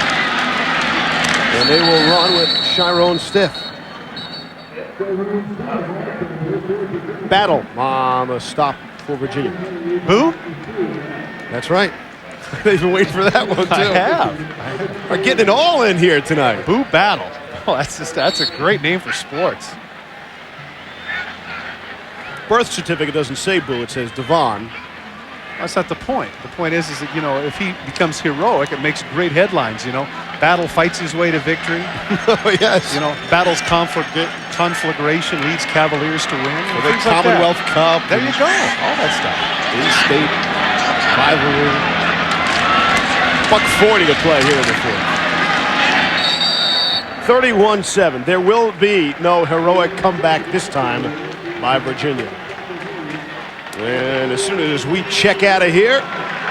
And they will run with Chiron Stiff. Battle on the stop for Virginia. Who? That's right. They've been waiting for that one, too. I have. Are getting it all in here tonight. Boo Battle. Oh, that's a great name for sports. Birth certificate doesn't say Boo, it says Devon. That's not the point. The point is that, you know, if he becomes heroic, it makes great headlines, you know. Battle fights his way to victory. Oh, yes. You know, Battle's conflagration leads Cavaliers to win. The Commonwealth Cup. There you go. All that stuff. In-state rivalry. $140 to play here in the fourth. 31-7. There will be no heroic comeback this time by Virginia. And as soon as we check out of here,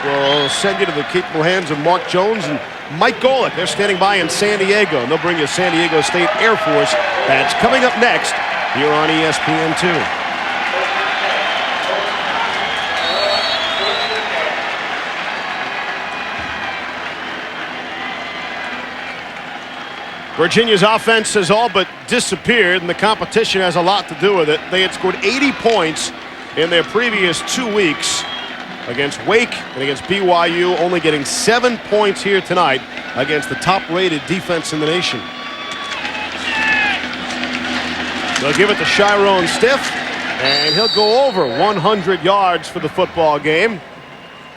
we'll send you to the capable hands of Mark Jones and Mike Golick. They're standing by in San Diego, and they'll bring you San Diego State Air Force. That's coming up next here on ESPN2. Virginia's offense has all but disappeared, and the competition has a lot to do with it. They had scored 80 points in their previous 2 weeks against Wake and against BYU, only getting 7 points here tonight against the top-rated defense in the nation. They'll give it to Chiron Stiff, and he'll go over 100 yards for the football game.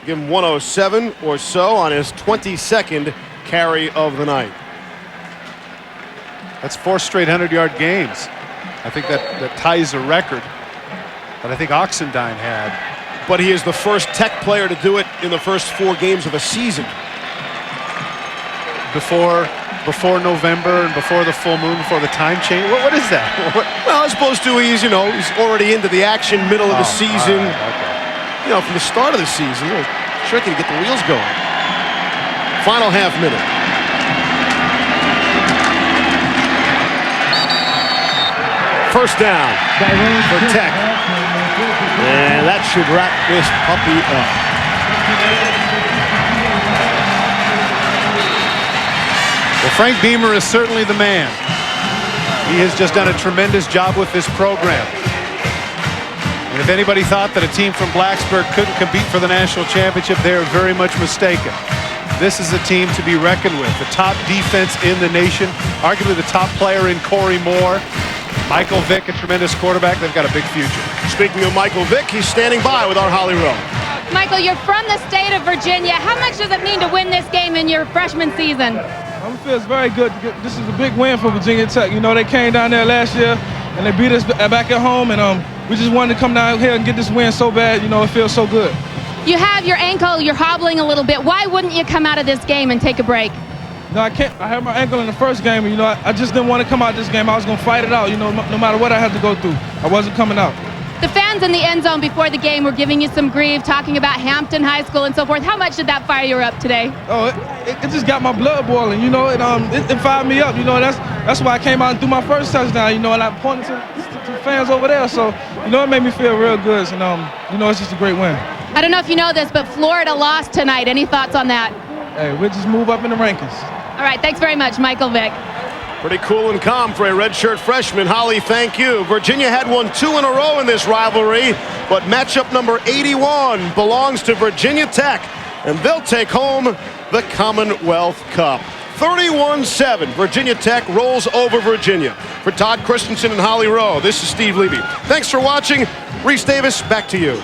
Give him 107 or so on his 22nd carry of the night. That's 4 straight 100-yard games. I think that ties a record that I think Oxendine had. But he is the first Tech player to do it in the first 4 games of a season. Before November and before the full moon, before the time change. What is that? Well, as opposed to he's already into the action, middle of the season. Right, okay. You know, from the start of the season, it's tricky to get the wheels going. Final half minute. First down for Tech. And that should wrap this puppy up. Well, Frank Beamer is certainly the man. He has just done a tremendous job with this program. And if anybody thought that a team from Blacksburg couldn't compete for the national championship, they're very much mistaken. This is a team to be reckoned with. The top defense in the nation, arguably the top player in Corey Moore. Michael Vick, a tremendous quarterback. They've got a big future. Speaking of Michael Vick, he's standing by with our Holly Rowe. Michael, you're from the state of Virginia. How much does it mean to win this game in your freshman season? It feels very good. This is a big win for Virginia Tech. You know, they came down there last year and they beat us back at home, and we just wanted to come down here and get this win so bad. You know, it feels so good. You have your ankle, you're hobbling a little bit. Why wouldn't you come out of this game and take a break? No, I can't. I had my ankle in the first game, and, you know, I just didn't want to come out this game. I was going to fight it out, you know, no matter what I had to go through. I wasn't coming out. The fans in the end zone before the game were giving you some grief, talking about Hampton High School and so forth. How much did that fire you up today? Oh, it just got my blood boiling, you know. It fired me up, you know. That's why I came out and threw my first touchdown, you know, and I pointed to fans over there. So, you know, it made me feel real good, and, you know, it's just a great win. I don't know if you know this, but Florida lost tonight. Any thoughts on that? Hey, we'll just move up in the rankings. All right, thanks very much, Michael Vick. Pretty cool and calm for a redshirt freshman. Holly, thank you. Virginia had won 2 in a row in this rivalry, but matchup number 81 belongs to Virginia Tech, and they'll take home the Commonwealth Cup. 31-7, Virginia Tech rolls over Virginia. For Todd Christensen and Holly Rowe, this is Steve Levy. Thanks for watching. Reese Davis, back to you.